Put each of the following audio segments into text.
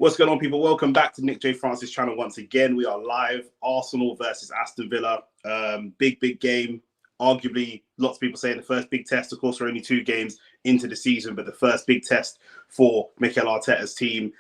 What's going on, people? Welcome back to Nick J. Francis' channel once again. We are live. Arsenal versus Aston Villa. Big game. Arguably, lots of people say the first big test. Of course, we're only 2 games into the season, but the first big test for Mikel Arteta's team.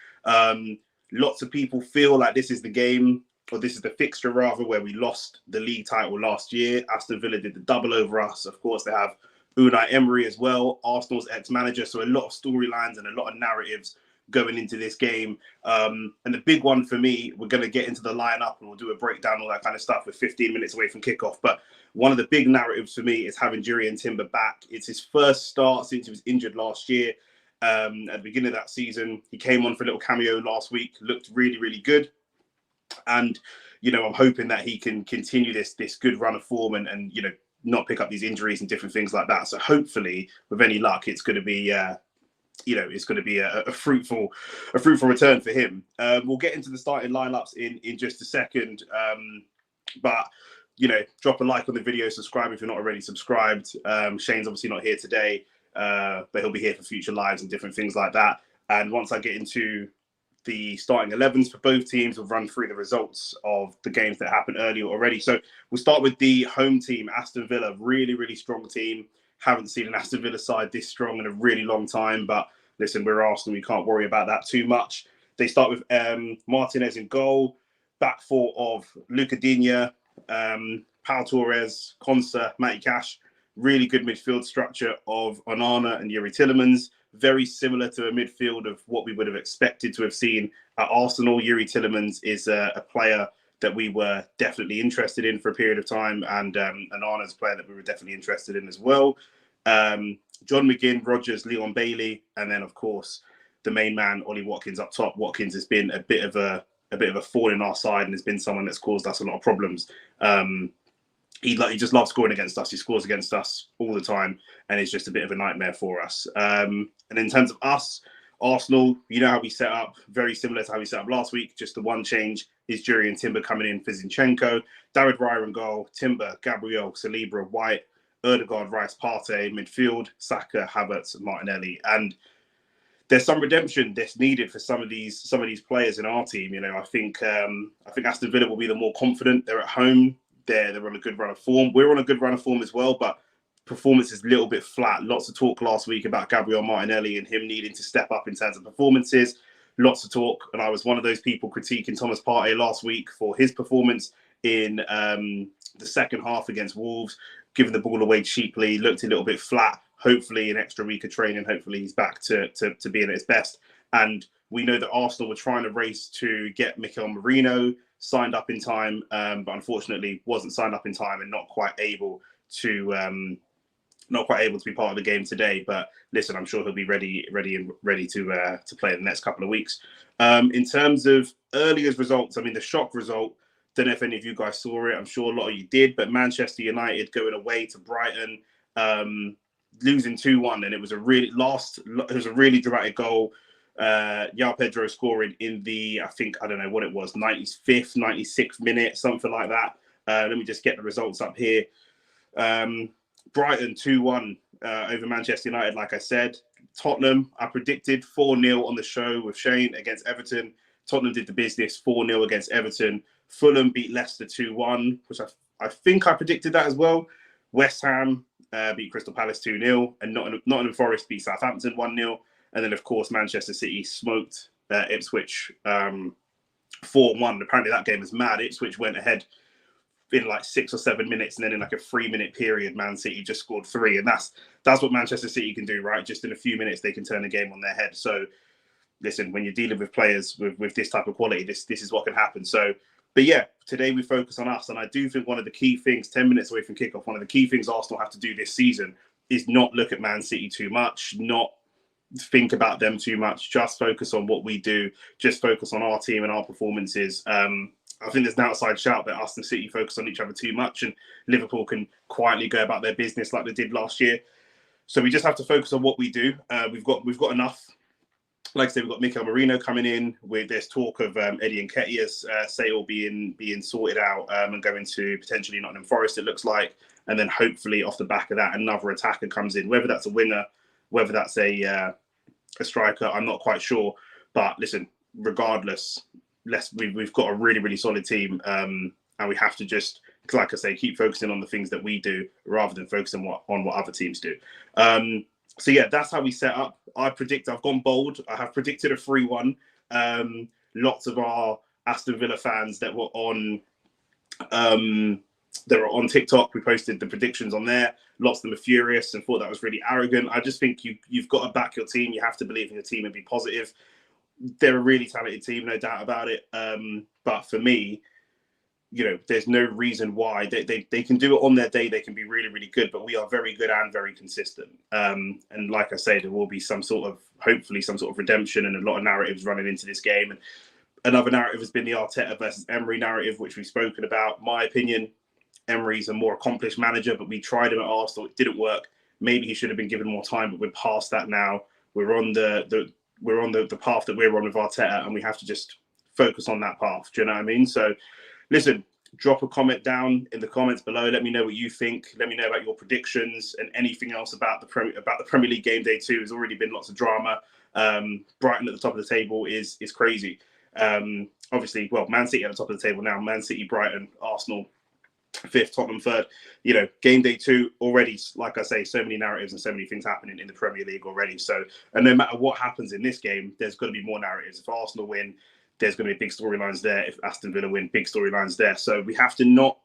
Lots of people feel like this is the game, or this is the fixture rather, where we lost the league title last year. Aston Villa did the double over us. Of course, they have Unai Emery as well, Arsenal's ex-manager. So a lot of storylines and a lot of narratives going into this game. And the big one for me, we're going to get into the lineup and we'll do a breakdown, all that kind of stuff. We're 15 minutes away from kickoff. But one of the big narratives for me is having Jurrien Timber back. It's his first start since he was injured last year. At the beginning of that season, he came on for a little cameo last week, looked really good. And, you know, I'm hoping that he can continue this good run of form and you know, not pick up these injuries and different things like that. So hopefully, with any luck, it's going to be it's going to be a fruitful return for him. We'll get into the starting lineups in just a second, but you know, drop a like on the video, subscribe if you're not already subscribed. Shane's obviously not here today, but he'll be here for future lives and different things like that. And once I get into the starting 11s for both teams, we'll run through the results of the games that happened earlier already. So we'll start with the home team, Aston Villa. Really strong team. Haven't seen an Aston Villa side this strong in a really long time. But listen, we're Arsenal. We can't worry about that too much. They start with Martinez in goal. Back four of Luca Digne, Pau Torres, Konsa, Matty Cash. Really good midfield structure of Onana and Yuri Tillemans. Very similar to a midfield of what we would have expected to have seen at Arsenal. Yuri Tillemans is a player that we were definitely interested in for a period of time, and Onana's a player that we were definitely interested in as well. John McGinn, Rodgers, Leon Bailey, and then of course the main man, Ollie Watkins up top. Watkins has been a bit of a thorn in our side and has been someone that's caused us a lot of problems. He just loves scoring against us. He scores against us all the time, and it's just a bit of a nightmare for us. And in terms of us, Arsenal, you know how we set up, very similar to how we set up last week. Just the one change is Jurrien Timber coming in for Zinchenko, David Raya in goal, Timber, Gabriel, Saliba, White, Ødegaard, Rice, Partey, midfield, Saka, Havertz, Martinelli. And there's some redemption that's needed for some of these players in our team. You know, I think Aston Villa will be the more confident. They're at home. They're on a good run of form. We're on a good run of form as well, but performance is a little bit flat. Lots of talk last week about Gabriel Martinelli and him needing to step up in terms of performances. Lots of talk, and I was one of those people critiquing Thomas Partey last week for his performance in the second half against Wolves, giving the ball away cheaply, looked a little bit flat. Hopefully, an extra week of training, hopefully he's back to being at his best. And we know that Arsenal were trying to race to get Mikel Merino signed up in time, but unfortunately wasn't signed up in time and not quite able to be part of the game today. But listen, I'm sure he'll be ready to play in the next couple of weeks. In terms of earlier results, I mean, the shock result, don't know if any of you guys saw it. I'm sure a lot of you did, but Manchester United going away to Brighton, losing 2-1, and it was a really dramatic goal. João Pedro scoring in the, I don't know what it was, 95th, 96th minute, something like that. Let me just get the results up here. Brighton 2-1 over Manchester United, like I said. Tottenham, I predicted 4-0 on the show with Shane against Everton. Tottenham did the business, 4-0 against Everton. Fulham beat Leicester 2-1, which I think I predicted that as well. West Ham beat Crystal Palace 2-0, and Nottingham Forest beat Southampton 1-0. And then, of course, Manchester City smoked Ipswich 4-1. Apparently, that game was mad. Ipswich went ahead in like 6 or 7 minutes, and then in like a 3-minute period, Man City just scored 3. And that's what Manchester City can do, right? Just in a few minutes, they can turn the game on their head. So, listen, when you're dealing with players with this type of quality, this is what can happen. So, but yeah, today we focus on us. And I do think one of the key things, 10 minutes away from kickoff, one of the key things Arsenal have to do this season is not look at Man City too much, not think about them too much, just focus on what we do, just focus on our team and our performances. I think there's an outside shout that us and City focus on each other too much, and Liverpool can quietly go about their business like they did last year. So we just have to focus on what we do. We've got enough. Like I said, we've got Mikel Merino coming in. There's talk of Eddie Nketiah's sale being sorted out and going to potentially Nottingham Forest, it looks like. And then hopefully off the back of that, another attacker comes in, whether that's a winger, whether that's a striker, I'm not quite sure. But listen, regardless, we've got a really, really solid team, and we have to just, like I say, keep focusing on the things that we do rather than focusing on what other teams do. So yeah, that's how we set up. I've gone bold. I have predicted a 3-1. Lots of our Aston Villa fans that were on TikTok, we posted the predictions on there. Lots of them are furious and thought that was really arrogant. I just think you've got to back your team. You have to believe in your team and be positive. They're a really talented team, no doubt about it. But for me, there's no reason why they can do it on their day. They can be really, really good, but we are very good and very consistent. And like I say, there will be hopefully some sort of redemption and a lot of narratives running into this game. And another narrative has been the Arteta versus Emery narrative, which we've spoken about. My opinion, Emery's a more accomplished manager, but we tried him at Arsenal. It didn't work. Maybe he should have been given more time, but we're past that now. We're on the path that we're on with Arteta, and we have to just focus on that path. Do you know what I mean? So, listen, drop a comment down in the comments below. Let me know what you think. Let me know about your predictions and anything else about the Premier League game day 2. There's already been lots of drama. Brighton at the top of the table is crazy. Obviously, well, Man City at the top of the table now. Man City, Brighton, Arsenal 5th, Tottenham 3rd. Game day 2 already, like I say, so many narratives and so many things happening in the Premier League already. So, and no matter what happens in this game, there's going to be more narratives. If Arsenal win, there's going to be big storylines there. If Aston Villa win, big storylines there. So we have to not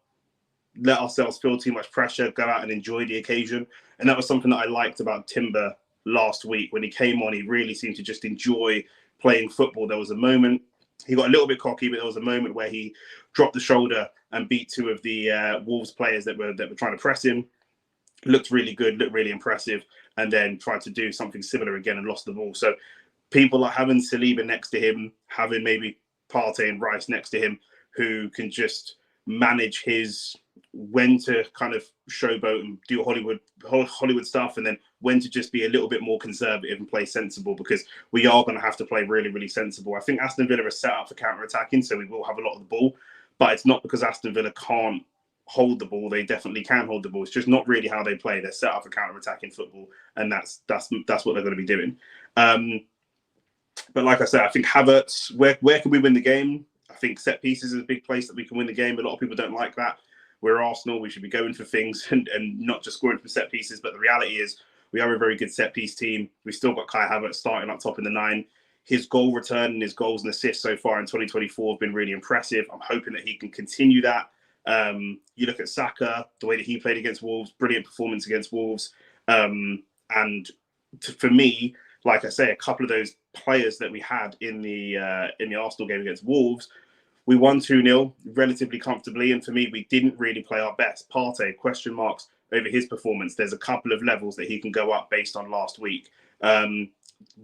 let ourselves feel too much pressure, go out and enjoy the occasion. And that was something that I liked about Timber last week. When he came on, he really seemed to just enjoy playing football. There was a moment, he got a little bit cocky, but there was a moment where he dropped the shoulder and beat 2 of the Wolves players that were trying to press him. Looked really good, looked really impressive, and then tried to do something similar again and lost the ball. So people like having Saliba next to him, having maybe Partey and Rice next to him, who can just manage when to kind of showboat and do Hollywood stuff, and then when to just be a little bit more conservative and play sensible, because we are going to have to play really, really sensible. I think Aston Villa is set up for counter-attacking, so we will have a lot of the ball, but it's not because Aston Villa can't hold the ball. They definitely can hold the ball. It's just not really how they play. They're set up for counter-attacking football, and that's what they're going to be doing. But like I said, I think Havertz, where can we win the game? I think set pieces is a big place that we can win the game. A lot of people don't like that. We're Arsenal. We should be going for things and not just scoring from set pieces. But the reality is we are a very good set piece team. We've still got Kai Havertz starting up top in the 9. His goal return and his goals and assists so far in 2024 have been really impressive. I'm hoping that he can continue that. You look at Saka, the way that he played against Wolves, brilliant performance against Wolves. For me, like I say, a couple of those players that we had in the Arsenal game against Wolves, we won 2-0 relatively comfortably. And for me, we didn't really play our best. Partey, question marks over his performance. There's a couple of levels that he can go up based on last week.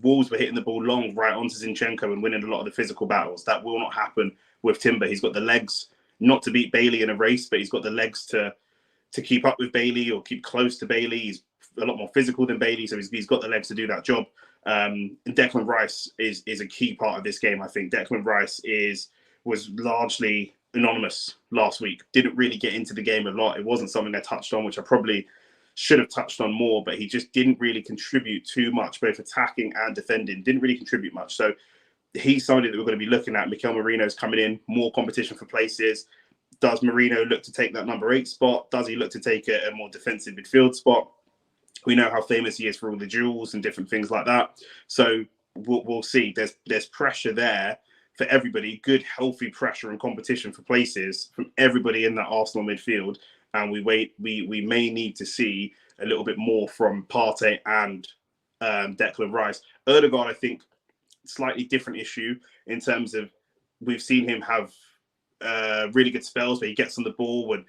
Wolves were hitting the ball long right onto Zinchenko and winning a lot of the physical battles. That will not happen with Timber. He's got the legs not to beat Bailey in a race, but he's got the legs to keep up with Bailey or keep close to Bailey. He's a lot more physical than Bailey, so he's got the legs to do that job. And Declan Rice is a key part of this game. I think Declan Rice was largely anonymous last week. Didn't really get into the game a lot. It wasn't something I touched on, which I probably should have touched on more, but he just didn't really contribute too much, both attacking and defending. Didn't really contribute much. So he's somebody that we're going to be looking at. Mikel Merino's coming in, more competition for places. Does Merino look to take that number 8 spot? Does he look to take a more defensive midfield spot? We know how famous he is for all the duels and different things like that. So we'll see. There's pressure there for everybody, good, healthy pressure and competition for places from everybody in that Arsenal midfield. And we may need to see a little bit more from Partey and Declan Rice. Ødegaard, I think, slightly different issue in terms of we've seen him have really good spells where he gets on the ball and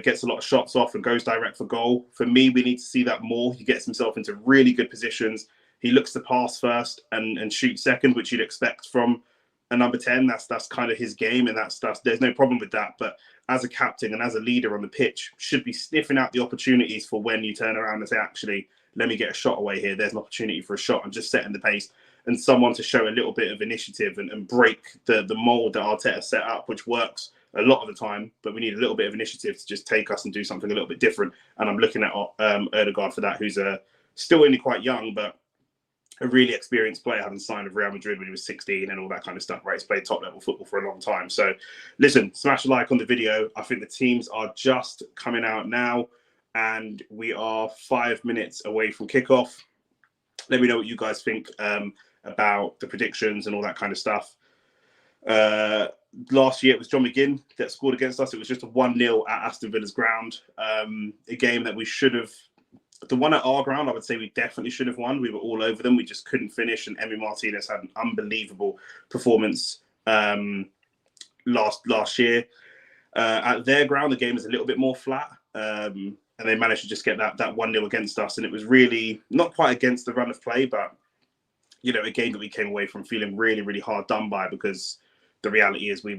gets a lot of shots off and goes direct for goal. For me, we need to see that more. He gets himself into really good positions. He looks to pass first and shoot second, which you'd expect from a number 10. That's kind of his game, and that's there's no problem with that. But as a captain and as a leader on the pitch, should be sniffing out the opportunities for when you turn around and say, actually, let me get a shot away here. There's an opportunity for a shot, and just setting the pace, and someone to show a little bit of initiative and break the mold that Arteta set up, which works a lot of the time. But we need a little bit of initiative to just take us and do something a little bit different. And I'm looking at Ødegaard for that, who's still only quite young, but a really experienced player, having signed with Real Madrid when he was 16 and all that kind of stuff, right? He's played top level football for a long time. So listen, smash a like on the video. I think the teams are just coming out now and we are 5 minutes away from kickoff. Let me know what you guys think about the predictions and all that kind of stuff. Last year it was John McGinn that scored against us. It was just a 1-0 at Aston Villa's ground. A game that we should have, the one at our ground, I would say we definitely should have won. We were all over them. We just couldn't finish. And Emi Martinez had an unbelievable performance last year. At their ground, the game is a little bit more flat. And they managed to just get that 1-0 against us. And it was really not quite against the run of play, but, you know, a game that we came away from feeling really, really hard done by, because the reality is we're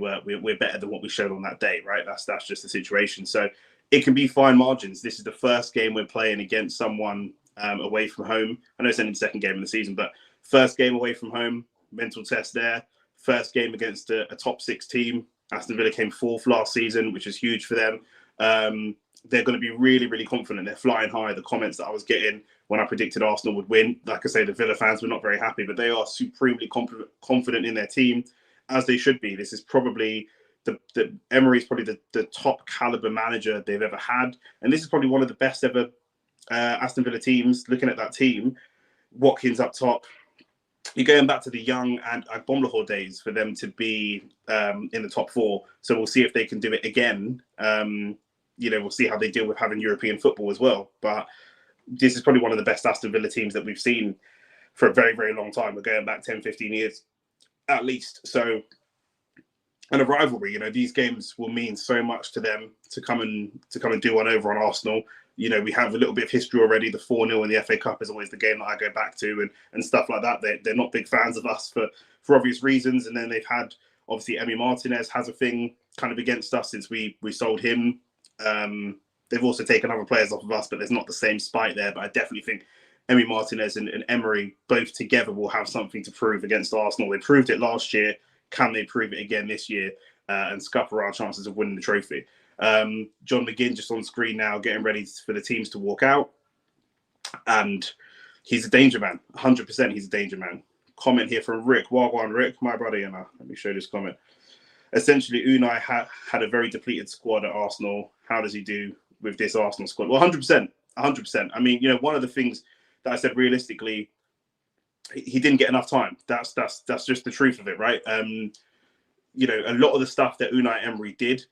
better than what we showed on that day, right? That's just the situation. So it can be fine margins. This is the first game we're playing against someone away from home. I know it's only the second game of the season, but first game away from home, mental test there. First game against a top 6 team. Aston Villa came 4th last season, which is huge for them. They're going to be really, really confident. They're flying high. The comments that I was getting when I predicted Arsenal would win, like I say, the Villa fans were not very happy, but they are supremely confident in their team, as they should be. This is probably Emery's probably the top caliber manager they've ever had, and this is probably one of the best ever Aston Villa teams. Looking at that team, Watkins up top, you're going back to the Young and Agbomlahor days for them to be in the top 4. So we'll see if they can do it again. You know, we'll see how they deal with having European football as well. But this is probably one of the best Aston Villa teams that we've seen for a very, very long time. We're going back 10, 15 years at least. So, and a rivalry, you know, these games will mean so much to them to come and do one over on Arsenal. You know, we have a little bit of history already. The 4-0 in the FA Cup is always the game that I go back to and stuff like that. They're not big fans of us for obvious reasons. And then they've had, obviously, Emi Martinez has a thing kind of against us since we sold him. They've also taken other players off of us, but there's not the same spite there. But I definitely think Emi Martinez and Emery both together will have something to prove against Arsenal. They proved it last year. Can they prove it again this year and scupper our chances of winning the trophy? John McGinn just on screen now, getting ready for the teams to walk out. And he's a danger man. 100% he's a danger man. Comment here from Rick. Wagwan Rick, my brother, you know. Let me show this comment. Essentially, Unai had a very depleted squad at Arsenal. How does he do with this Arsenal squad? Well, 100%. 100%. I mean, you know, one of the things that I said realistically, he didn't get enough time. That's just the truth of it, right? You know, a lot of the stuff that Unai Emery did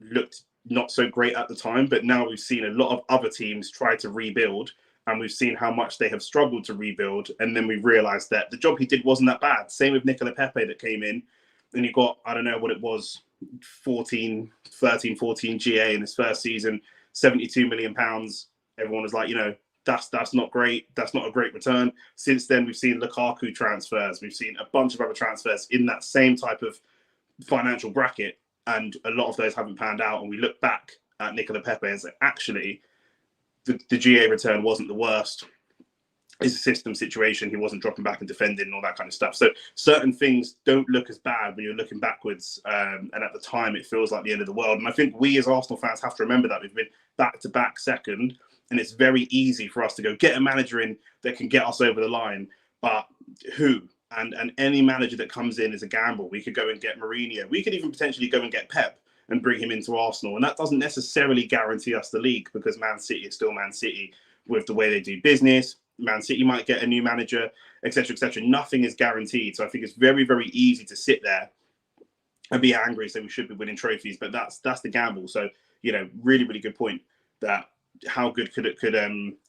looked not so great at the time, but now we've seen a lot of other teams try to rebuild, and we've seen how much they have struggled to rebuild. And then we realized that the job he did wasn't that bad. Same with Nicola Pepe that came in, and he got, I don't know what it was, 13, 14 GA in his first season, £72 million. Everyone was like, you know, that's not great. That's not a great return. Since then, we've seen Lukaku transfers. We've seen a bunch of other transfers in that same type of financial bracket, and a lot of those haven't panned out. And we look back at Nicola Pepe and say, actually, the GA return wasn't the worst. It's a system situation. He wasn't dropping back and defending and all that kind of stuff. So certain things don't look as bad when you're looking backwards. And at the time, it feels like the end of the world. And I think we as Arsenal fans have to remember that. We've been back-to-back second. And it's very easy for us to go get a manager in that can get us over the line. But who? And any manager that comes in is a gamble. We could go and get Mourinho. We could even potentially go and get Pep and bring him into Arsenal. And that doesn't necessarily guarantee us the league, because Man City is still Man City with the way they do business. Man City might get a new manager, etc., etc. Nothing is guaranteed. So I think it's very, very easy to sit there and be angry and say we should be winning trophies. But that's the gamble. So, you know, really, really good point that how good could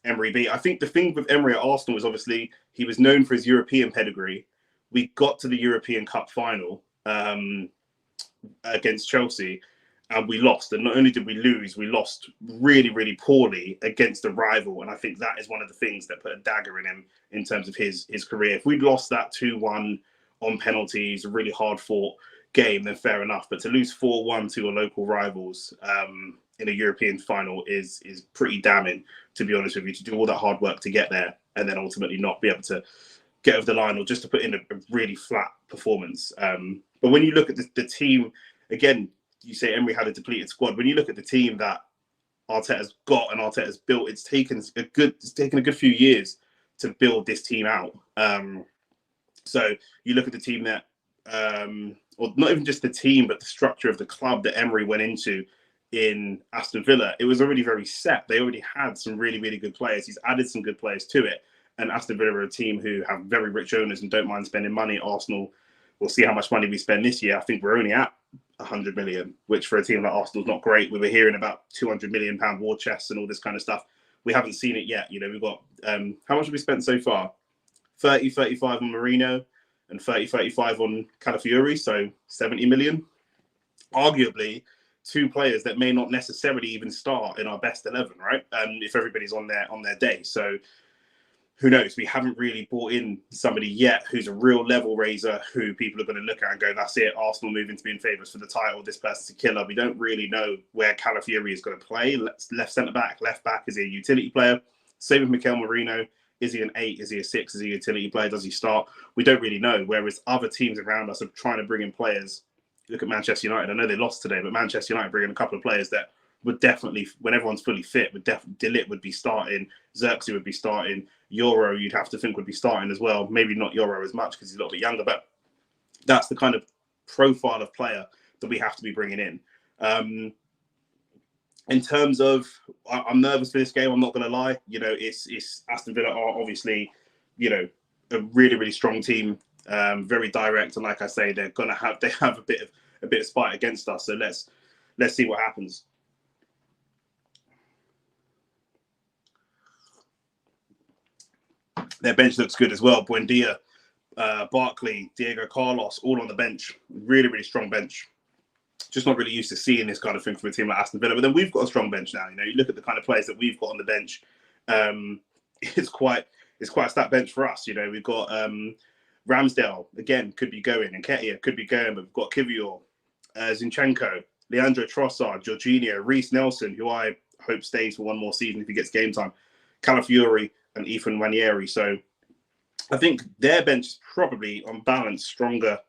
Emery be? I think the thing with Emery at Arsenal is obviously he was known for his European pedigree. We got to the European Cup final against Chelsea, and we lost. And not only did we lose, we lost really, really poorly against a rival. And I think that is one of the things that put a dagger in him in terms of his career. If we'd lost that 2-1 on penalties, a really hard-fought game, then fair enough. But to lose 4-1 to your local rivals in a European final is pretty damning, to be honest with you, to do all that hard work to get there and then ultimately not be able to get over the line, or just to put in a really flat performance. But when you look at the team, again, you say Emery had a depleted squad. When you look at the team that Arteta's got and Arteta's built, it's taken a good few years to build this team out. So you look at the team that, or not even just the team, but the structure of the club that Emery went into in Aston Villa, it was already very set. They already had some really, really good players. He's added some good players to it. And Aston Villa are a team who have very rich owners and don't mind spending money. Arsenal, we'll see how much money we spend this year. I think we're only at 100 million, which for a team like Arsenal is not great. We were hearing about 200 million pound war chests and all this kind of stuff. We haven't seen it yet. You know, we've got, how much have we spent so far? 30, 35 on Marino and 30, 35 on Calafiori, so 70 million. Arguably, two players that may not necessarily even start in our best 11, right? If everybody's on their day. So who knows? We haven't really brought in somebody yet who's a real level raiser who people are going to look at and go, that's it, Arsenal moving to be in favourites for the title, this person's a killer. We don't really know where Calafiori is going to play. Left centre-back, left back, is he a utility player? Same with Mikel Marino. Is he an 8? Is he a 6? Is he a utility player? Does he start? We don't really know. Whereas other teams around us are trying to bring in players. Look at Manchester United. I know they lost today, but Manchester United bring in a couple of players that would definitely, when everyone's fully fit, De Ligt would be starting, Xerxes would be starting, Euro you'd have to think would be starting as well. Maybe not Euro as much because he's a little bit younger, but that's the kind of profile of player that we have to be bringing in. In terms of, I'm nervous for this game. I'm not going to lie. You know, it's Aston Villa are obviously, you know, a really, really strong team, very direct, and like I say, they have a bit of spite against us. So let's see what happens. Their bench looks good as well. Buendia, Barkley, Diego Carlos, all on the bench. Really, really strong bench. Just not really used to seeing this kind of thing from a team like Aston Villa. But then we've got a strong bench now. You know, you look at the kind of players that we've got on the bench. It's quite a stacked bench for us. You know, we've got Ramsdale again could be going, and Nketiah could be going. But we've got Kivior, Zinchenko, Leandro Trossard, Jorginho, Reece Nelson, who I hope stays for one more season if he gets game time, Calafiori, and Ethan Wanieri. So I think their bench is probably on balance stronger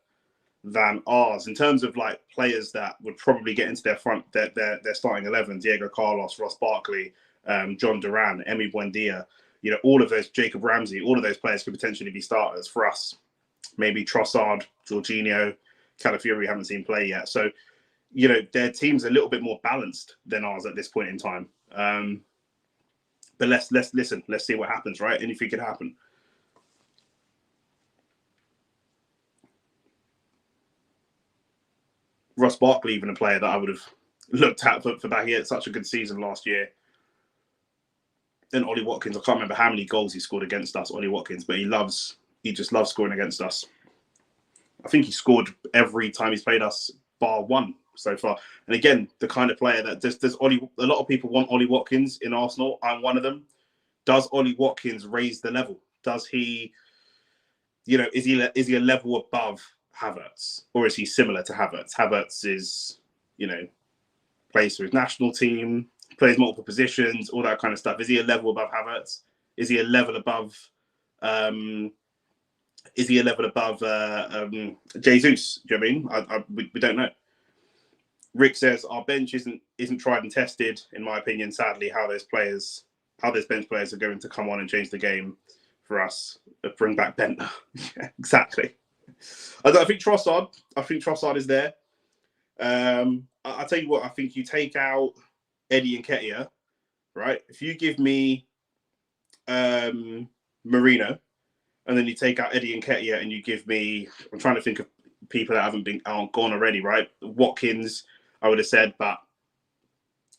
than ours in terms of like players that would probably get into their starting 11. Diego Carlos, Ross Barkley, John Duran, Emi Buendia, you know, all of those, Jacob Ramsey, all of those players could potentially be starters for us. Maybe Trossard, Jorginho, Calafiori haven't seen play yet. So, you know, their team's a little bit more balanced than ours at this point in time. But let's listen. Let's see what happens, right? Anything could happen. Ross Barkley, even a player that I would have looked at for back. He had such a good season last year. And Ollie Watkins, I can't remember how many goals he scored against us, Ollie Watkins, but he just loves scoring against us. I think he scored every time he's played us, bar one so far. And again, the kind of player that there's a lot of people want Ollie Watkins in Arsenal. I'm one of them. Does Ollie Watkins raise the level? Does he, you know, is he a level above Havertz, or is he similar to Havertz? Havertz is, you know, plays for his national team, plays multiple positions, all that kind of stuff. Is he a level above Havertz? Is he a level above? Is he a level above Jesus? Do you know what I mean? We don't know. Rick says our bench isn't tried and tested, in my opinion. Sadly, how those bench players are going to come on and change the game for us. Bring back Bentner. Yeah, exactly. I think Trossard is there. I'll tell you what. I think you take out Eddie Nketiah, right? If you give me Marino, and then you take out Eddie Nketiah, and you give me, I'm trying to think of people that aren't gone already, right? Watkins, I would have said, but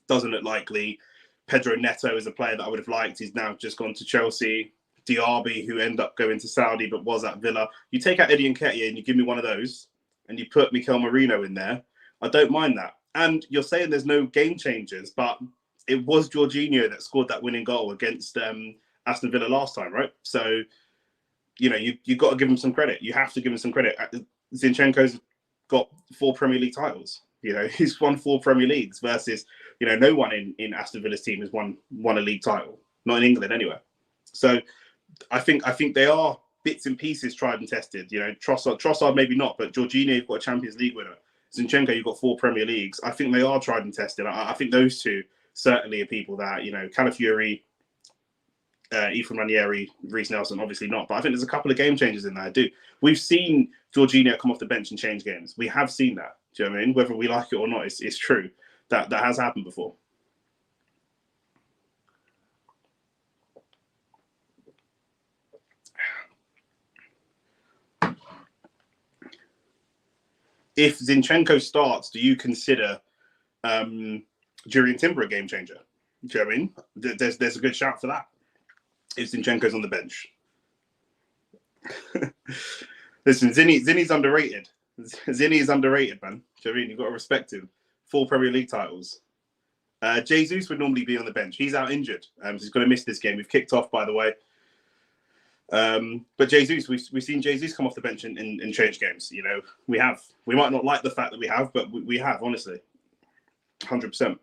doesn't look likely. Pedro Neto is a player that I would have liked. He's now just gone to Chelsea. Diaby, who ended up going to Saudi but was at Villa. You take out Eddie Nketiah and you give me one of those, and you put Mikel Marino in there, I don't mind that. And you're saying there's no game changers, but it was Jorginho that scored that winning goal against Aston Villa last time, right? So, you know, you got to give him some credit. You have to give him some credit. Zinchenko's got 4 Premier League titles. You know, he's won 4 Premier Leagues versus, you know, no one in Aston Villa's team has won a league title. Not in England anyway. So I think they are bits and pieces tried and tested. You know, Trossard maybe not, but Jorginho, you've got a Champions League winner. Zinchenko, you've got 4 Premier Leagues. I think they are tried and tested. I think those two certainly are people that, you know, Calafiori, Ethan Ranieri, Reece Nelson, obviously not. But I think there's a couple of game changers in there. I do. We've seen Jorginho come off the bench and change games. We have seen that. Do you know what I mean? Whether we like it or not, it's true. That has happened before. If Zinchenko starts, do you consider Jurriën Timber a game changer? Do you know what I mean? There's a good shout for that. If Zinchenko's on the bench. Listen, Zinny's underrated. Zinny is underrated, man. Do you know what I mean? You've got to respect him. 4 Premier League titles. Jesus would normally be on the bench. He's out injured. So he's going to miss this game. We've kicked off, by the way. But Jesus, we've seen Jesus come off the bench in change games. You know, we have. We might not like the fact that we have, but we have, honestly. 100%.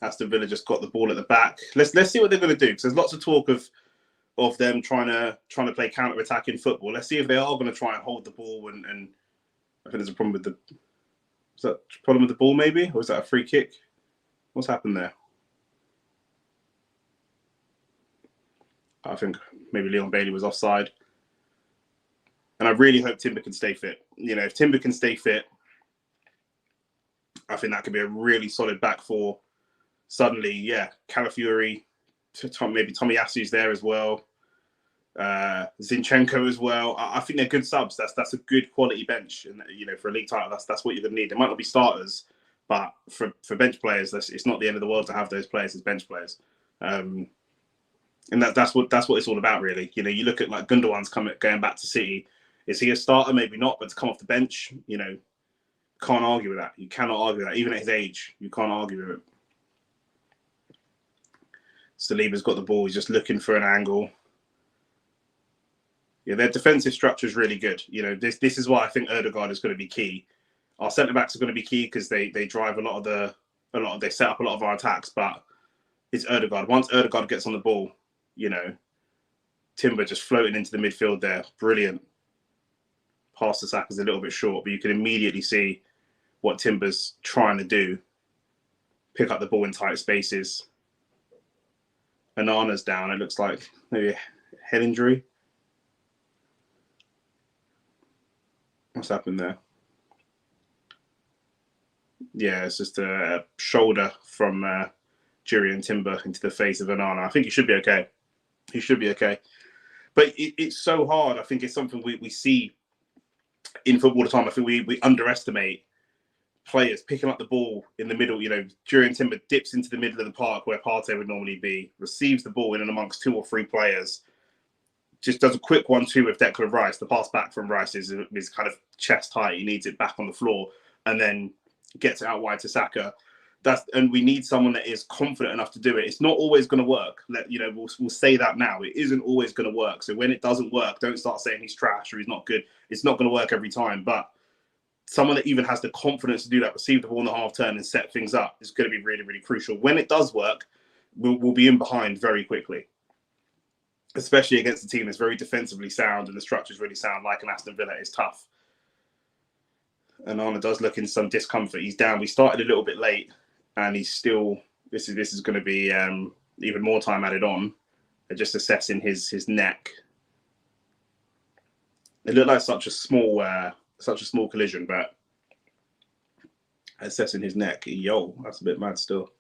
Aston Villa just got the ball at the back. Let's see what they're going to do, because there's lots of talk of them trying to play counter-attacking football. Let's see if they are going to try and hold the ball. And I think there's a problem with the. Is that a problem with the ball, maybe, or is that a free kick? What's happened there? I think maybe Leon Bailey was offside. And I really hope Timber can stay fit. You know, if Timber can stay fit, I think that could be a really solid back four. Suddenly, yeah, Calafiori, maybe Tomiyasu's there as well. Zinchenko as well. I think they're good subs. That's a good quality bench, and you know, for a league title, that's what you're going to need. They might not be starters, but for bench players, it's not the end of the world to have those players as bench players. And that's what it's all about, really. You know, you look at like Gundogan's going back to City. Is he a starter? Maybe not, but to come off the bench, you know, can't argue with that. You cannot argue with that. Even at his age, you can't argue with it. Saliba's got the ball. He's just looking for an angle. Yeah, their defensive structure is really good. You know, this is why I think Ødegaard is going to be key. Our centre backs are going to be key because they drive they set up a lot of our attacks. But it's Ødegaard. Once Ødegaard gets on the ball, you know, Timber just floating into the midfield there, brilliant. Pass to Saka's a little bit short, but you can immediately see what Timber's trying to do. Pick up the ball in tight spaces. Onana's down. It looks like maybe a head injury. What's happened there? Yeah, it's just a shoulder from Jurriën Timber into the face of Onana. I think he should be okay. He should be okay. But it's so hard. I think it's something we see in football all the time. I think we underestimate players picking up the ball in the middle. You know, Jurriën Timber dips into the middle of the park where Partey would normally be, receives the ball in and amongst 2 or 3 players, just does a quick 1-2 with Declan Rice. The pass back from Rice is kind of chest height. He needs it back on the floor and then gets it out wide to Saka. And we need someone that is confident enough to do it. It's not always going to work. We'll say that now. It isn't always going to work. So when it doesn't work, don't start saying he's trash or he's not good. It's not going to work every time. But someone that even has the confidence to do that, receive the ball in the half turn and set things up, is going to be really, really crucial. When it does work, we'll be in behind very quickly, especially against a team that's very defensively sound and the structure's really sound, like an Aston Villa. Is tough. And Arna does look in some discomfort. He's down. We started a little bit late, and he's still. This is going to be even more time added on. They're just assessing his neck. It looked like such a small collision, but assessing his neck. Yo, that's a bit mad still.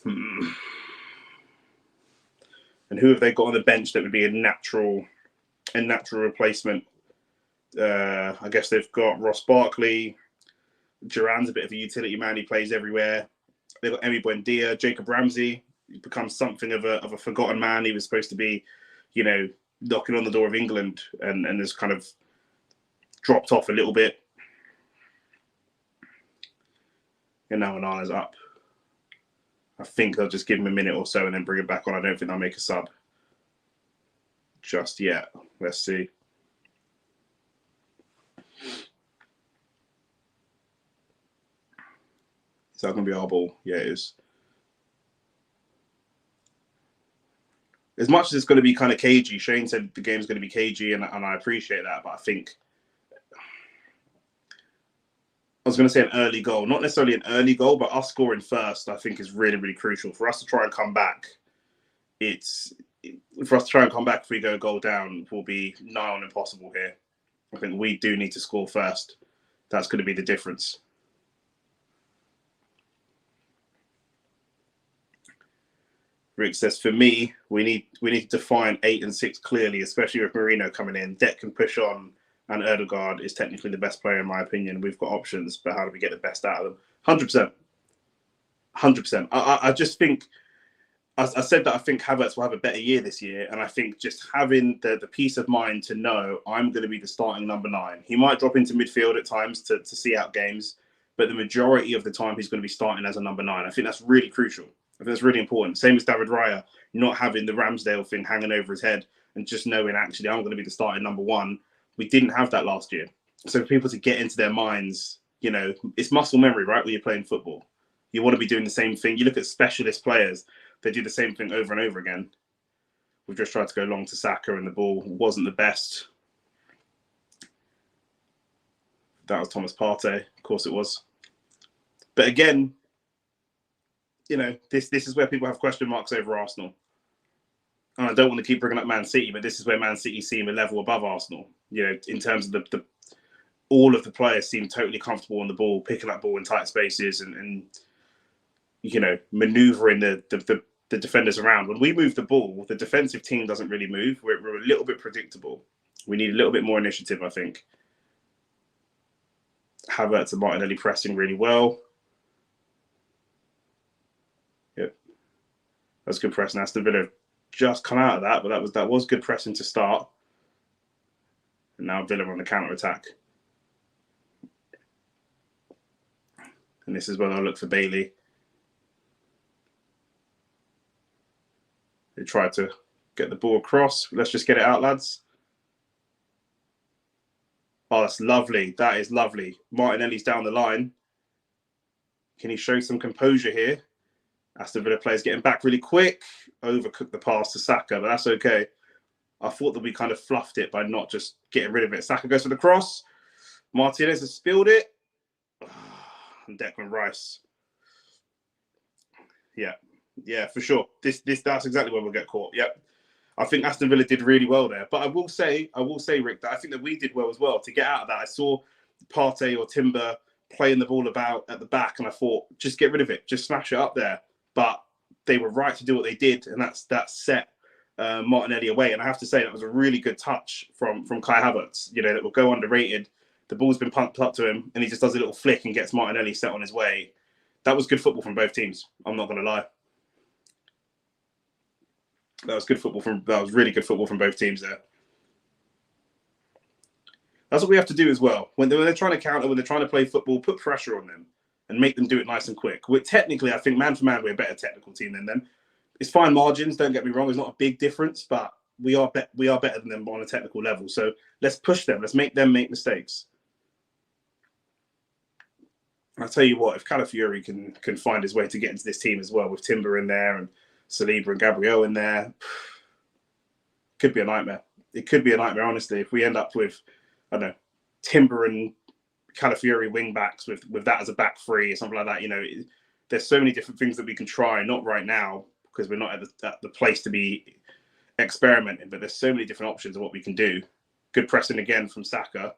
And who have they got on the bench that would be a natural replacement? I guess they've got Ross Barkley. Duran's a bit of a utility man. He plays everywhere. They've got Emi Buendia, Jacob Ramsey. He's become something of a forgotten man. He was supposed to be, you know, knocking on the door of England and has kind of dropped off a little bit. And now Onana's up. I think they'll just give him a minute or so and then bring him back on. I don't think they'll make a sub just yet. Let's see. Is that going to be our ball? Yeah, it is. As much as it's going to be kind of cagey, Shane said the game's going to be cagey, and I appreciate that, but I think I was going to say an early goal, not necessarily an early goal, but us scoring first, I think, is really, really crucial for us to try and come back. For us to try and come back if we go goal down will be nigh on impossible here. I think we do need to score first. That's going to be the difference. Rick says, for me, we need to define 8 and 6 clearly, especially with Marino coming in. Deck can push on, and Erdegaard is technically the best player in my opinion. We've got options, but how do we get the best out of them? 100%. 100%. I just think, I said that I think Havertz will have a better year this year, and I think just having the peace of mind to know I'm going to be the starting number 9. He might drop into midfield at times to see out games, but the majority of the time he's going to be starting as a number 9. I think that's really crucial. I think that's really important. Same as David Raya, not having the Ramsdale thing hanging over his head and just knowing actually I'm going to be the starting number 1. We didn't have that last year. So for people to get into their minds, you know, it's muscle memory, right? When you're playing football, you want to be doing the same thing. You look at specialist players, they do the same thing over and over again. We've just tried to go long to Saka and the ball wasn't the best. That was Thomas Partey. Of course it was. But again, you know, this is where people have question marks over Arsenal. And I don't want to keep bringing up Man City, but this is where Man City seem a level above Arsenal. You know, in terms of the all of the players seem totally comfortable on the ball, picking up ball in tight spaces and you know, manoeuvring the defenders around. When we move the ball, the defensive team doesn't really move. We're a little bit predictable. We need a little bit more initiative, I think. Havertz and Martinelli pressing really well. Yep. That's good pressing. Aston Villa just come out of that, but that was good pressing to start. And now Villa on the counter-attack. And this is where I'll look for Bailey. They tried to get the ball across. Let's just get it out, lads. Oh, that's lovely. That is lovely. Martinelli's down the line. Can he show some composure here? Aston Villa players getting back really quick. Overcooked the pass to Saka, but that's okay. I thought that we kind of fluffed it by not just getting rid of it. Saka goes for the cross. Martinez has spilled it. And Declan Rice. Yeah, for sure. That's exactly where we'll get caught. Yep. I think Aston Villa did really well there. But I will say, Rick, that I think that we did well as well to get out of that. I saw Partey or Timber playing the ball about at the back, and I thought, just get rid of it, just smash it up there. But they were right to do what they did, and that set Martinelli away. And I have to say, that was a really good touch from Kai Havertz. You know, that will go underrated. The ball's been pumped up to him, and he just does a little flick and gets Martinelli set on his way. That was good football from both teams. I'm not going to lie. That was really good football from both teams there. That's what we have to do as well. When they're trying to counter, when they're trying to play football, put pressure on them and make them do it nice and quick. Technically, I think man for man, we're a better technical team than them. It's fine margins, don't get me wrong. It's not a big difference, but we are better than them on a technical level. So let's push them. Let's make them make mistakes. I'll tell you what, if Calafiori can find his way to get into this team as well, with Timber in there and Saliba and Gabriel in there, could be a nightmare. It could be a nightmare, honestly, if we end up with, I don't know, Timber and Calafiori wing backs with that as a back three or something like that. You know, there's so many different things that we can try. Not right now because we're not at the place to be experimenting, but there's so many different options of what we can do. Good pressing again from Saka.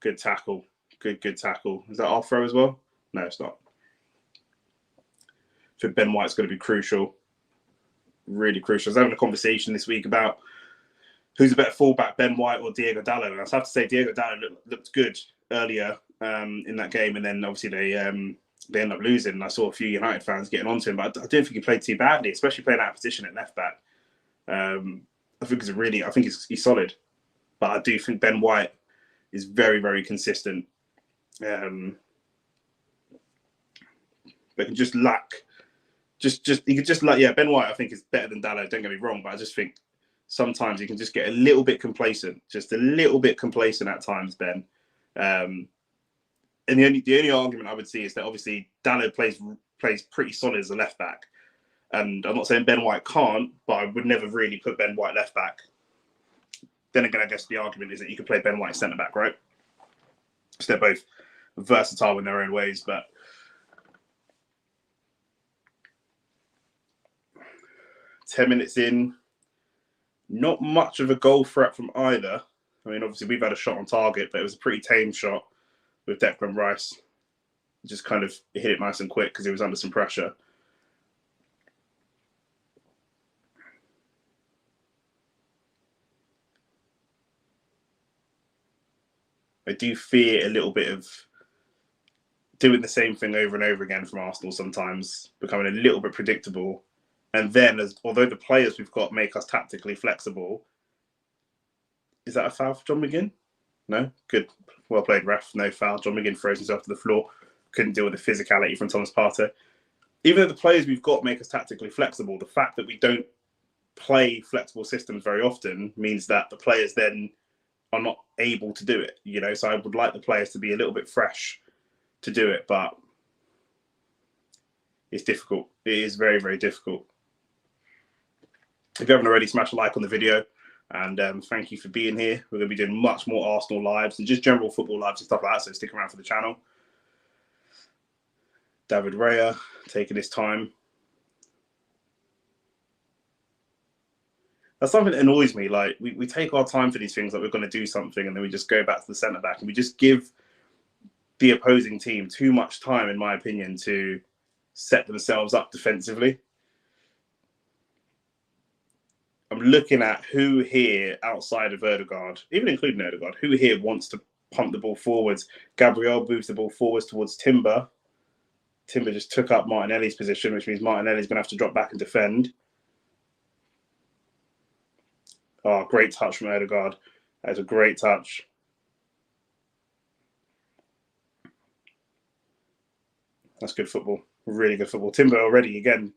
Good tackle. Good tackle. Is that our throw as well? No, it's not. So Ben White's going to be crucial. Really crucial. I was having a conversation this week about who's a better fullback, Ben White or Diego Dallo. And I have to say Diego Dallo looked good earlier in that game, and then obviously they end up losing. And I saw a few United fans getting onto him, but I don't think he played too badly, especially playing out of position at left back. I think he's solid, but I do think Ben White is very, very consistent. But can just lack. Ben White, I think, is better than Dallo. Don't get me wrong, but I just think sometimes you can just get a little bit complacent, at times, Ben. And the only argument I would see is that obviously Dallo plays pretty solid as a left back, and I'm not saying Ben White can't, but I would never really put Ben White left back. Then again, I guess the argument is that you could play Ben White centre back, right? So they're both versatile in their own ways, but 10 minutes in, not much of a goal threat from either. I mean, obviously we've had a shot on target, but it was a pretty tame shot with Declan Rice. Just kind of hit it nice and quick because he was under some pressure. I do fear a little bit of doing the same thing over and over again from Arsenal sometimes, becoming a little bit predictable. And then, although the players we've got make us tactically flexible, is that a foul for John McGinn? No? Good. Well played, ref. No foul. John McGinn throws himself to the floor. Couldn't deal with the physicality from Thomas Partey. Even though the players we've got make us tactically flexible, the fact that we don't play flexible systems very often means that the players then are not able to do it, you know. So I would like the players to be a little bit fresh to do it, but it's difficult. It is very, very difficult. If you haven't already, smash a like on the video, and thank you for being here. We're going to be doing much more Arsenal lives and just general football lives and stuff like that, so stick around for the channel. David Raya taking his time. That's something that annoys me. Like, we take our time for these things, like we're going to do something, and then we just go back to the centre back, and we just give the opposing team too much time, in my opinion, to set themselves up defensively. I'm looking at who here outside of Odegaard, even including Odegaard, who here wants to pump the ball forwards. Gabriel moves the ball forwards towards Timber. Timber just took up Martinelli's position, which means Martinelli's going to have to drop back and defend. Oh, great touch from Odegaard. That was a great touch. That's good football. Really good football. Timber already, again,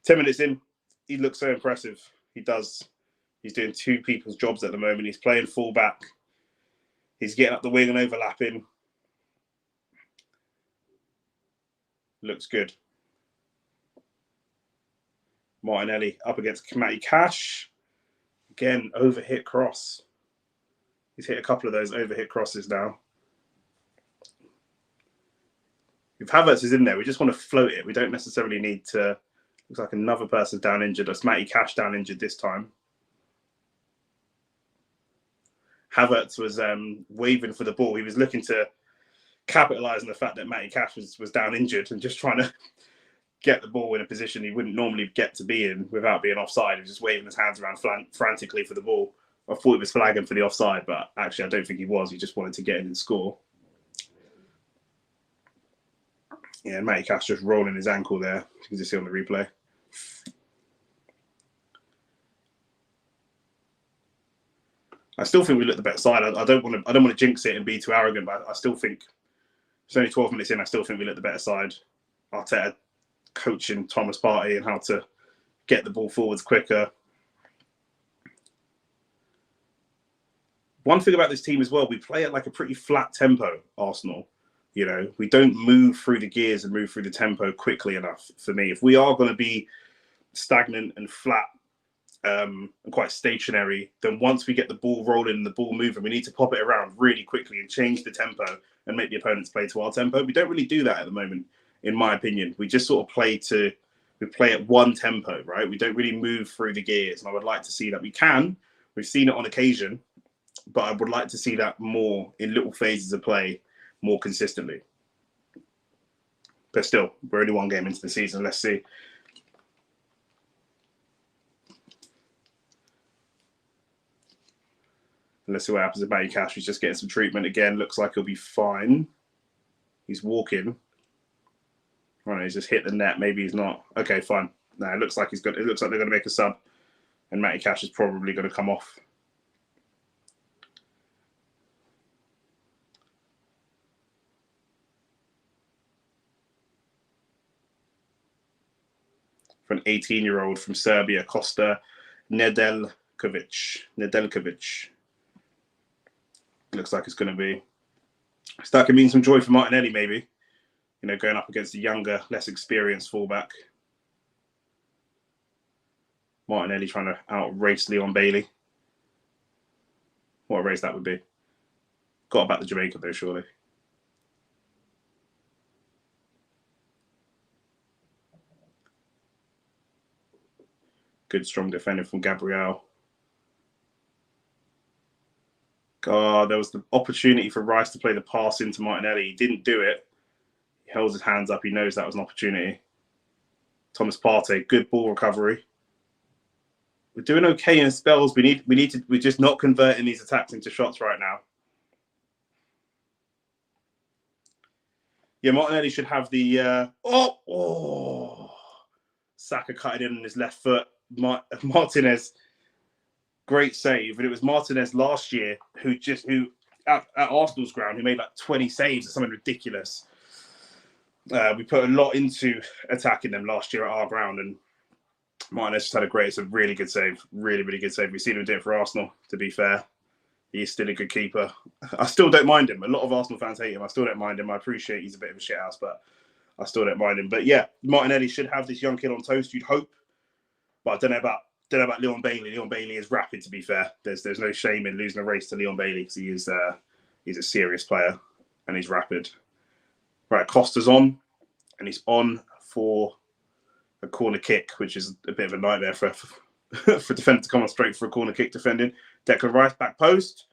10 minutes in, he looks so impressive. He does. He's doing two people's jobs at the moment. He's playing full back. He's getting up the wing and overlapping. Looks good. Martinelli up against Matty Cash. Again, overhit cross. He's hit a couple of those overhit crosses now. If Havertz is in there, we just want to float it. We don't necessarily need to. Looks like another person's down injured. That's Matty Cash down injured this time. Havertz was waving for the ball. He was looking to capitalise on the fact that Matty Cash was down injured and just trying to get the ball in a position he wouldn't normally get to be in without being offside. He was just waving his hands around frantically for the ball. I thought he was flagging for the offside, but actually I don't think he was. He just wanted to get in and score. Yeah, Matty Cash just rolling his ankle there. You can just see on the replay. I still think we look the better side. I don't want to jinx it and be too arrogant, but I still think it's only 12 minutes in. I still think we look the better side. Arteta coaching Thomas Partey and how to get the ball forwards quicker. One thing about this team as well, we play at like a pretty flat tempo, Arsenal. You know, we don't move through the gears and move through the tempo quickly enough for me. If we are going to be stagnant and flat and quite stationary, then once we get the ball rolling and the ball moving, we need to pop it around really quickly and change the tempo and make the opponents play to our tempo. We don't really do that at the moment, in my opinion. We just sort of play at one tempo, right? We don't really move through the gears, and I would like to see that. We can. We've seen it on occasion, but I would like to see that more in little phases of play, more consistently. But still, we're only one game into the season. Let's see. Let's see what happens with Matty Cash. He's just getting some treatment again. Looks like he'll be fine. He's walking. Right, he's just hit the net. Maybe he's not. Okay, fine. No, it looks like he's good. It looks like they're going to make a sub, and Matty Cash is probably going to come off. For an 18-year-old from Serbia, Costa Nedeljkovic. Looks like it's going to be. So that could mean some joy for Martinelli, maybe. You know, going up against a younger, less experienced fullback. Martinelli trying to outrace Leon Bailey. What a race that would be. Got about the Jamaica though, surely. Good strong defending from Gabriel. God, there was the opportunity for Rice to play the pass into Martinelli. He didn't do it. He held his hands up. He knows that was an opportunity. Thomas Partey, good ball recovery. We're doing okay in spells. We're just not converting these attacks into shots right now. Yeah, Martinelli should have the Saka cutting in on his left foot. Martinez, great save. And it was Martinez last year who at Arsenal's ground, who made like 20 saves or something ridiculous. We put a lot into attacking them last year at our ground, and Martinez just had it's a really good save. Really, really good save. We've seen him do it for Arsenal, to be fair. He's still a good keeper. I still don't mind him. A lot of Arsenal fans hate him. I still don't mind him. I appreciate he's a bit of a shithouse, but I still don't mind him. But yeah, Martinelli should have this young kid on toast, you'd hope. But I don't know about Leon Bailey. Leon Bailey is rapid, to be fair. There's no shame in losing a race to Leon Bailey because he's a serious player and he's rapid. Right, Costa's on, and he's on for a corner kick, which is a bit of a nightmare for defender to come on straight for a corner kick defending. Declan Rice, back post.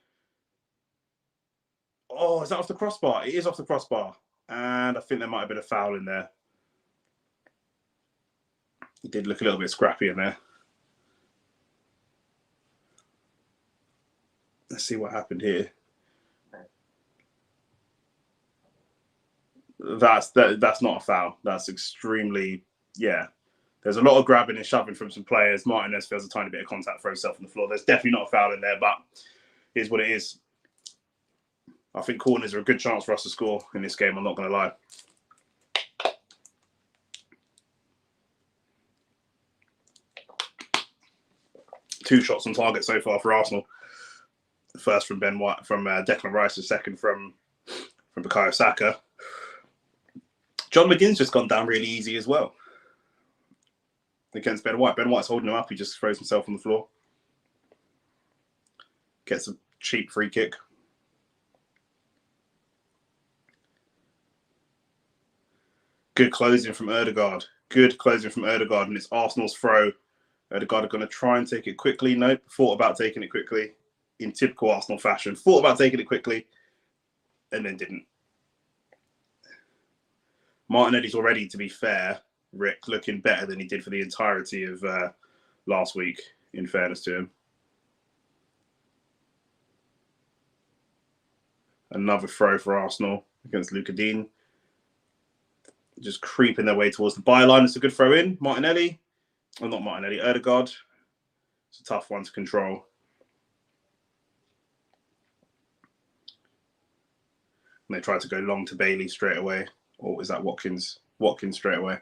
Oh, is that off the crossbar? It is off the crossbar. And I think there might have been a foul in there. He did look a little bit scrappy in there. Let's see what happened here. That's not a foul. That's extremely, yeah. There's a lot of grabbing and shoving from some players. Martinez feels a tiny bit of contact for himself on the floor. There's definitely not a foul in there, but here's what it is. I think corners are a good chance for us to score in this game. I'm not going to lie. Two shots on target so far for Arsenal. The first from Declan Rice, the second from Bukayo Saka. John McGinn's just gone down really easy as well against Ben White. Ben White's holding him up. He just throws himself on the floor. Gets a cheap free kick. Good closing from Ødegaard. And it's Arsenal's throw. Ødegaard are going to try and take it quickly. Nope, thought about taking it quickly in typical Arsenal fashion. Thought about taking it quickly and then didn't. Martinelli's already, to be fair, Rick, looking better than he did for the entirety of last week, in fairness to him. Another throw for Arsenal against Luka Dean. Just creeping their way towards the byline. It's a good throw in. Martinelli. Well, not Martinelli. Ødegaard. It's a tough one to control. And they tried to go long to Bailey straight away. Or is that Watkins? Watkins straight away.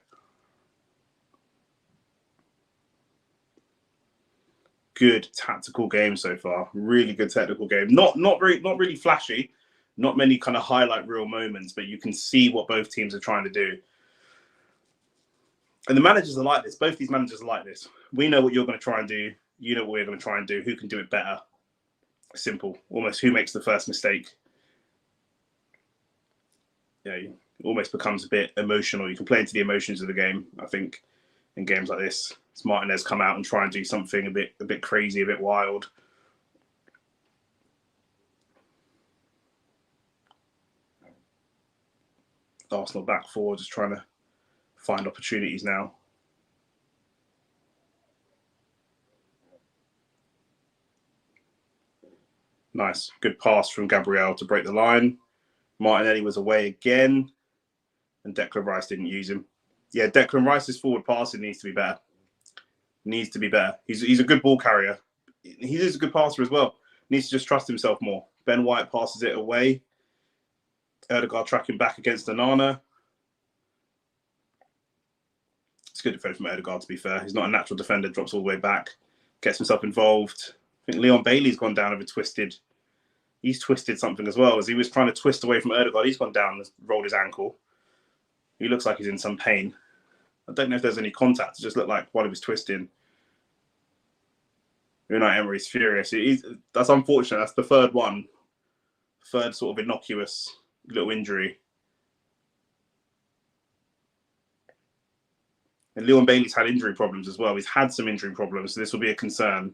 Good tactical game so far. Really good technical game. Not really flashy. Not many kind of highlight reel moments, but you can see what both teams are trying to do. And the managers are like this. Both these managers are like this. We know what you're going to try and do. You know what we're going to try and do. Who can do it better? Simple. Almost who makes the first mistake. Yeah, it almost becomes a bit emotional. You can play into the emotions of the game, I think, in games like this. It's Martinez come out and try and do something a bit crazy, a bit wild. Arsenal back forward, just trying to find opportunities now. Nice. Good pass from Gabriel to break the line. Martinelli was away again. And Declan Rice didn't use him. Yeah, Declan Rice's forward passing needs to be better. He's a good ball carrier. He is a good passer as well. Needs to just trust himself more. Ben White passes it away. Ødegaard tracking back against Onana. It's good defense from Ødegaard, to be fair. He's not a natural defender. Drops all the way back. Gets himself involved. I think Leon Bailey's gone down over twisted. He's twisted something as well. As he was trying to twist away from Ødegaard, he's gone down and rolled his ankle. He looks like he's in some pain. I don't know if there's any contact. It just looked like while he was twisting. Unai Emery's furious. That's unfortunate. That's the third one. Third sort of innocuous little injury. And Leon Bailey's had injury problems as well. He's had some injury problems, so this will be a concern.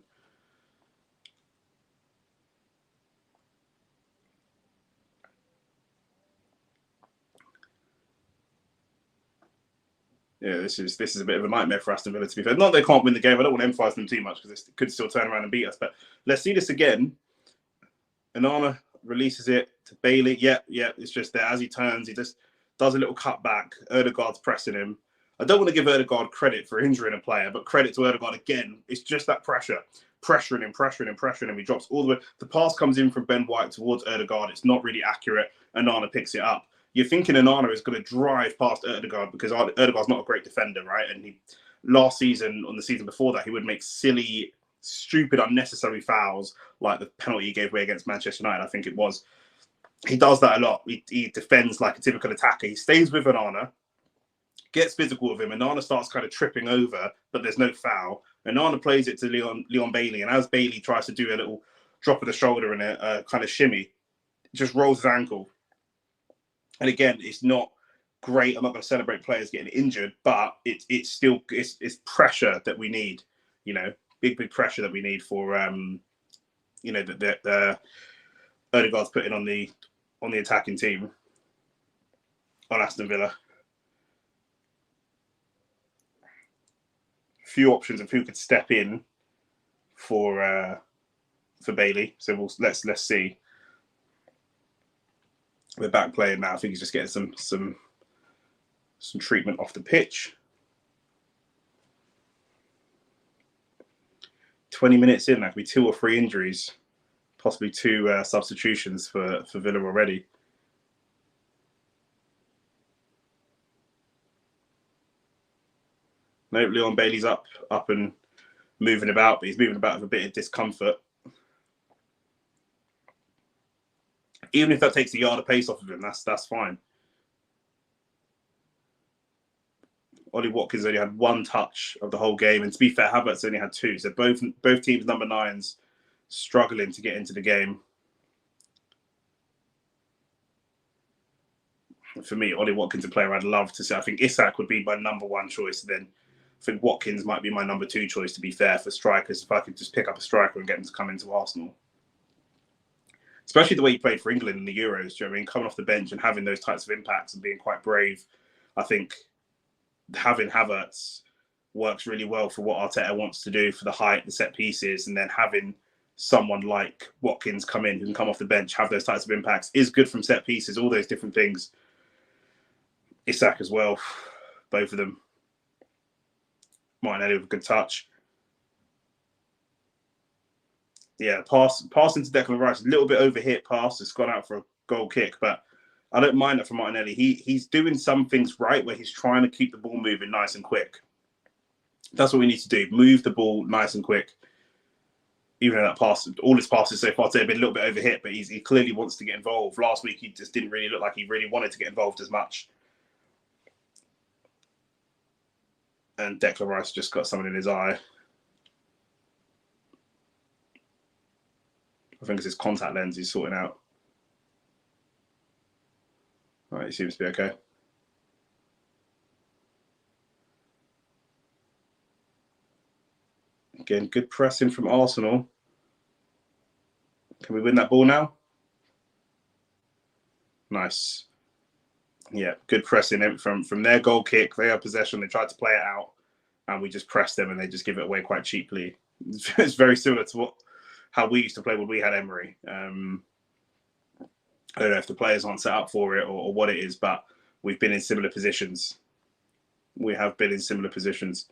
Yeah, this is a bit of a nightmare for Aston Villa, to be fair. Not that they can't win the game. I don't want to emphasise them too much because they could still turn around and beat us. But let's see this again. Onana releases it to Bailey. Yeah, it's just there. As he turns, he just does a little cut back. Ødegaard's pressing him. I don't want to give Ødegaard credit for injuring a player, but credit to Ødegaard again. It's just that pressure. Pressuring him. He drops all the way. The pass comes in from Ben White towards Ødegaard. It's not really accurate. Onana picks it up. You're thinking Onana is going to drive past Ødegaard because Ødegaard's not a great defender, right? And last season, on the season before that, he would make silly, stupid, unnecessary fouls, like the penalty he gave away against Manchester United, I think it was. He does that a lot. He defends like a typical attacker. He stays with Onana, gets physical with him. Onana starts kind of tripping over, but there's no foul. Onana plays it to Leon Bailey, and as Bailey tries to do a little drop of the shoulder and a kind of shimmy, just rolls his ankle. And again, it's not great. I'm not going to celebrate players getting injured, but it's still pressure that we need. You know, big pressure that we need for you know, that Ødegaard's putting on the attacking team on Aston Villa. Few options of who could step in for Bailey. So let's see. We're back playing now. I think he's just getting some treatment off the pitch. 20 minutes in, that could be 2 or 3 injuries, possibly 2 substitutions for Villa already. No, Leon Bailey's up and moving about, but he's moving about with a bit of discomfort. Even if that takes a yard of pace off of him, that's fine. Ollie Watkins only had 1 touch of the whole game, and to be fair, Havertz only had 2. So both teams' number 9s struggling to get into the game. For me, Ollie Watkins is a player I'd love to see. I think Isak would be my number 1 choice. Then I think Watkins might be my number 2 choice, to be fair, for strikers. If I could just pick up a striker and get him to come into Arsenal. Especially the way he played for England in the Euros, do you know what I mean? Coming off the bench and having those types of impacts and being quite brave. I think having Havertz works really well for what Arteta wants to do for the height, the set pieces, and then having someone like Watkins come in who can come off the bench, have those types of impacts, is good from set pieces, all those different things. Isak as well, both of them. Martinelli with a good touch. Yeah, pass into Declan Rice, a little bit overhit pass. It's gone out for a goal kick, but I don't mind that for Martinelli. He's doing some things right where he's trying to keep the ball moving nice and quick. That's what we need to do. Move the ball nice and quick. Even though that pass, all his passes so far today have been a little bit overhit, but he clearly wants to get involved. Last week, he just didn't really look like he really wanted to get involved as much. And Declan Rice just got something in his eye. I think it's his contact lens he's sorting out. All right, he seems to be okay. Again, good pressing from Arsenal. Can we win that ball now? Nice. Yeah, good pressing from their goal kick. They have possession. They tried to play it out, and we just pressed them, and they just give it away quite cheaply. It's very similar to how we used to play when we had Emery. I don't know if the players aren't set up for it or what it is, but we've been in similar positions. We have been in similar positions.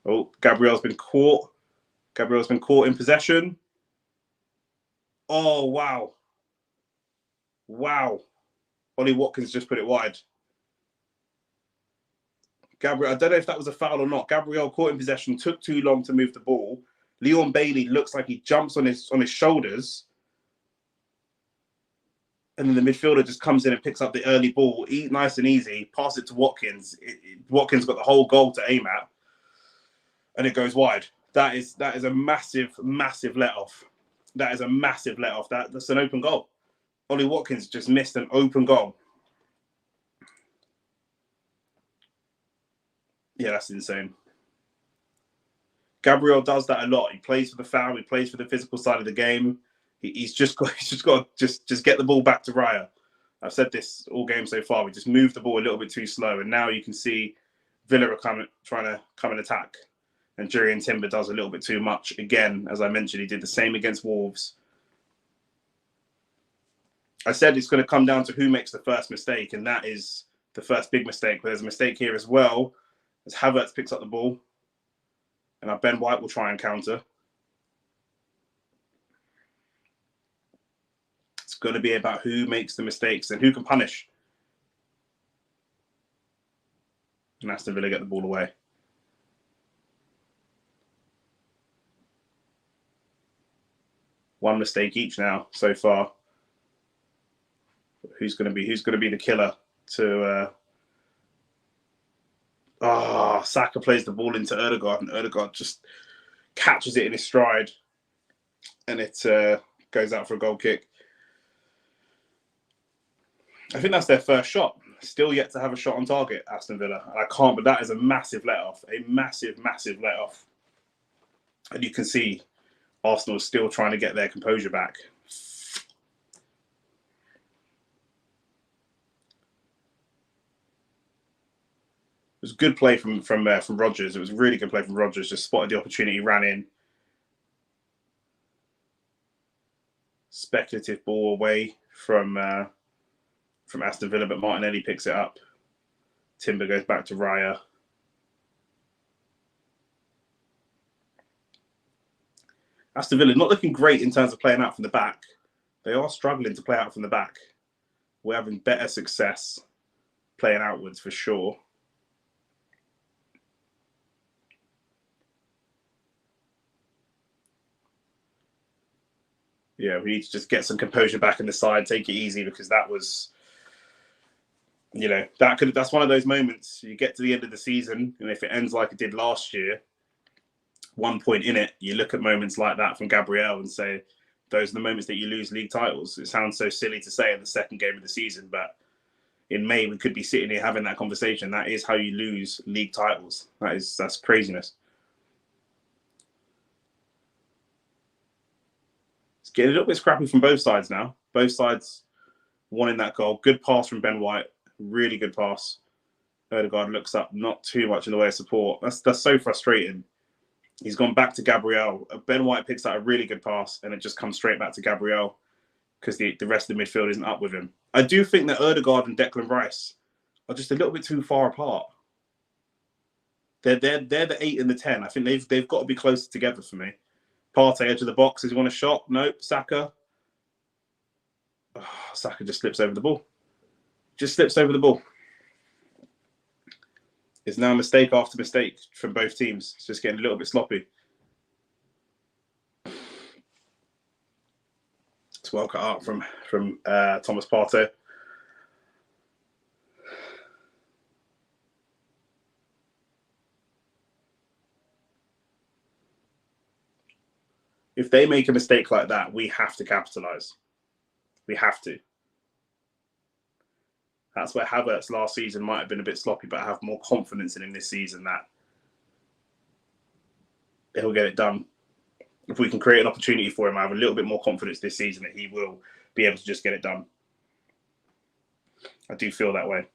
Oh, Gabriel's been caught. Gabriel's been caught in possession. Oh, wow. Wow. Ollie Watkins just put it wide. Gabriel, I don't know if that was a foul or not. Gabriel caught in possession, took too long to move the ball. Leon Bailey looks like he jumps on his shoulders. and then the midfielder just comes in and picks up the early ball, nice and easy, pass it to Watkins. Watkins got the whole goal to aim at, and it goes wide. That is a massive let off. That is a massive let off. That's an open goal. Ollie Watkins just missed an open goal. Yeah, that's insane. Gabriel does that a lot. He plays for the foul. He plays for the physical side of the game. He's just got to get the ball back to Raya. I've said this all game so far. We just moved the ball a little bit too slow, and now you can see Villa are trying to come and attack. And Jurriën Timber does a little bit too much. Again, as I mentioned, he did the same against Wolves. I said it's going to come down to who makes the first mistake, and that is the first big mistake. But there's a mistake here as well, as Havertz picks up the ball. And now Ben White will try and counter. It's going to be about who makes the mistakes and who can punish. And Aston Villa get the ball away. One mistake each now so far. Who's going to be the killer to? Saka plays the ball into Ødegaard, and Ødegaard just catches it in his stride, and it goes out for a goal kick. I think that's their first shot. Still yet to have a shot on target, Aston Villa. And I can't, but that is a massive let-off. A massive let-off. And you can see Arsenal is still trying to get their composure back. It was good play from Rodgers. It was really good play from Rodgers. Just spotted the opportunity, ran in. Speculative ball away from Aston Villa, but Martinelli picks it up. Timber goes back to Raya. Aston Villa not looking great in terms of playing out from the back. They are struggling to play out from the back. We're having better success playing outwards for sure. Yeah, we need to just get some composure back in the side, take it easy, because that was, that's one of those moments. You get to the end of the season, and if it ends like it did last year, 1 point in it, you look at moments like that from Gabriel and say, those are the moments that you lose league titles. It sounds so silly to say in the second game of the season, but in May we could be sitting here having that conversation. That is how you lose league titles. That's craziness. It's getting a little bit scrappy from both sides now. Both sides wanting that goal. Good pass from Ben White. Really good pass. Ødegaard looks up, not too much in the way of support. That's so frustrating. He's gone back to Gabriel. Ben White picks out a really good pass, and it just comes straight back to Gabriel because the rest of the midfield isn't up with him. I do think that Ødegaard and Declan Rice are just a little bit too far apart. They're the 8 and the 10. I think they've got to be closer together for me. Partey, edge of the box. Does he want a shot? Nope. Saka. Saka just slips over the ball. It's now mistake after mistake from both teams. It's just getting a little bit sloppy. It's well cut out from Thomas Partey. If they make a mistake like that, we have to capitalise. We have to. That's where Havertz last season might have been a bit sloppy, but I have more confidence in him this season that he'll get it done. If we can create an opportunity for him, I have a little bit more confidence this season that he will be able to just get it done. I do feel that way.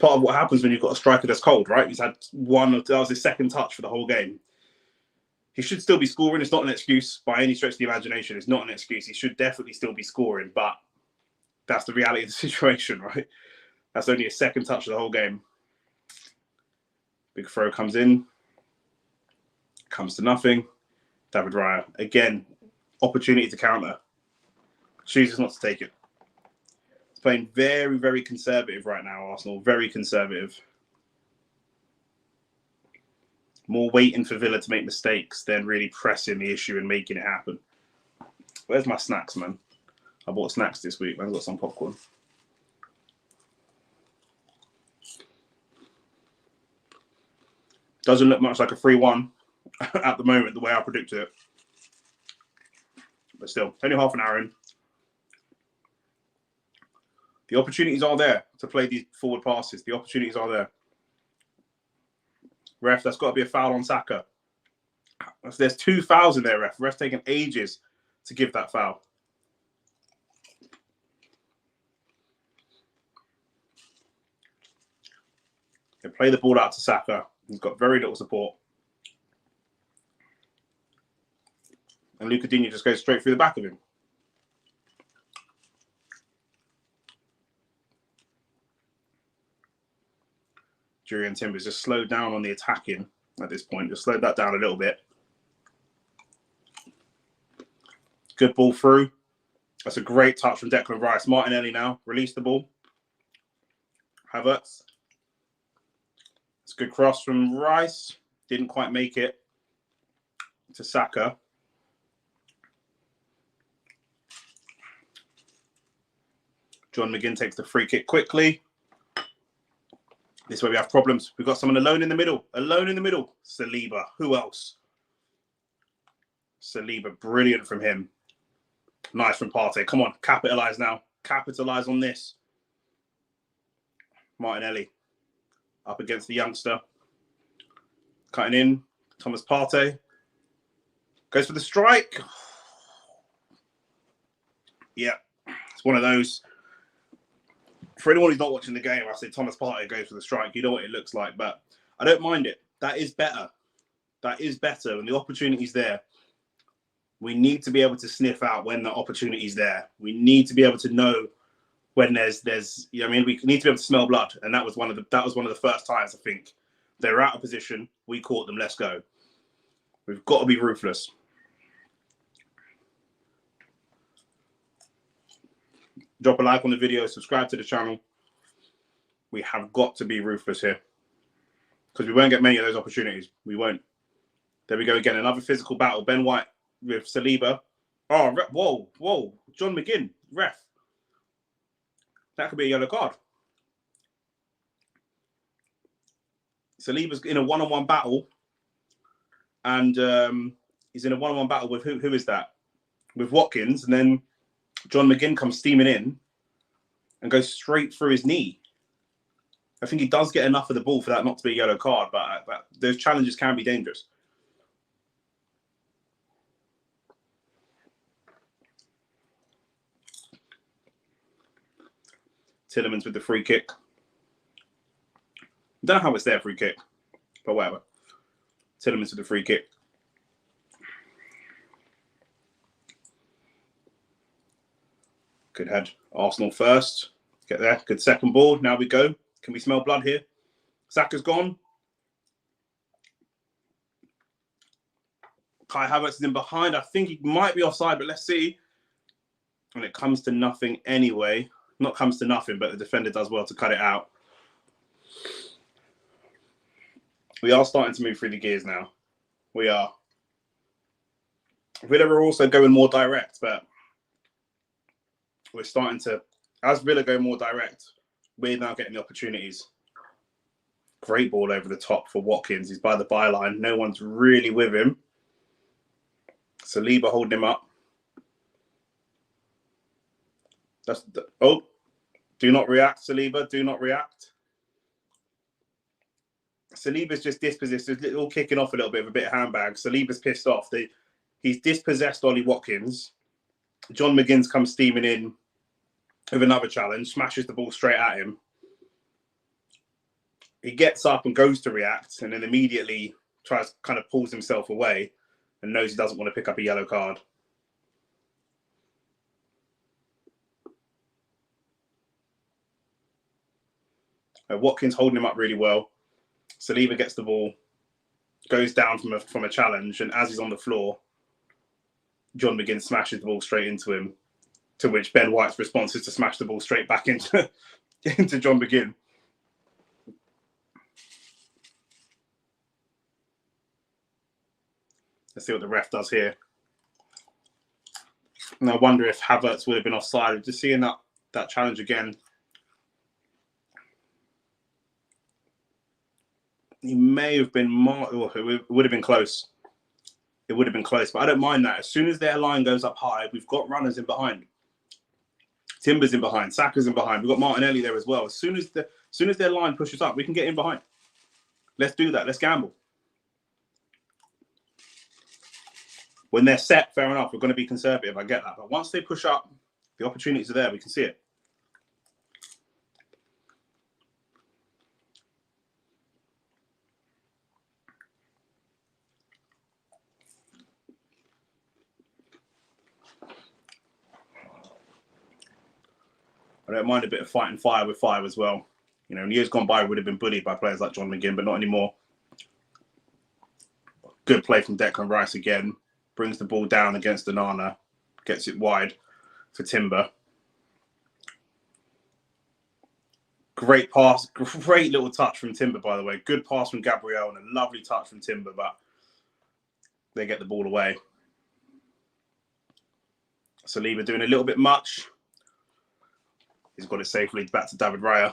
Part of what happens when you've got a striker that's cold, right? He's had that was his second touch for the whole game. He should still be scoring. It's not an excuse by any stretch of the imagination. It's not an excuse. He should definitely still be scoring, but that's the reality of the situation, right? That's only a second touch of the whole game. Big throw comes in. Comes to nothing. David Raya. Again, opportunity to counter. Chooses not to take it. Playing very, very conservative right now, Arsenal. Very conservative. More waiting for Villa to make mistakes than really pressing the issue and making it happen. Where's my snacks, man? I bought snacks this week. I've got some popcorn. Doesn't look much like a 3-1 at the moment, the way I predicted it. But still, only half an hour in. The opportunities are there to play these forward passes. The opportunities are there. Ref, that's got to be a foul on Saka. There's 2 fouls in there, ref. Ref's taking ages to give that foul. They play the ball out to Saka. He's got very little support. And Luca Digne just goes straight through the back of him. Jurriën Timbers just slowed down on the attacking at this point. Just slowed that down a little bit. Good ball through. That's a great touch from Declan Rice. Martinelli now. Release the ball. Havertz. It's a good cross from Rice. Didn't quite make it to Saka. John McGinn takes the free kick quickly. This is where we have problems. We've got someone alone in the middle. Alone in the middle. Saliba. Who else? Saliba. Brilliant from him. Nice from Partey. Come on. Capitalise now. Capitalise on this. Martinelli. Up against the youngster. Cutting in. Thomas Partey. Goes for the strike. Yeah. It's one of those. For anyone who's not watching the game, I say Thomas Partey goes for the strike. You know what it looks like, but I don't mind it. That is better. That is better. When the opportunity's there, we need to be able to sniff out when the opportunity's there. We need to be able to know when there's you know what I mean, we need to be able to smell blood. And that was one of the first times I think they were out of position. We caught them. Let's go. We've got to be ruthless. Drop a like on the video, subscribe to the channel. We have got to be ruthless here because we won't get many of those opportunities. We won't. There we go again. Another physical battle. Ben White with Saliba. Oh, whoa. John McGinn, ref. That could be a yellow card. Saliba's in a one-on-one battle. And he's in a one-on-one battle with who is that? With Watkins. And then John McGinn comes steaming in and goes straight through his knee. I think he does get enough of the ball for that not to be a yellow card, but those challenges can be dangerous. Tielemans with the free kick. I don't know how it's their free kick, but whatever. Tielemans with the free kick. Good head. Arsenal first. Get there. Good second ball. Now we go. Can we smell blood here? Saka's gone. Kai Havertz is in behind. I think he might be offside, but let's see. And it comes to nothing anyway. Not comes to nothing, but the defender does well to cut it out. We are starting to move through the gears now. We are. Villa are also going more direct, but we're starting to, as Villa go more direct, we're now getting the opportunities. Great ball over the top for Watkins. He's by the byline. No one's really with him. Saliba holding him up. Do not react, Saliba. Do not react. Saliba's just dispossessed. It's all kicking off a little bit of a bit of handbag. Saliba's pissed off. He's dispossessed Ollie Watkins. John McGinn's come steaming in with another challenge, smashes the ball straight at him. He gets up and goes to react and then immediately kind of pulls himself away and knows he doesn't want to pick up a yellow card. Watkins holding him up really well. Saliba gets the ball, goes down from a challenge, and as he's on the floor, John McGinn smashes the ball straight into him. To which Ben White's response is to smash the ball straight back into John McGinn. Let's see what the ref does here. And I wonder if Havertz would have been offside. Just seeing that challenge again. He may have been more. Oh, it would have been close. It would have been close, but I don't mind that. As soon as their line goes up high, we've got runners in behind. Timber's in behind. Saka's in behind. We've got Martinelli there as well. As soon as their line pushes up, we can get in behind. Let's do that. Let's gamble. When they're set, fair enough. We're going to be conservative. I get that. But once they push up, the opportunities are there. We can see it. I don't mind a bit of fighting fire with fire as well. You know, in years gone by, we would have been bullied by players like John McGinn, but not anymore. Good play from Declan Rice again. Brings the ball down against Onana. Gets it wide for Timber. Great pass. Great little touch from Timber, by the way. Good pass from Gabriel and a lovely touch from Timber, but they get the ball away. Saliba doing a little bit much. He's got it safely back to David Raya.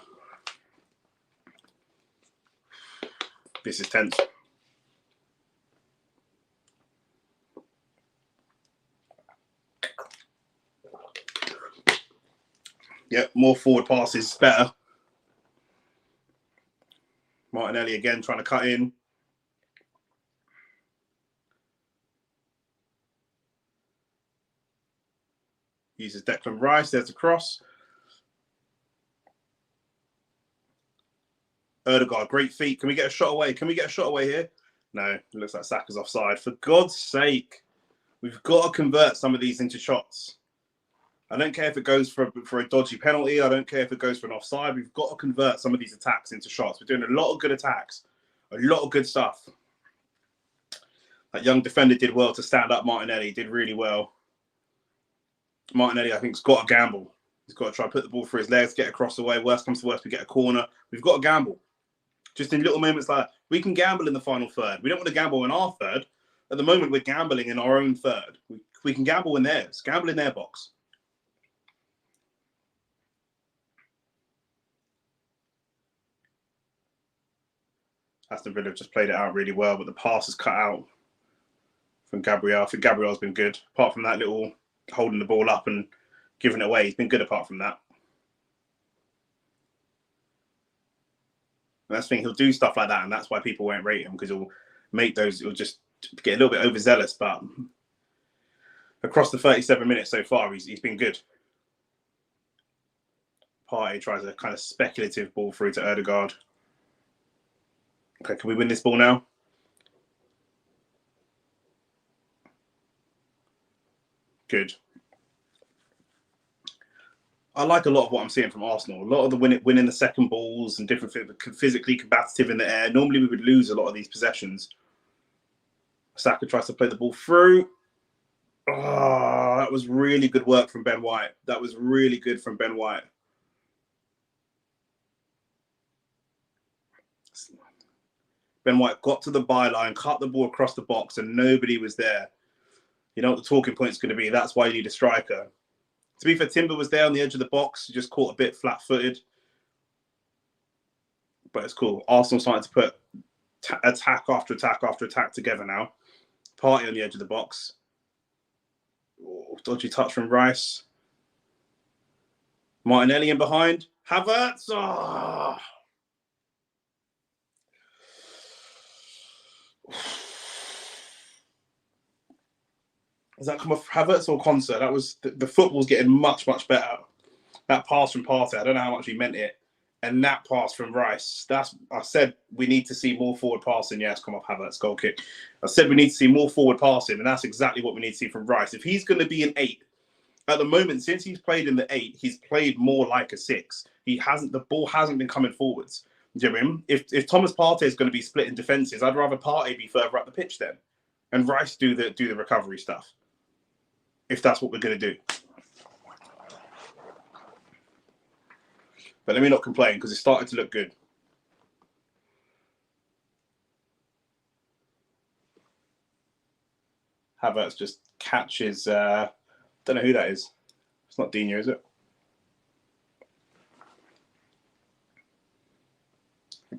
This is tense. Yep, more forward passes, better. Martinelli again trying to cut in. Uses Declan Rice. There's a cross. Ødegaard, great feet. Can we get a shot away? Can we get a shot away here? No, it looks like Saka's offside. For God's sake, we've got to convert some of these into shots. I don't care if it goes for a dodgy penalty. I don't care if it goes for an offside. We've got to convert some of these attacks into shots. We're doing a lot of good attacks, a lot of good stuff. That young defender did well to stand up. Martinelli did really well. Martinelli, I think, has got to gamble. He's got to try to put the ball through his legs, get across the way. Worst comes to worst, we get a corner. We've got to gamble. Just in little moments like that. We can gamble in the final third. We don't want to gamble in our third. At the moment, we're gambling in our own third. We can gamble in theirs. Gamble in their box. Aston Villa just played it out really well, but the pass is cut out from Gabriel. I think Gabriel's been good. Apart from that little holding the ball up and giving it away, he's been good apart from that. And that's the thing, he'll do stuff like that, and that's why people won't rate him, because he'll make those, he'll just get a little bit overzealous, but across the 37 minutes so far, he's been good. Partey tries a kind of speculative ball through to Ødegaard. Okay, can we win this ball now? Good. I like a lot of what I'm seeing from Arsenal. A lot of the winning the second balls and different physically combative in the air. Normally we would lose a lot of these possessions. Saka tries to play the ball through. Oh, that was really good work from Ben White. That was really good from Ben White. Ben White got to the byline, cut the ball across the box, and nobody was there. You know what the talking point's going to be. That's why you need a striker. To be fair, Timber was there on the edge of the box. He just caught a bit flat-footed. But it's cool. Arsenal starting to put attack after attack after attack together now. Partey on the edge of the box. Oh, dodgy touch from Rice. Martinelli in behind. Havertz. Oh. Does that come off Havertz or Konsa? That was the football's getting much, much better. That pass from Partey, I don't know how much he meant it. And that pass from Rice. I said we need to see more forward passing. Yes, come off Havertz, goal kick. I said we need to see more forward passing, and that's exactly what we need to see from Rice. If he's going to be an 8, at the moment, since he's played in the 8, he's played more like a 6. The ball hasn't been coming forwards. Do you know what I mean? If Thomas Partey is going to be split in defences, I'd rather Partey be further up the pitch then, and Rice do the recovery stuff. If that's what we're going to do. But let me not complain because it started to look good. Havertz just catches, don't know who that is. It's not Dino, is it?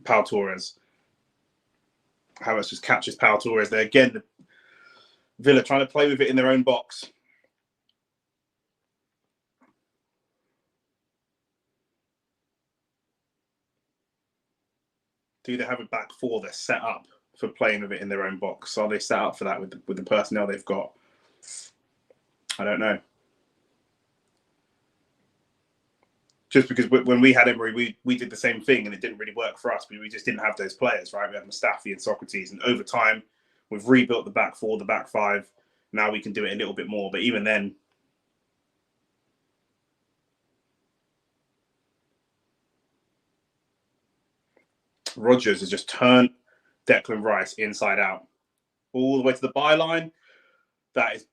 Pau Torres. Havertz just catches Pau Torres there. Again, Villa trying to play with it in their own box. Do they have a back four that's set up for playing with it in their own box? Are they set up for that with the personnel they've got? I don't know. Just because when we had Emery, we did the same thing and it didn't really work for us, but we just didn't have those players, right? We had Mustafi and Socrates, and over time, we've rebuilt the back four, the back five. Now we can do it a little bit more, but even then, Rodgers has just turned Declan Rice inside out, all the way to the byline. That is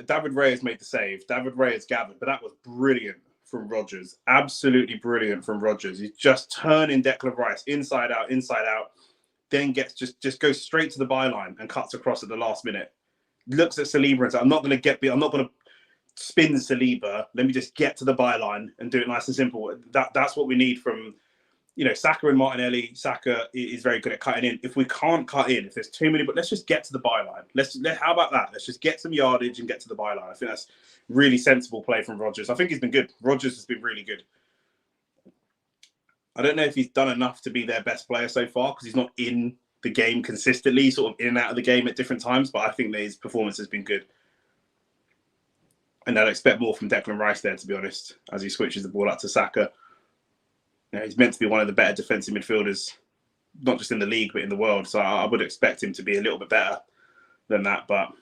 David Raya made the save. David Raya gathered, but that was brilliant from Rodgers. Absolutely brilliant from Rodgers. He's just turning Declan Rice inside out, then gets just goes straight to the byline and cuts across at the last minute. Looks at Saliba and says, I'm not going to spin Saliba. Let me just get to the byline and do it nice and simple. That's what we need from, Saka and Martinelli. Saka is very good at cutting in. If we can't cut in, if there's too many, but let's just get to the byline. How about that? Let's just get some yardage and get to the byline. I think that's really sensible play from Rodgers. I think he's been good. Rodgers has been really good. I don't know if he's done enough to be their best player so far because he's not in the game consistently, sort of in and out of the game at different times, but I think that his performance has been good. And I'd expect more from Declan Rice there, to be honest, as he switches the ball up to Saka. He's meant to be one of the better defensive midfielders, not just in the league, but in the world. So I would expect him to be a little bit better than that. But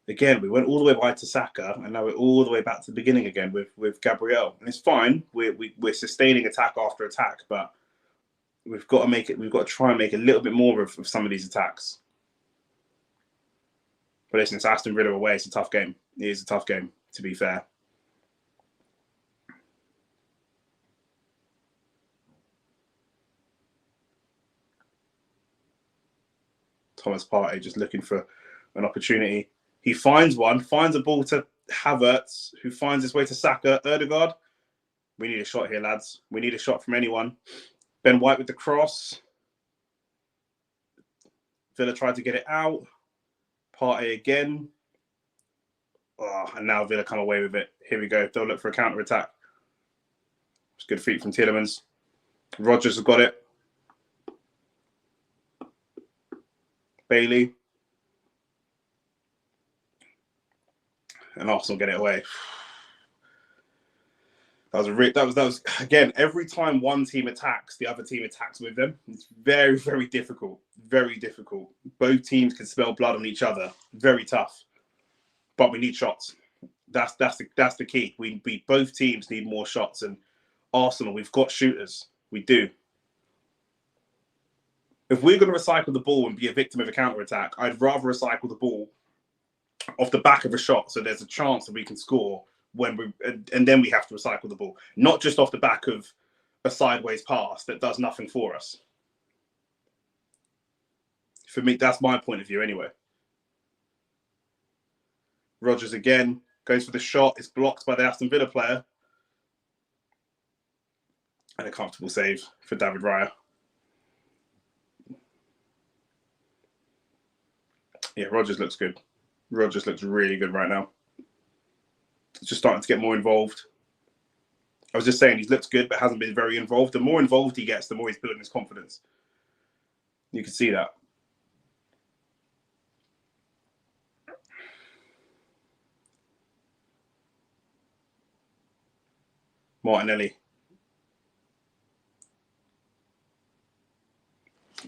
again, we went all the way wide to Saka, and now we're all the way back to the beginning again with Gabriel. And it's fine. We're sustaining attack after attack, but we've got to try and make a little bit more of some of these attacks. But listen, it's Aston Villa away. It's a tough game. It is a tough game, to be fair. Thomas Partey just looking for an opportunity. He finds a ball to Havertz, who finds his way to Saka. Ødegaard. We need a shot here, lads. We need a shot from anyone. Ben White with the cross. Villa tried to get it out. Partey again. Oh, and now Villa come away with it. Here we go. They'll look for a counter-attack. It's good feet from Tielemans. Rodgers has got it. Bailey. And Arsenal get it away. That was again, every time one team attacks, the other team attacks with them. It's very, very difficult. Very difficult. Both teams can smell blood on each other. Very tough. But we need shots. That's the key. We both teams need more shots. And Arsenal, we've got shooters. We do. If we're going to recycle the ball and be a victim of a counter-attack, I'd rather recycle the ball off the back of a shot so there's a chance that we can score and then we have to recycle the ball, not just off the back of a sideways pass that does nothing for us. For me, that's my point of view anyway. Rodgers again goes for the shot. It's blocked by the Aston Villa player. And a comfortable save for David Raya. Yeah, Rodgers looks good. Rodgers looks really good right now. He's just starting to get more involved. I was just saying he looks good, but hasn't been very involved. The more involved he gets, the more he's building his confidence. You can see that. Martinelli.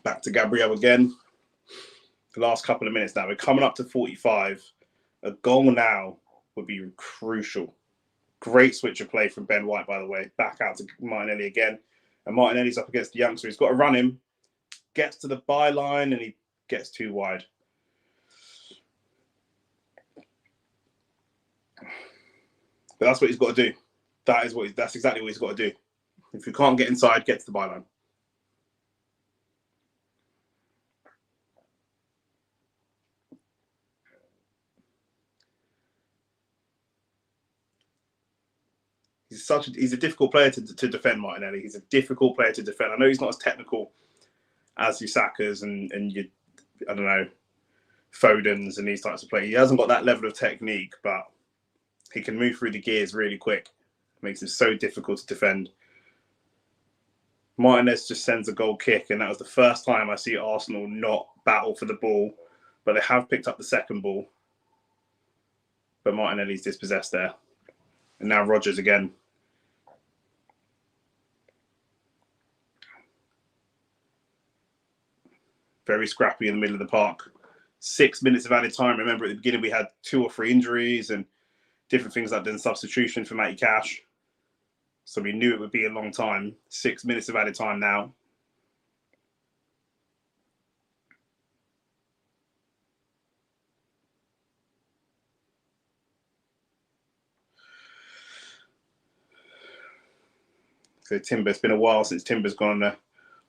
Back to Gabriel again. The last couple of minutes now. We're coming up to 45. A goal now would be crucial. Great switch of play from Ben White, by the way. Back out to Martinelli again. And Martinelli's up against the youngster. He's got to run him. Gets to the byline and he gets too wide. But that's what he's got to do. That's exactly what he's got to do. If you can't get inside, get to the byline. He's a difficult player to defend, Martinelli. He's a difficult player to defend. I know he's not as technical as your Sakas and your, I don't know, Fodens and these types of players. He hasn't got that level of technique, but he can move through the gears really quick. It makes him so difficult to defend. Martinez just sends a goal kick, and that was the first time I see Arsenal not battle for the ball, but they have picked up the second ball. But Martinelli's dispossessed there. And now Rodgers again. Very scrappy in the middle of the park. 6 minutes of added time. Remember, at the beginning, we had 2 or 3 injuries and different things like the substitution for Matty Cash. So we knew it would be a long time. 6 minutes of added time now. So Timber, it's been a while since Timber's gone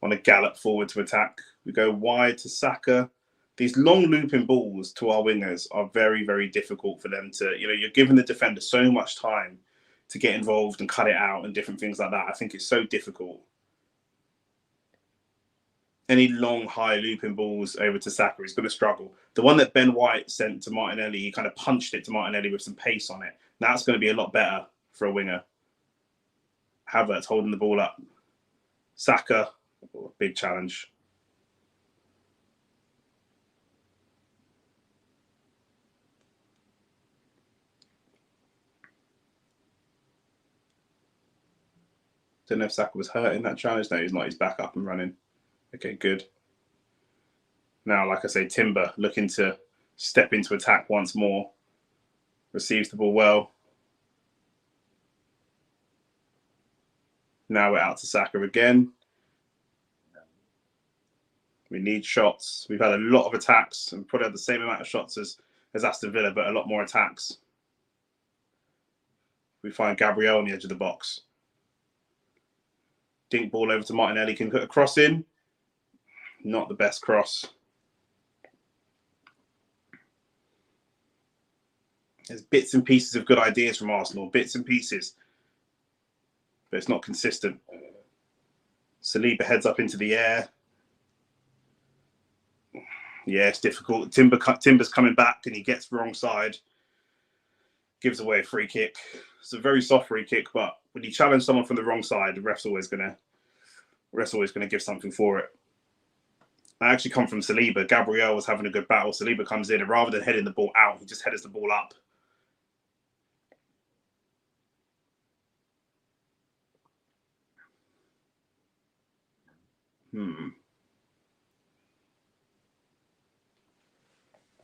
on a gallop forward to attack. We go wide to Saka. These long looping balls to our wingers are very, very difficult for them to, you're giving the defender so much time to get involved and cut it out and different things like that. I think it's so difficult. Any long, high looping balls over to Saka is going to struggle. The one that Ben White sent to Martinelli, he kind of punched it to Martinelli with some pace on it. That's going to be a lot better for a winger. Havertz holding the ball up. Saka, big challenge. Don't know if Saka was hurt in that challenge. No, he's not. He's back up and running. Okay, good. Now, like I say, Timber looking to step into attack once more. Receives the ball well. Now we're out to Saka again. We need shots. We've had a lot of attacks and probably had the same amount of shots as Aston Villa, but a lot more attacks. We find Gabriel on the edge of the box. Dink ball over to Martinelli, can put a cross in. Not the best cross. There's bits and pieces of good ideas from Arsenal, bits and pieces. But it's not consistent. Saliba heads up into the air. Yeah, it's difficult. Timber's coming back and he gets the wrong side. Gives away a free kick. It's a very soft free kick, but when you challenge someone from the wrong side, the ref's always gonna give something for it. I actually come from Saliba. Gabriel was having a good battle. Saliba comes in and rather than heading the ball out, he just headers the ball up.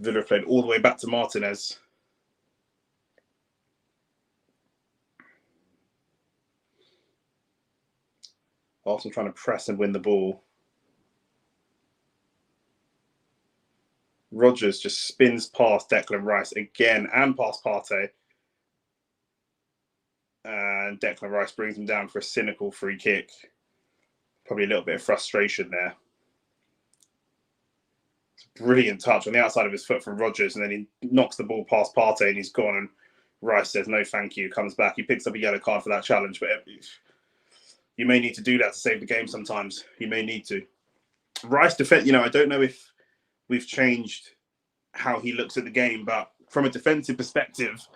Villa played all the way back to Martinez. Arsenal trying to press and win the ball. Rodgers just spins past Declan Rice again and past Partey. And Declan Rice brings him down for a cynical free kick. Probably a little bit of frustration there. It's a brilliant touch on the outside of his foot from Rodgers, and then he knocks the ball past Partey and he's gone, and Rice says no thank you, comes back. He picks up a yellow card for that challenge, but you may need to do that to save the game sometimes. You may need to. Rice defense, I don't know if we've changed how he looks at the game, but from a defensive perspective,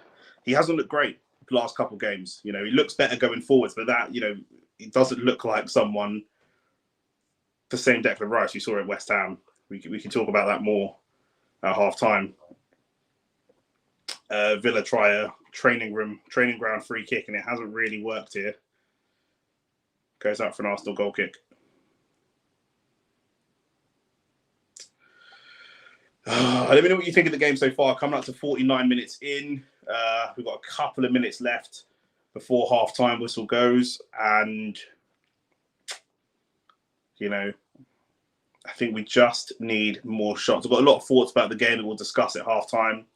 he hasn't looked great the last couple of games. He looks better going forwards, but that, it doesn't look like someone the same Declan Rice you saw at West Ham. We can talk about that more at half time. Villa try a training ground free kick, and it hasn't really worked here. Goes out for an Arsenal goal kick. Let me know what you think of the game so far. Coming up to 49 minutes in. We've got a couple of minutes left before half-time whistle goes. And, I think we just need more shots. I've got a lot of thoughts about the game that we'll discuss at half-time.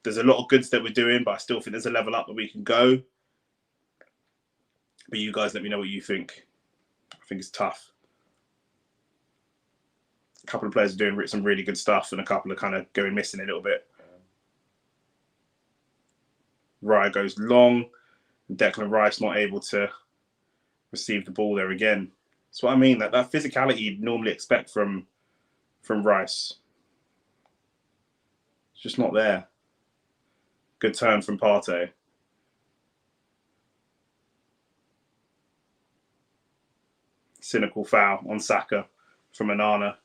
There's a lot of good that we're doing, but I still think there's a level up that we can go. But you guys let me know what you think. I think it's tough. A couple of players are doing some really good stuff, and a couple are kind of going missing a little bit. Raya goes long. Declan Rice not able to receive the ball there again. That's what I mean. That physicality you'd normally expect from Rice. It's just not there. Good turn from Partey. Cynical foul on Saka from Onana.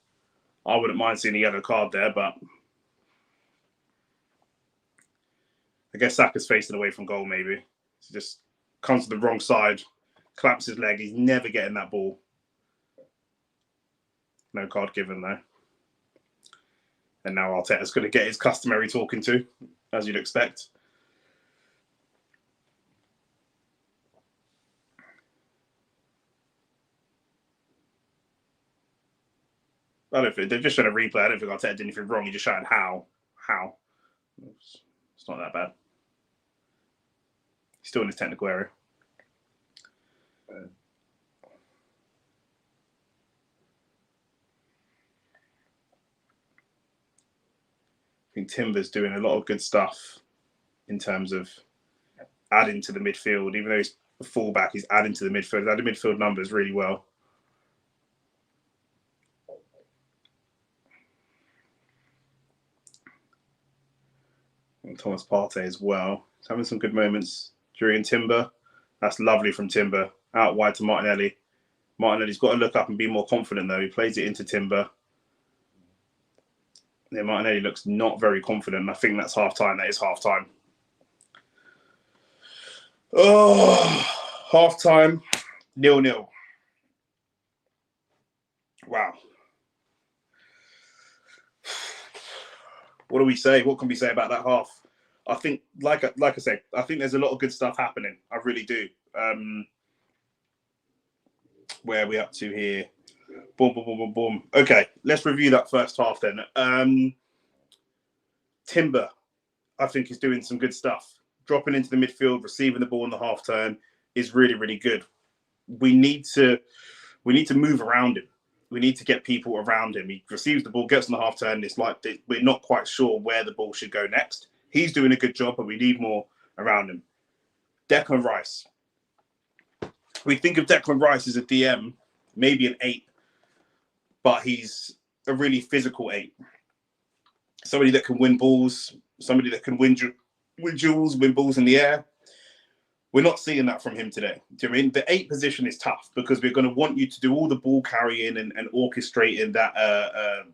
I wouldn't mind seeing a yellow card there, but I guess Saka's facing away from goal maybe. He just comes to the wrong side, clamps his leg. He's never getting that ball. No card given though. And now Arteta's going to get his customary talking to, as you'd expect. I don't think they've just shown a replay. I don't think Arteta did anything wrong. He just shouted how. It's not that bad. He's still in his technical area. I think Timber's doing a lot of good stuff in terms of adding to the midfield. Even though he's a fullback, he's adding to the midfield. He's added midfield numbers really well. And Thomas Partey as well. He's having some good moments during Timber. That's lovely from Timber. Out wide to Martinelli. Martinelli's got to look up and be more confident though. He plays it into Timber. Yeah, Martinelli looks not very confident. I think that's half time. That is half time. Oh, half time, 0-0. Wow. What do we say? What can we say about that half? I think, like I say, I think there's a lot of good stuff happening. I really do. Where are we up to here? Boom, boom, boom, boom, boom. Okay, let's review that first half then. Timber, I think, is doing some good stuff. Dropping into the midfield, receiving the ball in the half turn is really, really good. We need to move around him. We need to get people around him. He receives the ball, gets on the half turn. It's like we're not quite sure where the ball should go next. He's doing a good job, but we need more around him. Declan Rice. We think of Declan Rice as a DM, maybe an 8, but he's a really physical 8. Somebody that can win balls, somebody that can win duels, win balls in the air. We're not seeing that from him today. Do you know what I mean? The 8 position is tough because we're going to want you to do all the ball carrying and orchestrating that a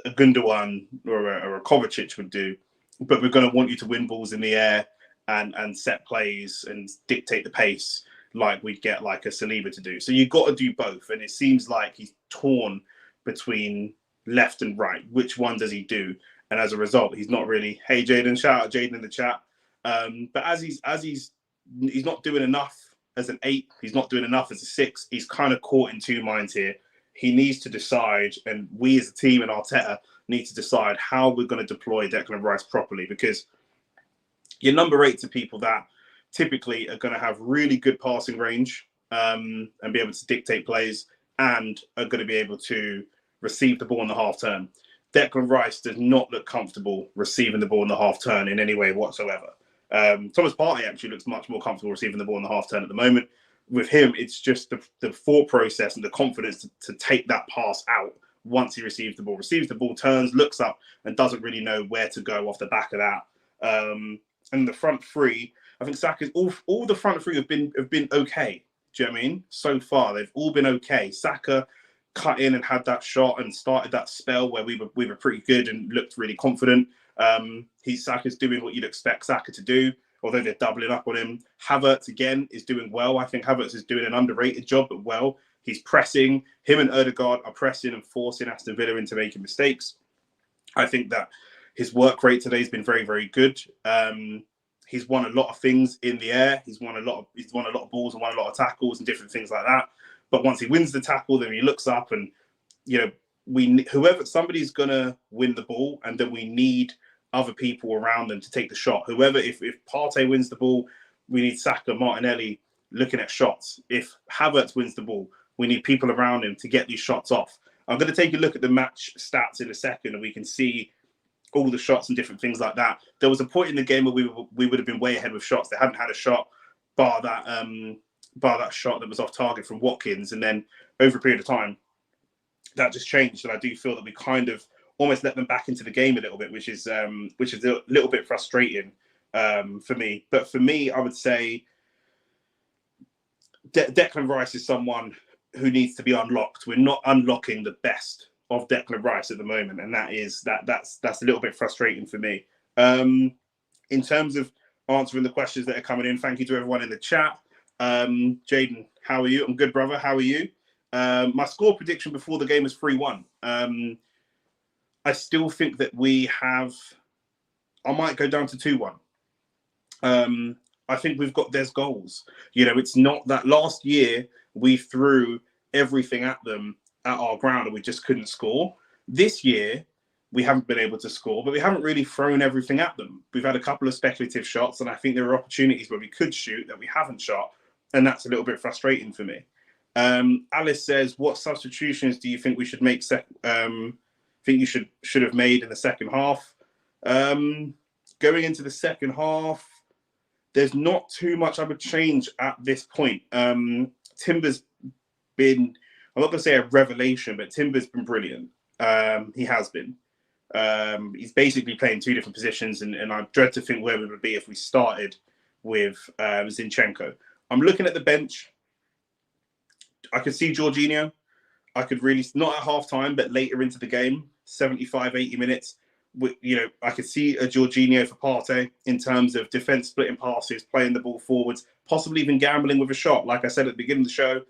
Gundogan or a Kovacic would do. But we're going to want you to win balls in the air and set plays and dictate the pace like we'd get like a Saliba to do. So you've got to do both. And it seems like he's torn between left and right. Which one does he do? And as a result, he's not really, hey, Jaden, shout out Jaden in the chat. But as he's not doing enough as an 8. He's not doing enough as a 6. He's kind of caught in two minds here. He needs to decide, and we as a team and Arteta need to decide how we're going to deploy Declan Rice properly, because your number 8s are people that typically are going to have really good passing range and be able to dictate plays and are going to be able to receive the ball in the half turn. Declan Rice does not look comfortable receiving the ball in the half turn in any way whatsoever. Thomas Partey actually looks much more comfortable receiving the ball in the half turn at the moment. With him, it's just the thought process and the confidence to take that pass out once he receives the ball, turns, looks up, and doesn't really know where to go off the back of that. And the front three, I think Saka's all the front three have been okay. Do you know what I mean? So far, they've all been okay. Saka cut in and had that shot and started that spell where we were pretty good and looked really confident. Saka's doing what you'd expect Saka to do, although they're doubling up on him. Havertz, again, is doing well. I think Havertz is doing an underrated job, but well. He's pressing. Him and Ødegaard are pressing and forcing Aston Villa into making mistakes. I think that his work rate today has been very, very good. He's won a lot of things in the air. He's won a lot of balls and won a lot of tackles and different things like that. But once he wins the tackle, then he looks up and, somebody's going to win the ball, and then we need other people around them to take the shot. If Partey wins the ball, we need Saka, Martinelli, looking at shots. If Havertz wins the ball, we need people around him to get these shots off. I'm going to take a look at the match stats in a second, and we can see all the shots and different things like that. There was a point in the game where we would have been way ahead with shots. They hadn't had a shot, bar that shot that was off target from Watkins, and then over a period of time, that just changed. And I do feel that we kind of almost let them back into the game a little bit, which is a little bit frustrating for me. But for me, I would say Declan Rice is someone who needs to be unlocked. We're not unlocking the best of Declan Rice at the moment, and that's a little bit frustrating for me. In terms of answering the questions that are coming in, thank you to everyone in the chat. Jaden, how are you? I'm good, brother. How are you? My score prediction before the game is 3-1. I still think that we have. I might go down to 2-1. I think there's goals. It's not that last year we threw everything at them at our ground and we just couldn't score. This year, we haven't been able to score, but we haven't really thrown everything at them. We've had a couple of speculative shots, and I think there are opportunities where we could shoot that we haven't shot, and that's a little bit frustrating for me. Alice says, what substitutions do you think we should make? Think you should have made in the second half? Going into the second half, there's not too much I would change at this point. Timber's been, I'm not going to say a revelation, but Timber's been brilliant. He has been. He's basically playing two different positions, and I dread to think where we would be if we started with Zinchenko. I'm looking at the bench. I could see Jorginho. I could really, not at half-time, but later into the game, 75, 80 minutes. I could see a Jorginho for Partey in terms of defence splitting passes, playing the ball forwards, possibly even gambling with a shot. Like I said at the beginning of the show,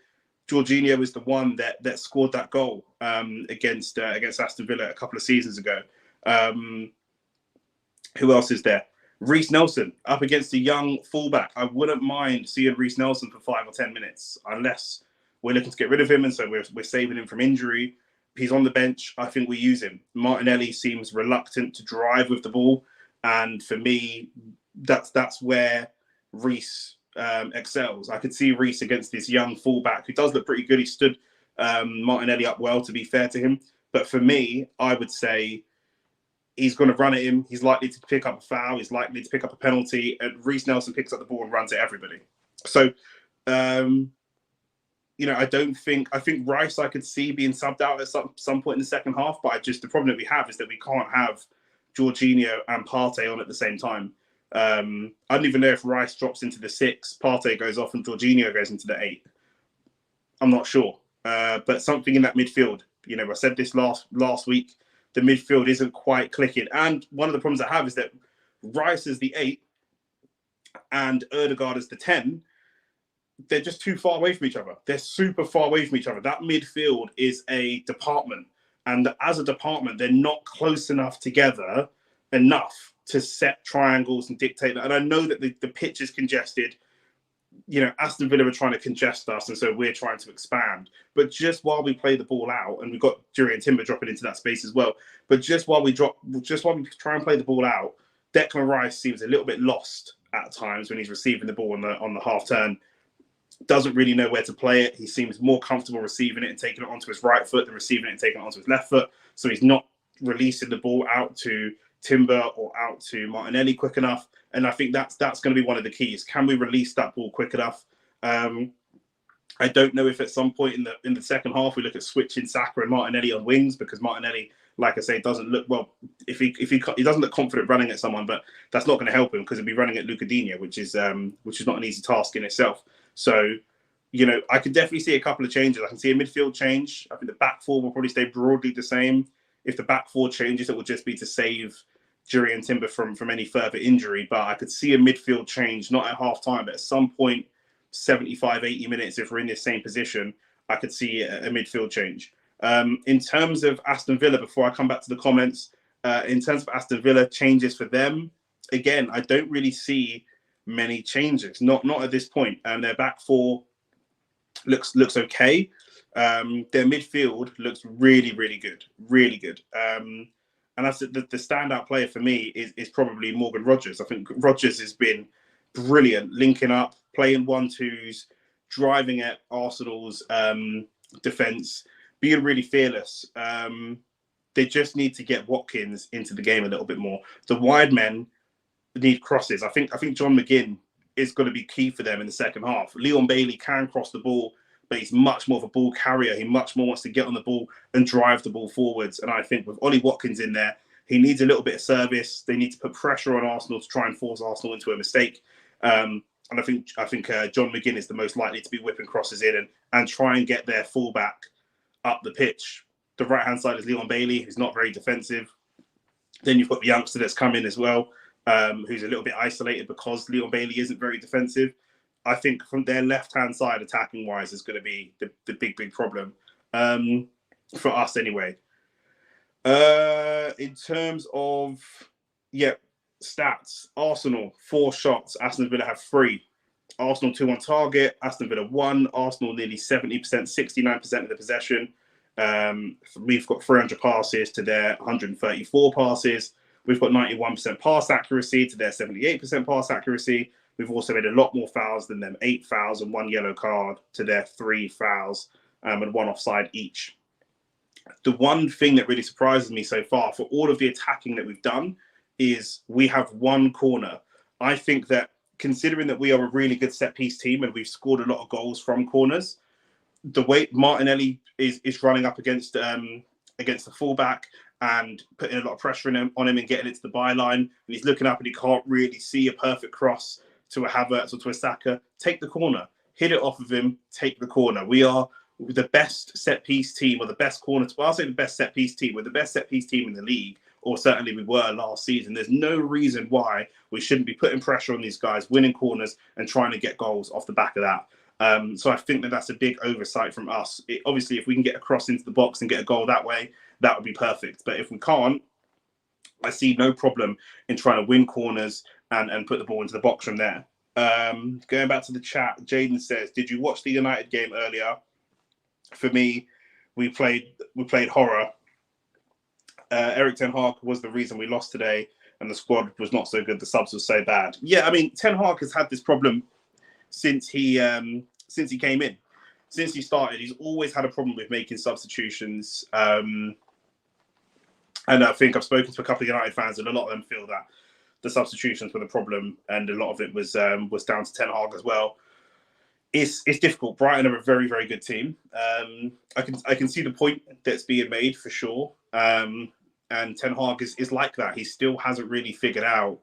Jorginho was the one that scored that goal against Aston Villa a couple of seasons ago. Who else is there? Reece Nelson up against a young fullback. I wouldn't mind seeing Reece Nelson for 5 or 10 minutes, unless we're looking to get rid of him, and so we're saving him from injury. He's on the bench. I think we use him. Martinelli seems reluctant to drive with the ball, and for me, that's where Reece excels. I could see Reece against this young fullback who does look pretty good. He stood Martinelli up well, to be fair to him. But for me, I would say he's going to run at him. He's likely to pick up a foul. He's likely to pick up a penalty. And Reece Nelson picks up the ball and runs at everybody. So, I think Rice I could see being subbed out at some point in the second half. But the problem that we have is that we can't have Jorginho and Partey on at the same time. I don't even know if Rice drops into the 6, Partey goes off, and Jorginho goes into the 8. I'm not sure. But something in that midfield. I said this last week. The midfield isn't quite clicking. And one of the problems I have is that Rice is the 8 and Ødegaard is the 10. They're just too far away from each other. They're super far away from each other. That midfield is a department. And as a department, they're not close enough together enough to set triangles and dictate that. And I know that the pitch is congested. Aston Villa are trying to congest us, and so we're trying to expand. But just while we play the ball out, and we've got Jury and Timber dropping into that space as well, but just while we try and play the ball out, Declan Rice seems a little bit lost at times when he's receiving the ball on the half turn. Doesn't really know where to play it. He seems more comfortable receiving it and taking it onto his right foot than receiving it and taking it onto his left foot. So he's not releasing the ball out to Timber or out to Martinelli quick enough. And I think that's going to be one of the keys. Can we release that ball quick enough? I don't know if at some point in the second half we look at switching Saka and Martinelli on wings, because Martinelli, like I say, doesn't look well. If he doesn't look confident running at someone, but that's not going to help him because he'll be running at Lucadinho, which is not an easy task in itself. So, I could definitely see a couple of changes. I can see a midfield change. I think the back four will probably stay broadly the same. If the back four changes, it will just be to save Jury and Timber from any further injury. But I could see a midfield change, not at half time, but at some point, 75, 80 minutes, if we're in this same position, I could see a midfield change. In terms of Aston Villa, before I come back to the comments, in terms of Aston Villa changes for them, again, I don't really see many changes. Not at this point. Their back four looks okay. Their midfield looks really, really good. Really good. And that's the standout player for me is probably Morgan Rogers. I think Rogers has been brilliant, linking up, playing 1-2s, driving at Arsenal's defence, being really fearless. They just need to get Watkins into the game a little bit more. The wide men need crosses. I think John McGinn is going to be key for them in the second half. Leon Bailey can cross the ball, but he's much more of a ball carrier. He much more wants to get on the ball and drive the ball forwards. And I think with Ollie Watkins in there, he needs a little bit of service. They need to put pressure on Arsenal to try and force Arsenal into a mistake. And I think John McGinn is the most likely to be whipping crosses in and try and get their fullback up the pitch. The right-hand side is Leon Bailey, who's not very defensive. Then you've got the youngster that's come in as well, who's a little bit isolated because Leon Bailey isn't very defensive. I think from their left-hand side, attacking-wise, is going to be the big problem for us anyway. In terms of, stats, Arsenal, 4 shots. Aston Villa have 3. Arsenal 2 on target. Aston Villa 1. Arsenal nearly 70%, 69% of the possession. We've got 300 passes to their 134 passes. We've got 91% pass accuracy to their 78% pass accuracy. We've also made a lot more fouls than them, 8 fouls and 1 yellow card to their 3 fouls and 1 offside each. The one thing that really surprises me so far for all of the attacking that we've done is we have 1 corner. I think that considering that we are a really good set-piece team and we've scored a lot of goals from corners, the way Martinelli is running up against the fullback and putting a lot of pressure on him and getting it to the byline, and he's looking up and he can't really see a perfect cross to a Havertz or to a Saka. Take the corner, hit it off of him, take the corner. We are the best set-piece team, or the best corner. Well, I'll say the best set-piece team. We're the best set-piece team in the league, or certainly we were last season. There's no reason why we shouldn't be putting pressure on these guys, winning corners and trying to get goals off the back of that. So I think that that's a big oversight from us. Obviously, if we can get across into the box and get a goal that way, that would be perfect. But if we can't, I see no problem in trying to win corners and put the ball into the box from there. Going back to the chat, Jaden says, did you watch the United game earlier? For me, we played horror. Eric Ten Hag was the reason we lost today, and the squad was not so good. The subs were so bad. Yeah, I mean, Ten Hag has had this problem since he came in. Since he started, he's always had a problem with making substitutions. And I think I've spoken to a couple of United fans, and a lot of them feel that the substitutions were the problem, and a lot of it was down to Ten Hag as well. It's difficult. Brighton are a very, very good team. I can see the point that's being made for sure. And Ten Hag is like that. He still hasn't really figured out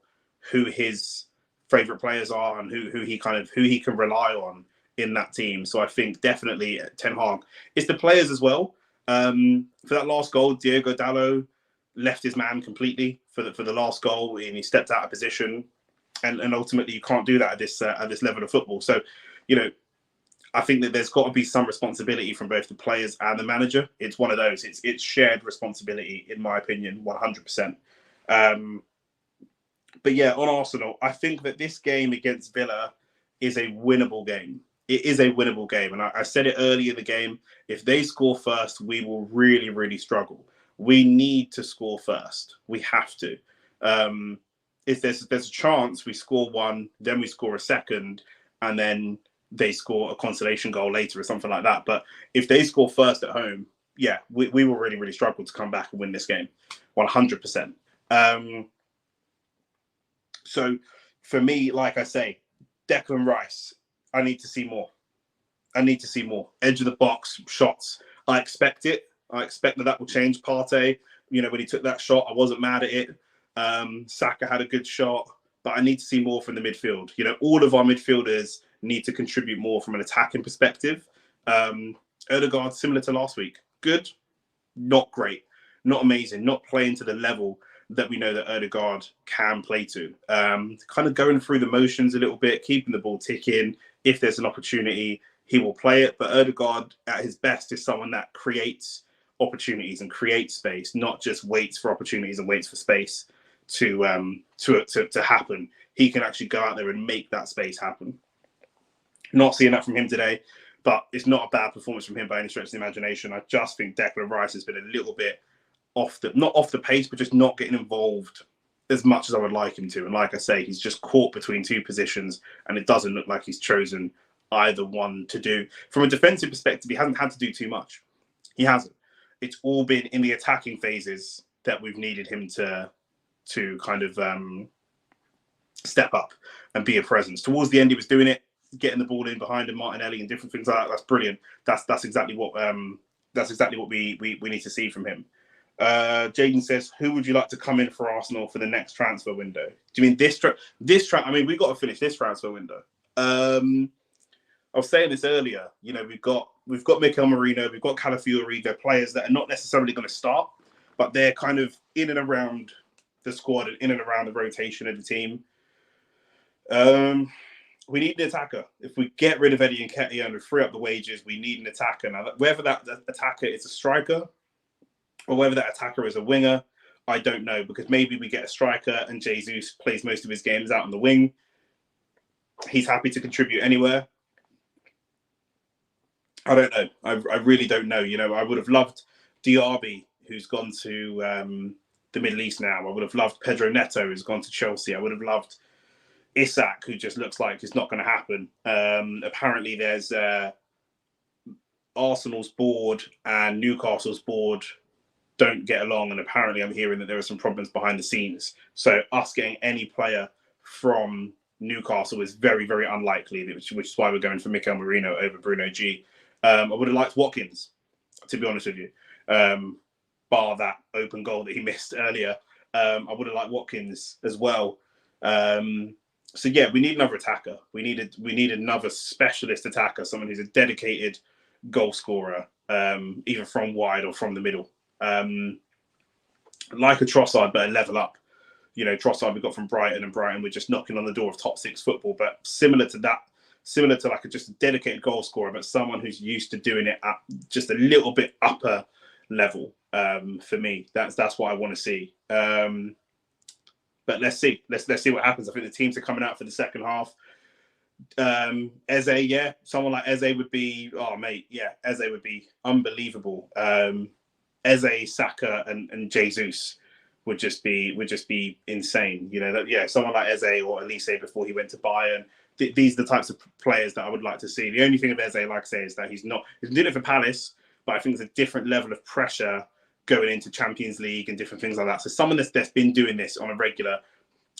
who his favourite players are and who he can rely on in that team. So I think definitely Ten Hag. It's the players as well. For that last goal, Diogo Dalot left his man completely for the last goal, and he stepped out of position. And ultimately, you can't do that at this level of football. So, I think that there's got to be some responsibility from both the players and the manager. It's one of those. It's shared responsibility, in my opinion, 100%. But yeah, on Arsenal, I think that this game against Villa is a winnable game. It is a winnable game. And I said it earlier in the game, if they score first, we will really, really struggle. We need to score first. We have to. If there's a chance we score one, then we score a second, and then they score a consolation goal later or something like that. But if they score first at home, yeah, we will really, really struggle to come back and win this game, 100%. So for me, like I say, Declan Rice, I need to see more. Edge of the box shots. I expect it. I expect that will change. Partey, when he took that shot, I wasn't mad at it. Saka had a good shot, but I need to see more from the midfield. All of our midfielders need to contribute more from an attacking perspective. Odegaard, similar to last week, good, not great, not amazing, not playing to the level that we know that Odegaard can play to. Kind of going through the motions a little bit, keeping the ball ticking. If there's an opportunity, he will play it. But Odegaard, at his best, is someone that creates opportunities and creates space, not just waits for opportunities and waits for space to happen. He can actually go out there and make that space happen. Not seeing that from him today, but it's not a bad performance from him by any stretch of the imagination. I just think Declan Rice has been a little bit not off the pace, but just not getting involved as much as I would like him to. And like I say, he's just caught between two positions, and it doesn't look like he's chosen either one to do. From a defensive perspective, he hasn't had to do too much. He hasn't. It's all been in the attacking phases that we've needed him to kind of step up and be a presence. Towards the end, he was doing it, getting the ball in behind him, Martinelli, and different things like that. That's brilliant. That's exactly what we need to see from him. Jaden says, "Who would you like to come in for Arsenal for the next transfer window?" Do you mean this? I mean, we've got to finish this transfer window. I was saying this earlier. You know, we've got Mikel Merino, we've got Calafiori. They're players that are not necessarily going to start, but they're kind of in and around the squad and in and around the rotation of the team. We need an attacker. If we get rid of Eddie Nketiah and we free up the wages, we need an attacker. Now, whether that attacker is a striker or whether that attacker is a winger, I don't know, because maybe we get a striker and Jesus plays most of his games out on the wing. He's happy to contribute anywhere. I don't know. I really don't know. You know, I would have loved Diaby, who's gone to the Middle East now. I would have loved Pedro Neto, who's gone to Chelsea. I would have loved Isak, who just looks like it's not going to happen. Apparently, there's Arsenal's board and Newcastle's board don't get along, and apparently I'm hearing that there are some problems behind the scenes. So us getting any player from Newcastle is very, very unlikely, which is why we're going for Mikel Merino over Bruno G. I would have liked Watkins, to be honest with you, bar that open goal that he missed earlier. I would have liked Watkins as well. So yeah, we need another attacker. We need another specialist attacker, someone who's a dedicated goal scorer, either from wide or from the middle. Like a Trossard, but a level up. You know, Trossard we got from Brighton, and Brighton were just knocking on the door of top six football. But similar to like just a dedicated goal scorer, but someone who's used to doing it at just a little bit upper level. For me, that's what I want to see. But let's see. Let's see what happens. I think the teams are coming out for the second half. Eze, yeah, someone like Eze would be. Oh, mate, yeah, Eze would be unbelievable. Eze, Saka, and Jesus would just be insane. You know, yeah, someone like Eze or Elise before he went to Bayern. These are the types of players that I would like to see. The only thing of Eze, like I say, is that he's doing it for Palace, but I think there's a different level of pressure going into Champions League and different things like that. So someone that's been doing this on a regular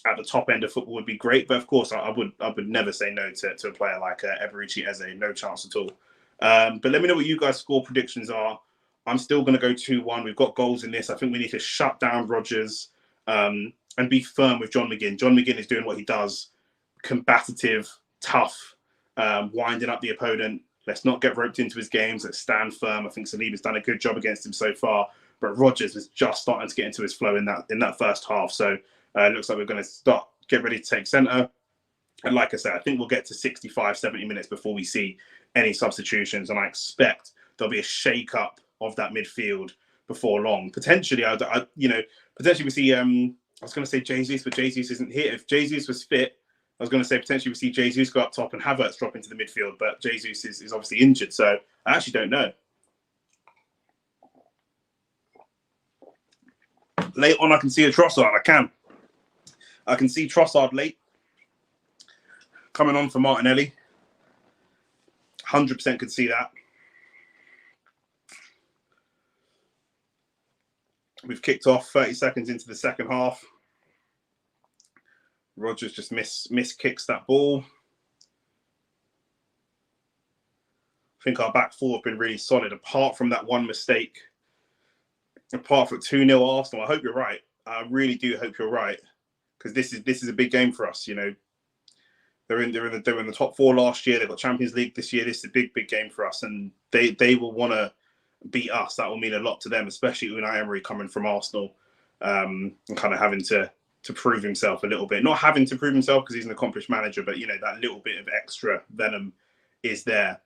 at the top end of football would be great. But of course, I would never say no to a player like Eberici Eze. No chance at all. But let me know what you guys' score predictions are. I'm still going to go 2-1. We've got goals in this. I think we need to shut down Rodgers and be firm with John McGinn. John McGinn is doing what he does. Combative, tough, winding up the opponent. Let's not get roped into his games. Let's stand firm. I think Saliba's done a good job against him so far. But Rodgers is just starting to get into his flow in that first half. So it looks like we're going to get ready to take centre. And like I said, I think we'll get to 65, 70 minutes before we see any substitutions. And I expect there'll be a shake-up of that midfield before long. Potentially, potentially we see, I was going to say Jesus, but Jesus isn't here. If Jesus was fit, I was going to say potentially we see Jesus go up top and Havertz drop into the midfield. But Jesus is obviously injured. So I actually don't know. Late on, I can see a Trossard. I can see Trossard late. Coming on for Martinelli. 100% could see that. We've kicked off 30 seconds into the second half. Rodgers just miss kicks that ball. I think our back four have been really solid, apart from that one mistake. Apart from 2-0 Arsenal, I hope you're right. I really do hope you're right, because this is a big game for us. You know, they're in the top four last year. They've got Champions League this year. This is a big game for us, and they will want to beat us. That will mean a lot to them, especially Unai Emery coming from Arsenal and kind of having to prove himself a little bit. Not having to prove himself because he's an accomplished manager, but you know, that little bit of extra venom is there.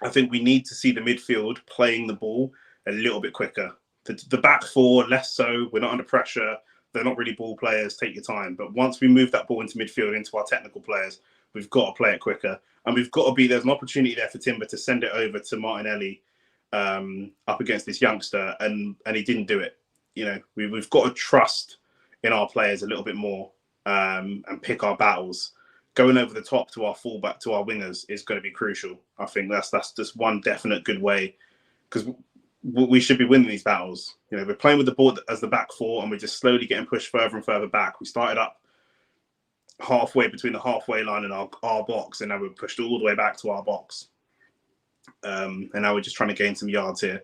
I think we need to see the midfield playing the ball a little bit quicker. The back four, less so. We're not under pressure. They're not really ball players. Take your time. But once we move that ball into midfield, into our technical players, we've got to play it quicker. And there's an opportunity there for Timber to send it over to Martinelli up against this youngster. And he didn't do it. You know, we've got to trust in our players a little bit more and pick our battles. Going over the top to our fullback, to our wingers, is going to be crucial. I think that's just one definite good way, because we should be winning these battles. You know, we're playing with the ball as the back four, and we're just slowly getting pushed further and further back. We started up halfway between the halfway line and our box, and now we're pushed all the way back to our box. And now we're just trying to gain some yards here.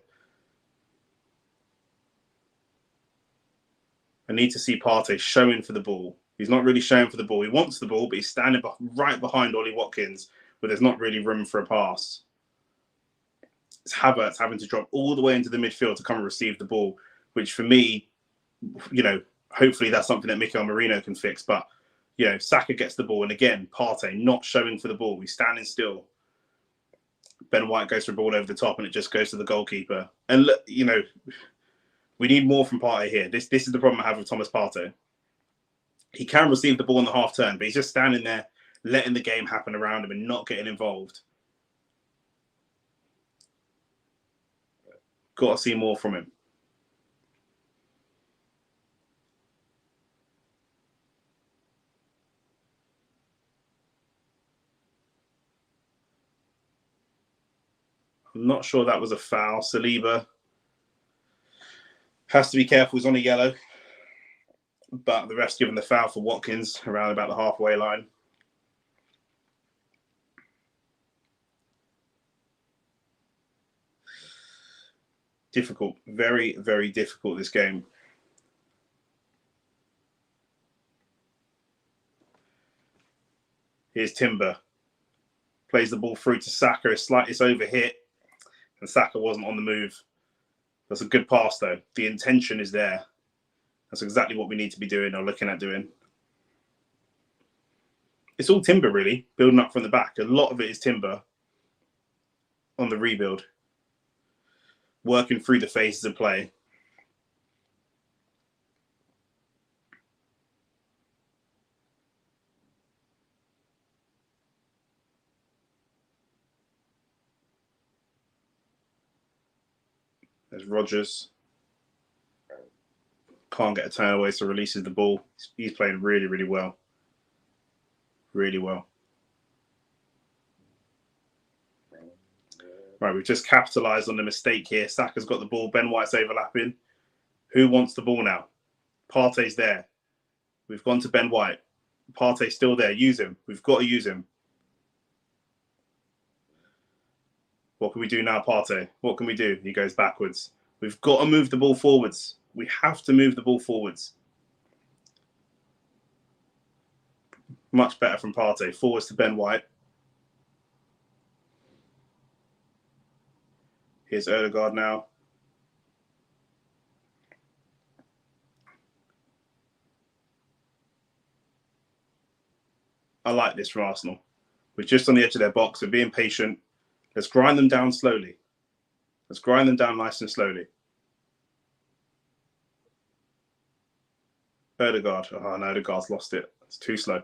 I need to see Partey showing for the ball. He's not really showing for the ball. He wants the ball, but he's standing right behind Ollie Watkins, where there's not really room for a pass. It's Havertz having to drop all the way into the midfield to come and receive the ball, which for me, you know, hopefully that's something that Mikel Merino can fix. But, you know, Saka gets the ball, and again, Partey not showing for the ball. He's standing still. Ben White goes for a ball over the top, and it just goes to the goalkeeper. And, look, you know, we need more from Partey here. This is the problem I have with Thomas Partey. He can receive the ball in the half turn, but he's just standing there, letting the game happen around him and not getting involved. Got to see more from him. I'm not sure that was a foul. Saliba has to be careful. He's on a yellow. But the ref's given the foul for Watkins around about the halfway line. Difficult. Very, very difficult, this game. Here's Timber. Plays the ball through to Saka. It's overhit. And Saka wasn't on the move. That's a good pass, though. The intention is there. That's exactly what we need to be doing or looking at doing. It's all Timber, really, building up from the back. A lot of it is Timber on the rebuild, working through the phases of play. There's Rodgers. Can't get a turn away, so releases the ball. He's playing really, really well. Really well. Right, we've just capitalised on the mistake here. Saka's got the ball. Ben White's overlapping. Who wants the ball now? Partey's there. We've gone to Ben White. Partey's still there. Use him. We've got to use him. What can we do now, Partey? What can we do? He goes backwards. We've got to move the ball forwards. We have to move the ball forwards. Much better from Partey. Forwards to Ben White. Here's Odegaard now. I like this from Arsenal. We're just on the edge of their box. We're being patient. Let's grind them down slowly. Let's grind them down nice and slowly. Odegaard. Oh, no, Odegaard's lost it. It's too slow.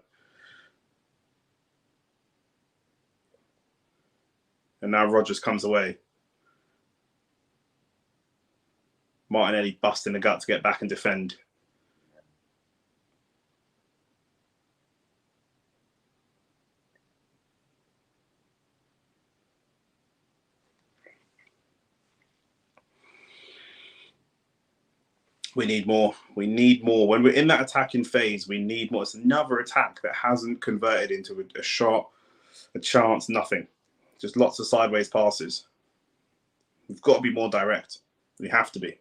And now Rodgers comes away. Martinelli busting the gut to get back and defend. We need more. We need more. When we're in that attacking phase, we need more. It's another attack that hasn't converted into a shot, a chance, nothing. Just lots of sideways passes. We've got to be more direct. We have to be.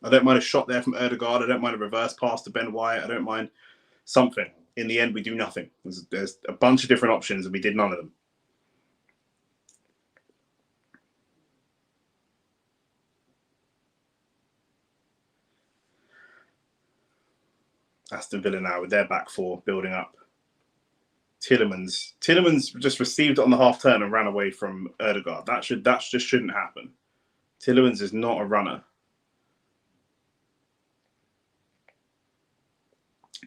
I don't mind a shot there from Odegaard. I don't mind a reverse pass to Ben White. I don't mind something. In the end, we do nothing. There's a bunch of different options, and we did none of them. Aston Villa now with their back four building up. Tielemans just received it on the half turn and ran away from Odegaard. That just shouldn't happen. Tielemans is not a runner.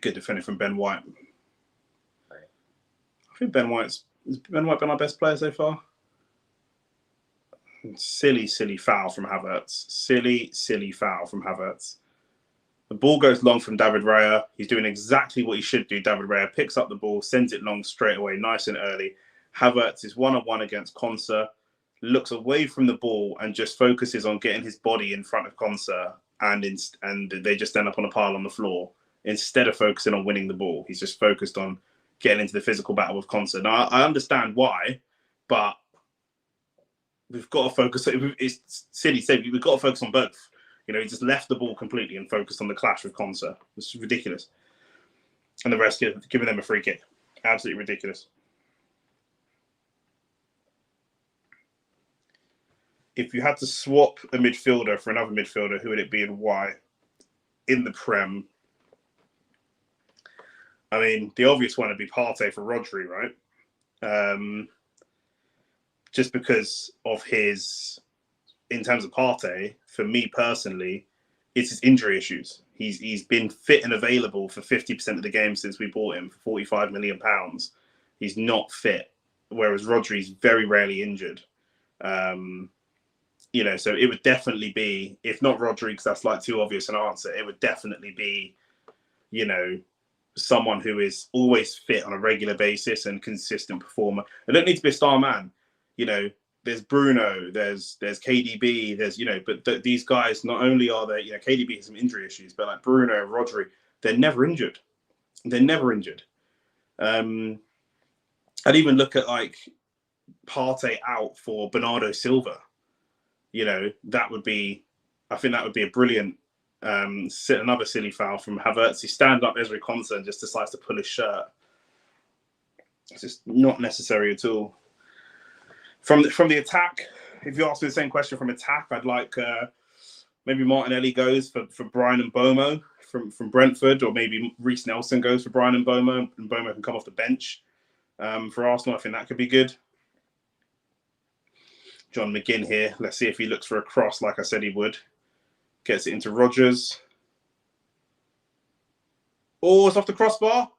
Good defending from Ben White. I think has Ben White been our best player so far? Silly foul from Havertz. Silly foul from Havertz. The ball goes long from David Raya. He's doing exactly what he should do. David Raya picks up the ball, sends it long straight away, nice and early. Havertz is one-on-one against Konsa, looks away from the ball and just focuses on getting his body in front of Konsa, and they just end up on a pile on the floor. Instead of focusing on winning the ball, he's just focused on getting into the physical battle with Konsa. Now, I understand why, but we've got to focus. It's silly to say, we've got to focus on both. You know, he just left the ball completely and focused on the clash with Konsa. It's ridiculous. And the rest giving them a free kick. Absolutely ridiculous. If you had to swap a midfielder for another midfielder, who would it be and why? In the Prem, I mean, the obvious one would be Partey for Rodri, right? Just because of his, in terms of Partey, for me personally, it's his injury issues. He's been fit and available for 50% of the game since we bought him for £45 million. He's not fit, whereas Rodri's very rarely injured. You know, so it would definitely be, if not Rodri, because that's like too obvious an answer, it would definitely be, you know, someone who is always fit on a regular basis and consistent performer. I don't need to be a star man. You know, there's Bruno, there's KDB, there's, you know, but these guys, not only are they, you know, KDB has some injury issues, but like Bruno, Rodri, they're never injured. They're never injured. I'd even look at like Partey out for Bernardo Silva. You know, that would be, I think that would be a brilliant, another silly foul from Havertz. He stand up Ezri Konsa and just decides to pull his shirt. It's just not necessary at all. From the attack, if you ask me the same question from attack, I'd like maybe Martinelli goes for Brian and Bomo from Brentford, or maybe Reece Nelson goes for Brian and Bomo can come off the bench. For Arsenal, I think that could be good. John McGinn here. Let's see if he looks for a cross like I said he would. Gets it into Rodgers. Oh, it's off the crossbar.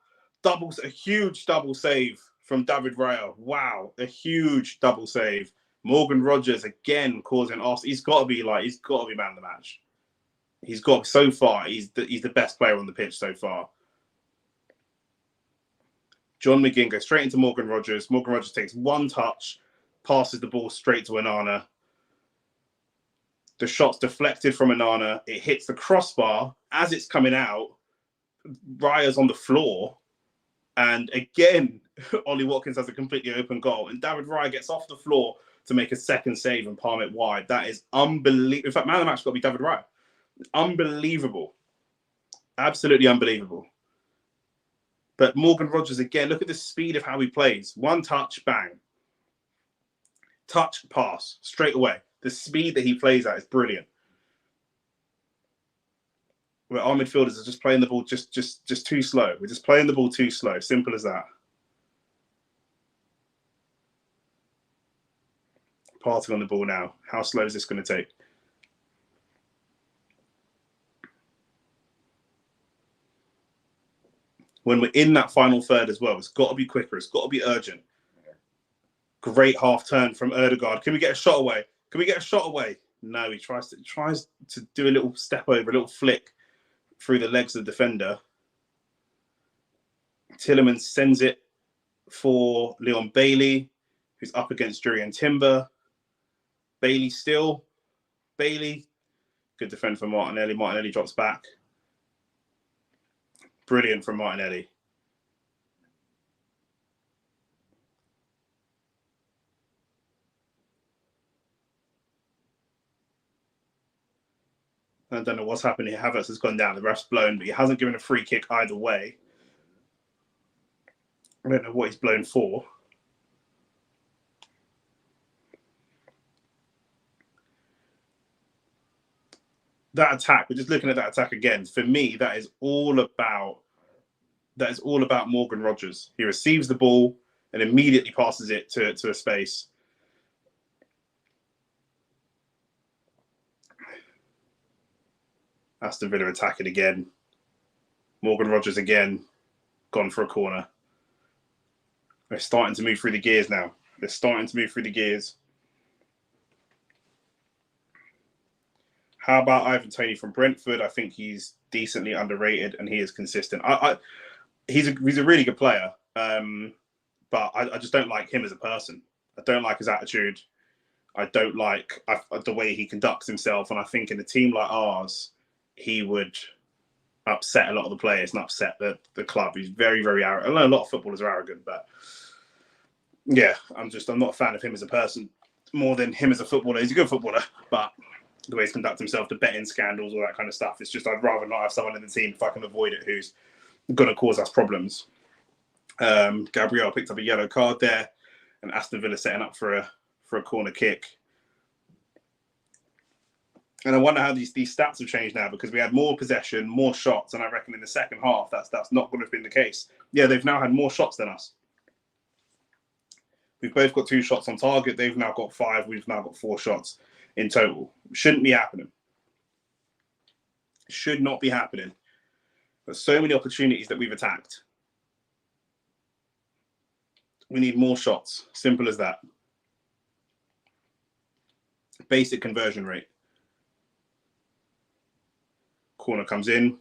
A huge double save from David Raya. Wow, a huge double save. Morgan Rodgers again causing Arsenal. He's got to be man of the match. He's the best player on the pitch so far. John McGinn goes straight into Morgan Rodgers. Morgan Rodgers takes one touch, passes the ball straight to Onana. The shot's deflected from Onana. It hits the crossbar. As it's coming out, Raya's on the floor. And again, Ollie Watkins has a completely open goal. And David Raya gets off the floor to make a second save and palm it wide. That is unbelievable. In fact, man of the match has got to be David Raya. Unbelievable. Absolutely unbelievable. But Morgan Rodgers, again, look at the speed of how he plays. One touch, bang. Touch, pass, straight away. The speed that he plays at is brilliant. Where our midfielders are just playing the ball just too slow. We're just playing the ball too slow. Simple as that. Partey on the ball now. How slow is this going to take? When we're in that final third as well, it's got to be quicker. It's got to be urgent. Great half turn from Ødegaard. Can we get a shot away? Can we get a shot away? No, he tries to do a little step over, a little flick through the legs of the defender. Tielemans sends it for Leon Bailey, who's up against Jurriën Timber. Bailey still. Bailey. Good defend for Martinelli. Martinelli drops back. Brilliant from Martinelli. I don't know what's happening here. Havertz has gone down. The ref's blown, but he hasn't given a free kick either way. I don't know what he's blown for. That attack, we're just looking at that attack again. For me, that is all about Morgan Rodgers. He receives the ball and immediately passes it to a space. Aston Villa attacking again. Morgan Rodgers again, gone for a corner. They're starting to move through the gears now. How about Ivan Toney from Brentford? I think he's decently underrated and he is consistent. He's a really good player, but I just don't like him as a person. I don't like his attitude. I don't like the way he conducts himself. And I think in a team like ours, he would upset a lot of the players and upset the club. He's very, very arrogant. I know a lot of footballers are arrogant, but yeah, I'm not a fan of him as a person more than him as a footballer. He's a good footballer, but the way he's conducted himself, the betting scandals, all that kind of stuff, it's just I'd rather not have someone in the team if I can avoid it who's going to cause us problems. Gabriel picked up a yellow card there, and Aston Villa setting up for a corner kick. And I wonder how these stats have changed now, because we had more possession, more shots, and I reckon in the second half that's not going to have been the case. Yeah, they've now had more shots than us. We've both got 2 shots on target. They've now got 5. We've now got 4 shots in total. Shouldn't be happening. Should not be happening. There's so many opportunities that we've attacked. We need more shots. Simple as that. Basic conversion rate. Corner comes in.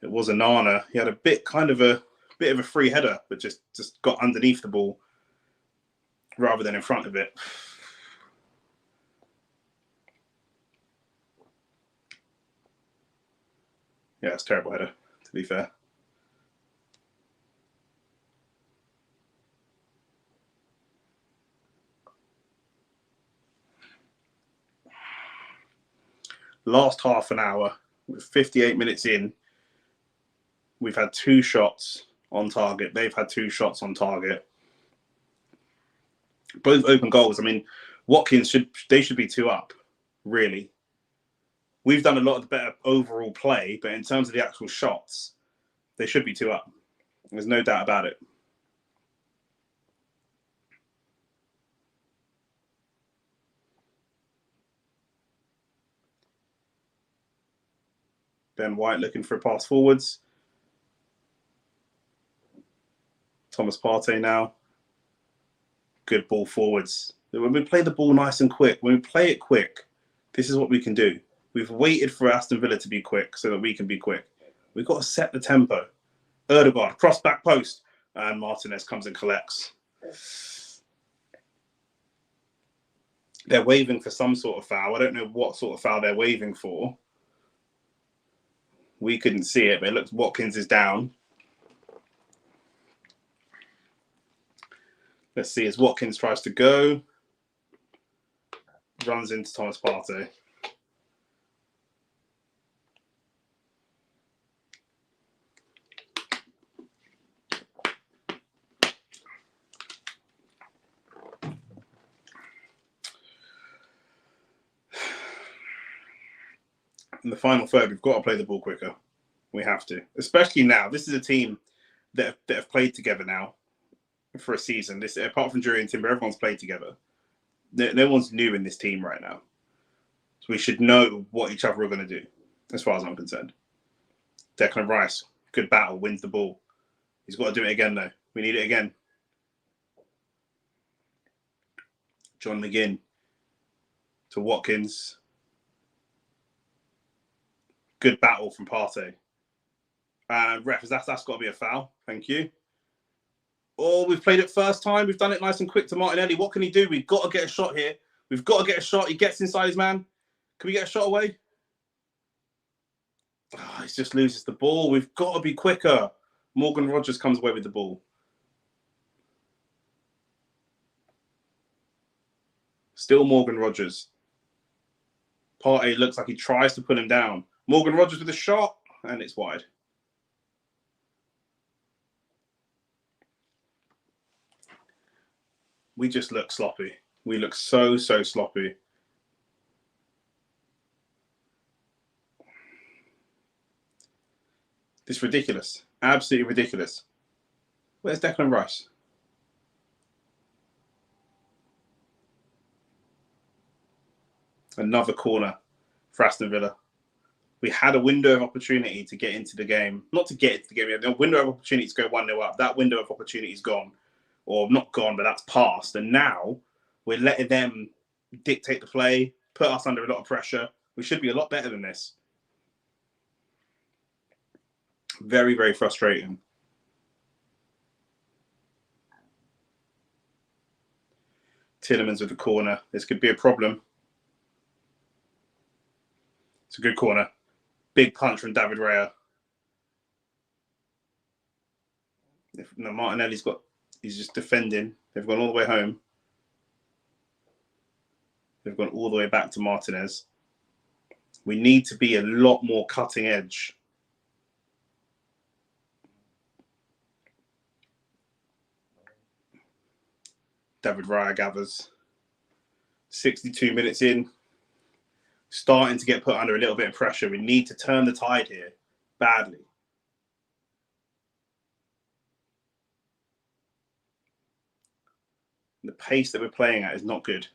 It was Onana. He had a bit of a free header, but just got underneath the ball rather than in front of it. Yeah, it's a terrible header, to be fair. Last half an hour, 58 minutes in, we've had 2 shots on target. They've had 2 shots on target. Both open goals. I mean, Watkins should be 2 up, really. We've done a lot of the better overall play, but in terms of the actual shots, they should be 2 up. There's no doubt about it. Ben White looking for a pass forwards. Thomas Partey now. Good ball forwards. When we play the ball nice and quick, when we play it quick, this is what we can do. We've waited for Aston Villa to be quick so that we can be quick. We've got to set the tempo. Erdegaard, cross back post. And Martinez comes and collects. They're waving for some sort of foul. I don't know what sort of foul they're waving for. We couldn't see it, but it looks Watkins is down. Let's see as Watkins tries to go. Runs into Thomas Partey. In the final third, we've got to play the ball quicker. We have to, especially now. This is a team that have played together now for a season. This, apart from Drury and Timber, everyone's played together. No one's new in this team right now. So we should know what each other are going to do, as far as I'm concerned. Declan Rice, good battle, wins the ball. He's got to do it again, though. We need it again. John McGinn to Watkins. Good battle from Partey. Ref, that's got to be a foul. Thank you. Oh, we've played it first time. We've done it nice and quick to Martinelli. What can he do? We've got to get a shot here. We've got to get a shot. He gets inside his man. Can we get a shot away? Oh, he just loses the ball. We've got to be quicker. Morgan Rogers comes away with the ball. Still Morgan Rogers. Partey looks like he tries to put him down. Morgan Rogers with a shot, and it's wide. We just look sloppy. We look so sloppy. It's ridiculous. Absolutely ridiculous. Where's Declan Rice? Another corner for Aston Villa. We had a window of opportunity to get into the game. Not to get into the game. We had a window of opportunity to go 1-0 up. That window of opportunity is gone. Or not gone, but that's passed. And now we're letting them dictate the play. put us under a lot of pressure. We should be a lot better than this. Very, very frustrating. Tielemans with the corner. This could be a problem. It's a good corner. Big punch from David Raya. No, Martinelli's he's just defending. They've gone all the way home. They've gone all the way back to Martinez. We need to be a lot more cutting edge. David Raya gathers. 62 minutes in. Starting to get put under a little bit of pressure. We need to turn the tide here badly. The pace that we're playing at is not good.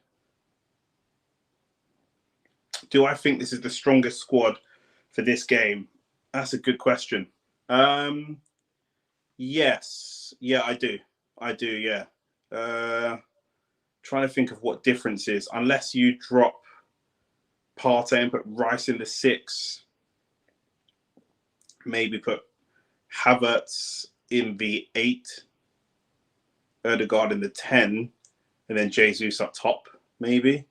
Do I think this is the strongest squad for this game? That's a good question. Yes. Yeah, I do. Yeah. Trying to think of what difference is. Unless you drop Partey and put Rice in the 6. Maybe put Havertz in the 8. Ødegaard in the 10. And then Jesus up top, maybe.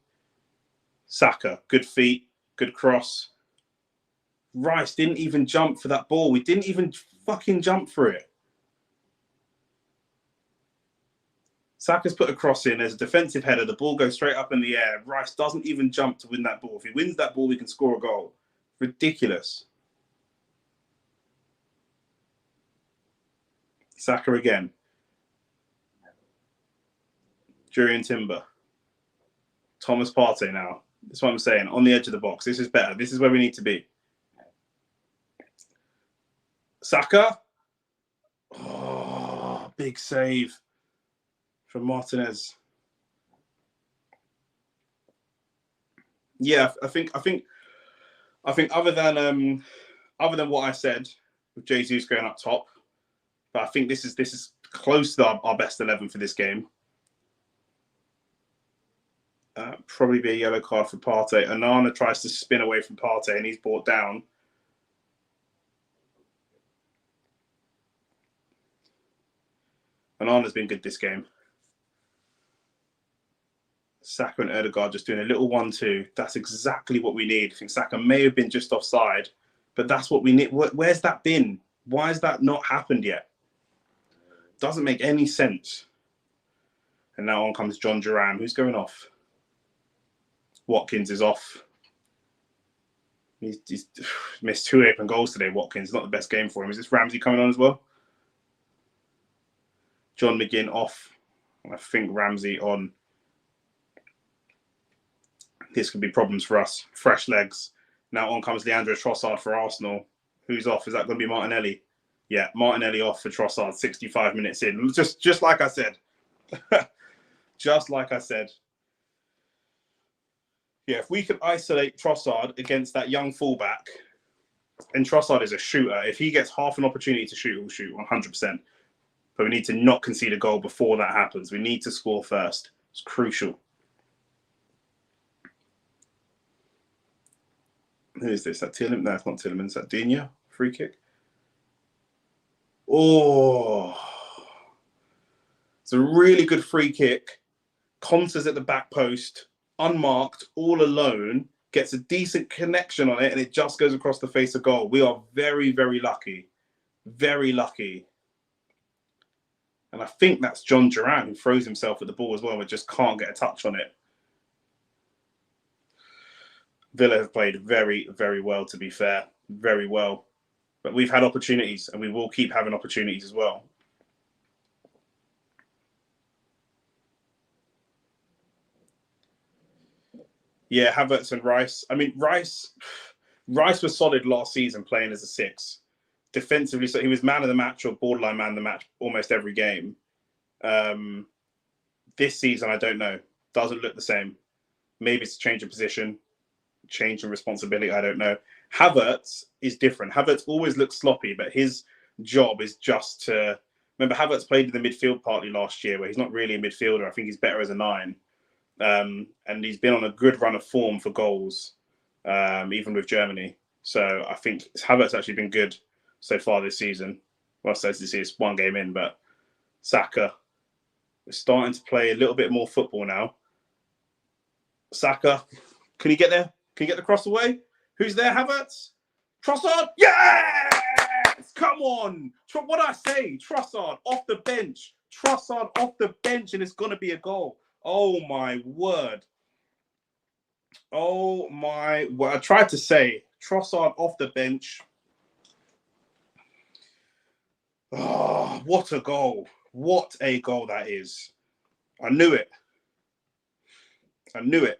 Saka, good feet, good cross. Rice didn't even jump for that ball. We didn't even fucking jump for it. Saka's put a cross in. There's a defensive header. The ball goes straight up in the air. Rice doesn't even jump to win that ball. If he wins that ball, we can score a goal. Ridiculous. Saka again. Jurriën Timber. Thomas Partey now. That's what I'm saying. On the edge of the box. This is better. This is where we need to be. Saka. Oh, big save from Martinez. Yeah, I think other than what I said with Jesus going up top, but I think this is close to our best 11 for this game. Probably be a yellow card for Partey. Onana tries to spin away from Partey and he's brought down. Onana's been good this game. Saka and Ødegaard just doing a little 1-2. That's exactly what we need. I think Saka may have been just offside, but that's what we need. Where's that been? Why has that not happened yet? Doesn't make any sense. And now on comes John Duran. Who's going off? Watkins is off. He's missed 2 open goals today, Watkins. Not the best game for him. Is this Ramsey coming on as well? John McGinn off. I think Ramsey on. This could be problems for us. Fresh legs. Now on comes Leandro Trossard for Arsenal. Who's off? Is that going to be Martinelli? Yeah, Martinelli off for Trossard, 65 minutes in. Just like I said. Just like I said. Yeah, if we could isolate Trossard against that young fullback, and Trossard is a shooter. If he gets half an opportunity to shoot, he'll shoot 100%. But we need to not concede a goal before that happens. We need to score first. It's crucial. Who is this? That Tielemans? No, it's not Tielemans. That Digne? Free kick? Oh. It's a really good free kick. Conter's at the back post. Unmarked, all alone, gets a decent connection on it, and it just goes across the face of goal. We are very, very lucky. Very lucky. And I think that's John Duran who throws himself at the ball as well, but just can't get a touch on it. Villa have played very, very well, to be fair. Very well. But we've had opportunities, and we will keep having opportunities as well. Yeah, Havertz and Rice. I mean, Rice was solid last season playing as a 6. Defensively, so he was man of the match or borderline man of the match almost every game. This season, I don't know. Doesn't look the same. Maybe it's a change of position, change in responsibility, I don't know. Havertz is different. Havertz always looks sloppy, but his job is just to... Remember, Havertz played in the midfield partly last year, where he's not really a midfielder. I think he's better as a 9. And he's been on a good run of form for goals, even with Germany. So I think Havertz actually been good so far this season. Well, so to see it's one game in, but Saka is starting to play a little bit more football now. Saka, can he get there? Can he get the cross away? Who's there, Havertz? Trossard? Yes! Come on! What did I say? Trossard off the bench. Trossard off the bench, and it's going to be a goal. Oh, my word. Oh, my word. I tried to say Trossard off the bench. Oh, what a goal. What a goal that is. I knew it. I knew it.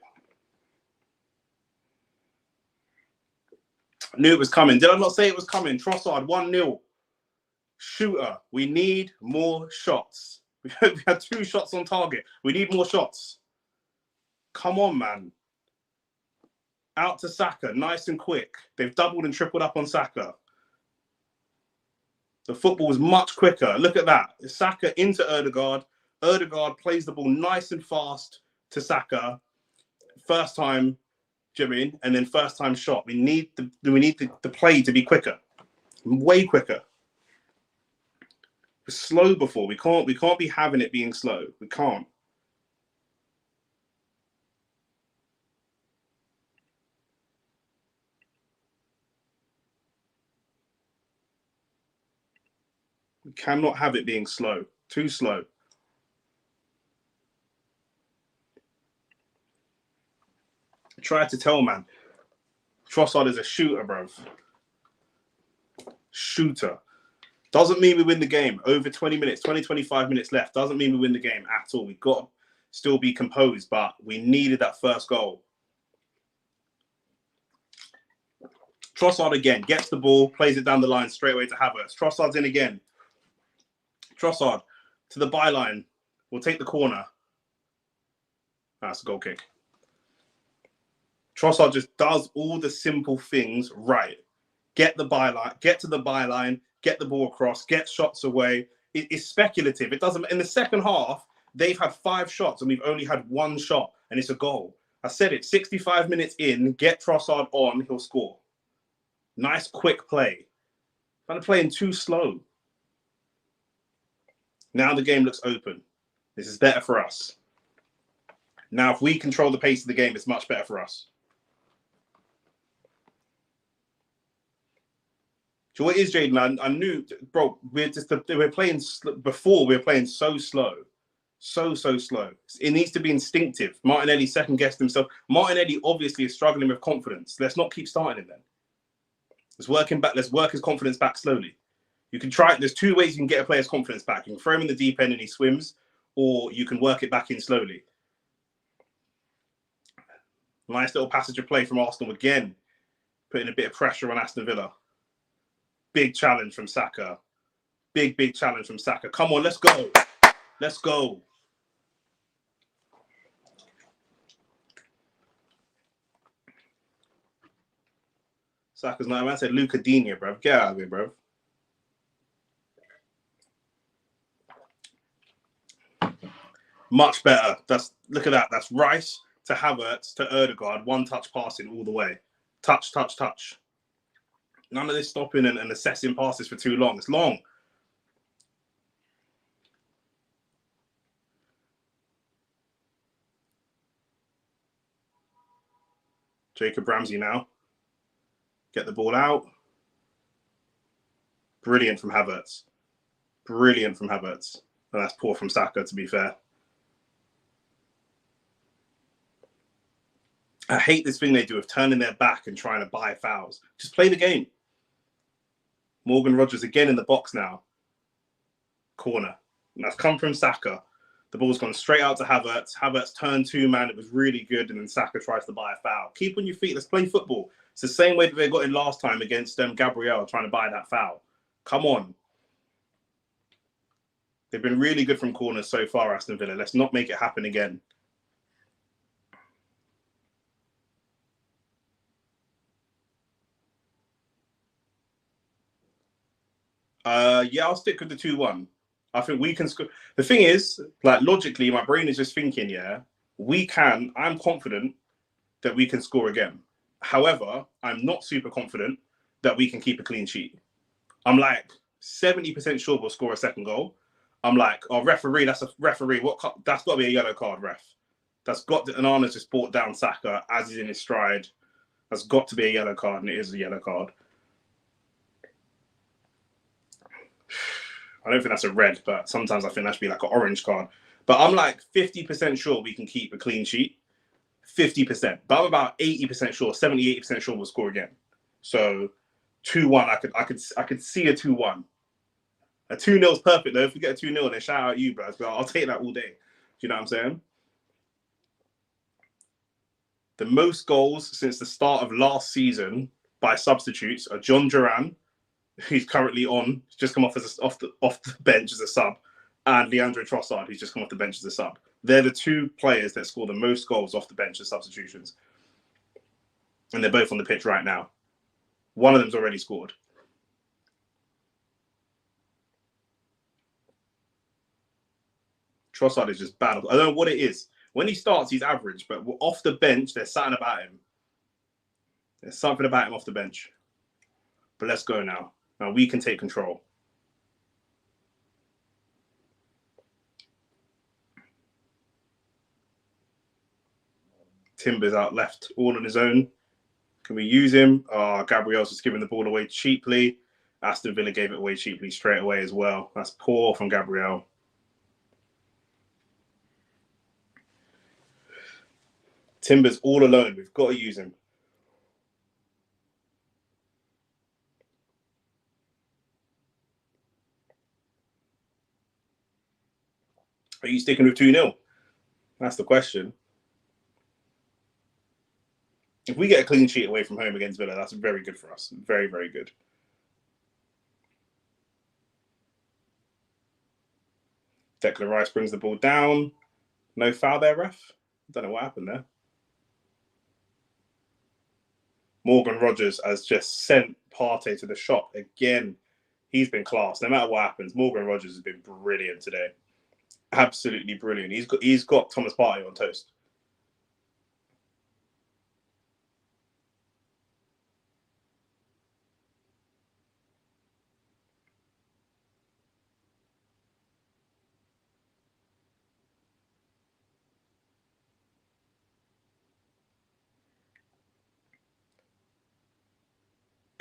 I knew it was coming. Did I not say it was coming? Trossard, 1-0. Shooter. We need more shots. We had 2 shots on target. We need more shots. Come on, man. Out to Saka. Nice and quick. They've doubled and tripled up on Saka. The football is much quicker. Look at that. Saka into Ødegaard. Ødegaard plays the ball nice and fast to Saka. First time, Jimmy, and then first time shot. We need the play to be quicker. Way quicker. We're slow before. We can't be having it being slow. We can't. We cannot have it being slow. Too slow. I tried to tell, man. Trossard is a shooter, bruv. Shooter. Doesn't mean we win the game. Over 20 minutes, 25 minutes left. Doesn't mean we win the game at all. We've got to still be composed, but we needed that first goal. Trossard again. Gets the ball, plays it down the line straight away to Havertz. Trossard's in again. Trossard to the byline. We'll take the corner. That's a goal kick. Trossard just does all the simple things right. Get the byline, get to the byline, get the ball across, get shots away. It's speculative. It doesn't. In the second half, they've had 5 shots and we've only had 1 shot, and it's a goal. I said it. 65 minutes in, get Trossard on, he'll score. Nice quick play. Kind of playing too slow. Now the game looks open. This is better for us. Now, if we control the pace of the game, it's much better for us. So what is, Jaden? I knew, bro. We're playing before. We were playing so slow, so slow. It needs to be instinctive. Martinelli second guessed himself. Martinelli obviously is struggling with confidence. Let's not keep starting him then. Let's work him back. Let's work his confidence back slowly. You can try. There's 2 ways you can get a player's confidence back. You can throw him in the deep end and he swims, or you can work it back in slowly. Nice little passage of play from Arsenal again, putting a bit of pressure on Aston Villa. Big challenge from Saka. Big challenge from Saka. Come on, let's go. Let's go. Saka's not. I said Luca Digne, bro. Get out of here, bro. Much better. Look at that. That's Rice to Havertz to Ødegaard. 1-touch passing all the way. Touch. None of this stopping and assessing passes for too long. It's long. Jacob Ramsey now. Get the ball out. Brilliant from Havertz. Brilliant from Havertz. And that's poor from Saka, to be fair. I hate this thing they do of turning their back and trying to buy fouls. Just play the game. Morgan Rogers again in the box now. Corner. And that's come from Saka. The ball's gone straight out to Havertz. Havertz turned 2 man. It was really good. And then Saka tries to buy a foul. Keep on your feet. Let's play football. It's the same way that they got in last time against Gabriel trying to buy that foul. Come on. They've been really good from corners so far, Aston Villa. Let's not make it happen again. Yeah, I'll stick with the 2-1. I think we can score. The thing is, like, logically, my brain is just thinking, yeah, I'm confident that we can score again. However, I'm not super confident that we can keep a clean sheet. I'm like 70% sure we'll score a second goal. I'm like, oh, referee, that's a referee. That's got to be a yellow card, ref. That's got to, Onana's just brought down Saka as he's in his stride. That's got to be a yellow card, and it is a yellow card. I don't think that's a red, but sometimes I think that should be like an orange card. But I'm like 50% sure we can keep a clean sheet. 50%. But I'm about 80% sure, 70-80% sure we'll score again. So 2-1, I could see a 2-1. A 2-0 is perfect though. If we get a 2-0, then shout out you, bro. I'll take that all day. Do you know what I'm saying? The most goals since the start of last season by substitutes are John Duran, who's currently on, just come off the bench as a sub, and Leandro Trossard, who's just come off the bench as a sub. They're the two players that score the most goals off the bench as substitutions. And they're both on the pitch right now. One of them's already scored. Trossard is just bad. I don't know what it is. When he starts, he's average, but off the bench, there's something about him. There's something about him off the bench. But let's go now. Now we can take control. Timber's out left, all on his own. Can we use him? Oh, Gabriel's just giving the ball away cheaply. Aston Villa gave it away cheaply straight away as well. That's poor from Gabriel. Timber's all alone. We've got to use him. Are you sticking with 2-0? That's the question. If we get a clean sheet away from home against Villa, that's very good for us. Very, very good. Declan Rice brings the ball down. No foul there, ref. I don't know what happened there. Morgan Rogers has just sent Partey to the shop again. He's been class. No matter what happens, Morgan Rogers has been brilliant today. Absolutely brilliant. He's got Thomas Partey on toast.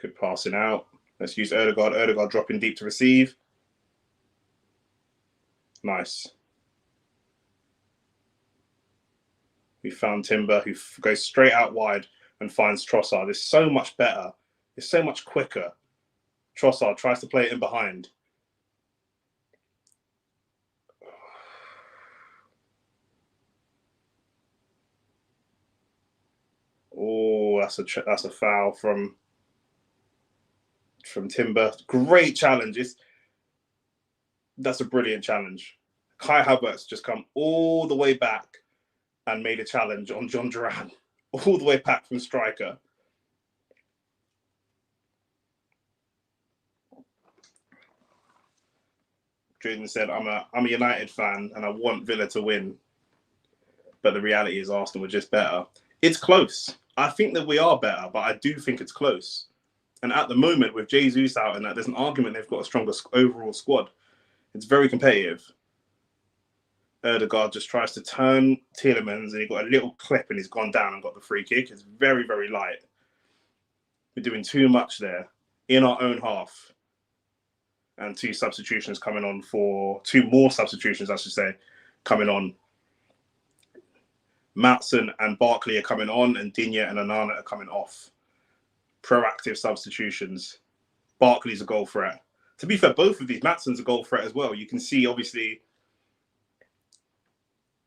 Good passing out. Let's use Odegaard. Odegaard dropping deep to receive. Nice. We found Timber, who goes straight out wide and finds Trossard. It's so much better. It's so much quicker. Trossard tries to play it in behind. Oh, that's a foul from Timber. Great challenge. That's a brilliant challenge. Kai Havertz just come all the way back and made a challenge on John Duran, all the way back from striker. Jordan said, I'm a United fan and I want Villa to win. But the reality is Arsenal were just better. It's close. I think that we are better, but I do think it's close. And at the moment, with Jesus out and that, there's an argument they've got a stronger overall squad. It's very competitive. Odegaard just tries to turn Tielemans and he got a little clip and he's gone down and got the free kick. It's very, very light. We're doing too much there in our own half. And two more substitutions, I should say, coming on. Matson and Barkley are coming on and Digne and Onana are coming off. Proactive substitutions. Barkley's a goal threat. To be fair, both of these, Matson's a goal threat as well. You can see, obviously,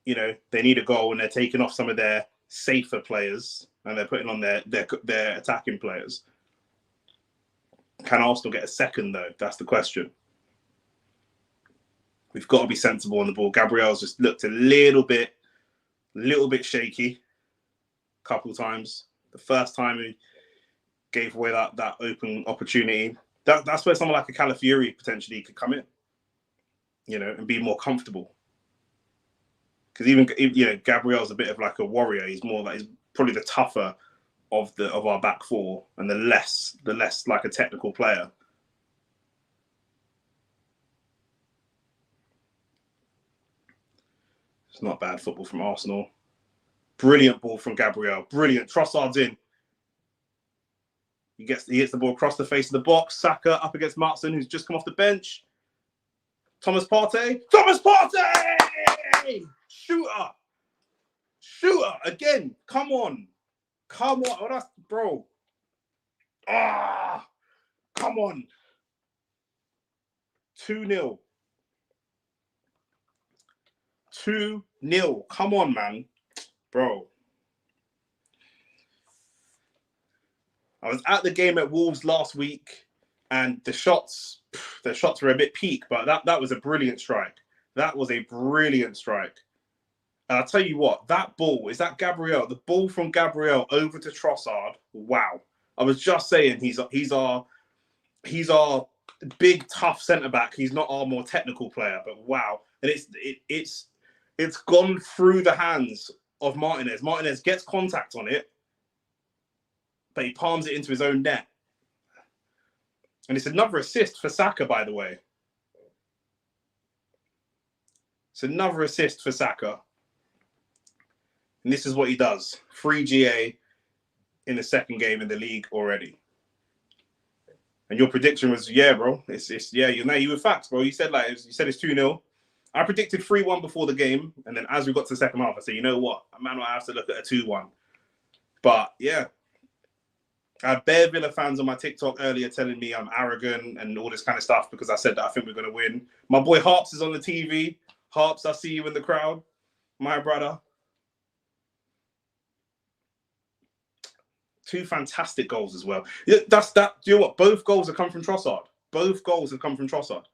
you know, they need a goal and they're taking off some of their safer players and they're putting on their attacking players. Can Arsenal get a second, though? That's the question. We've got to be sensible on the ball. Gabriel's just looked a little bit shaky a couple of times. The first time he gave away that open opportunity. That's where someone like a Calafiori potentially could come in, you know, and be more comfortable. Because even Gabriel's a bit of like a warrior. He's more like, he's probably the tougher of our back four and the less like a technical player. It's not bad football from Arsenal. Brilliant ball from Gabriel. Brilliant. Trossard's in. He hits the ball across the face of the box. Saka up against Martin, who's just come off the bench. Thomas Partey. Thomas Partey! Shooter again. Come on. Oh, that's bro. Come on. 2-0. 2-0. Come on, man. Bro. I was at the game at Wolves last week, and the shots were a bit peak, but that was a brilliant strike. That was a brilliant strike. And I'll tell you what, that ball, is that Gabriel? The ball from Gabriel over to Trossard. Wow. I was just saying he's our big, tough centre-back. He's not our more technical player, but wow. And it's gone through the hands of Martinez. Martinez gets contact on it, but he palms it into his own net. And it's another assist for Saka, by the way. It's another assist for Saka. And this is what he does. 3 GA in the second game in the league already. And your prediction was, yeah, bro. You were facts, bro. You said it's 2-0. I predicted 3-1 before the game. And then as we got to the second half, I said, you know what? I might not have to look at a 2-1. But yeah. I had bare Villa fans on my TikTok earlier telling me I'm arrogant and all this kind of stuff because I said that I think we're going to win. My boy Harps is on the TV. Harps, I see you in the crowd. My brother. 2 fantastic goals as well. Yeah, that's that. Do you know what? Both goals have come from Trossard. Both goals have come from Trossard.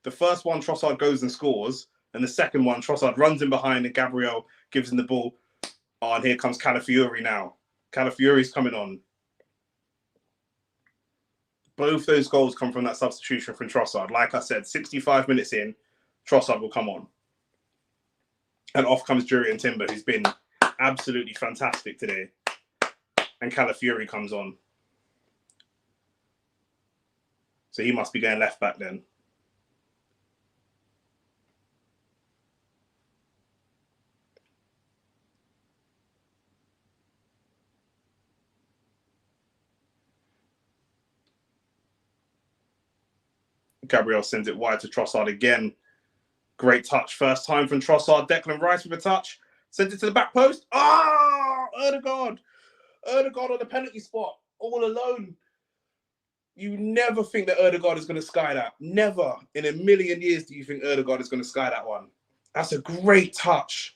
The first one, Trossard goes and scores. And the second one, Trossard runs in behind and Gabriel gives him the ball. Oh, and here comes Calafiori now. Calafiori's coming on. Both those goals come from that substitution from Trossard. Like I said, 65 minutes in, Trossard will come on. And off comes Jurriën Timber, who's been absolutely fantastic today. And Calafiori comes on. So he must be going left back then. Gabriel sends it wide to Trossard again. Great touch. First time from Trossard. Declan Rice with a touch. Sends it to the back post. Ødegaard. Ødegaard on the penalty spot. All alone. You never think that Ødegaard is going to sky that. Never in a million years do you think Ødegaard is going to sky that one. That's a great touch.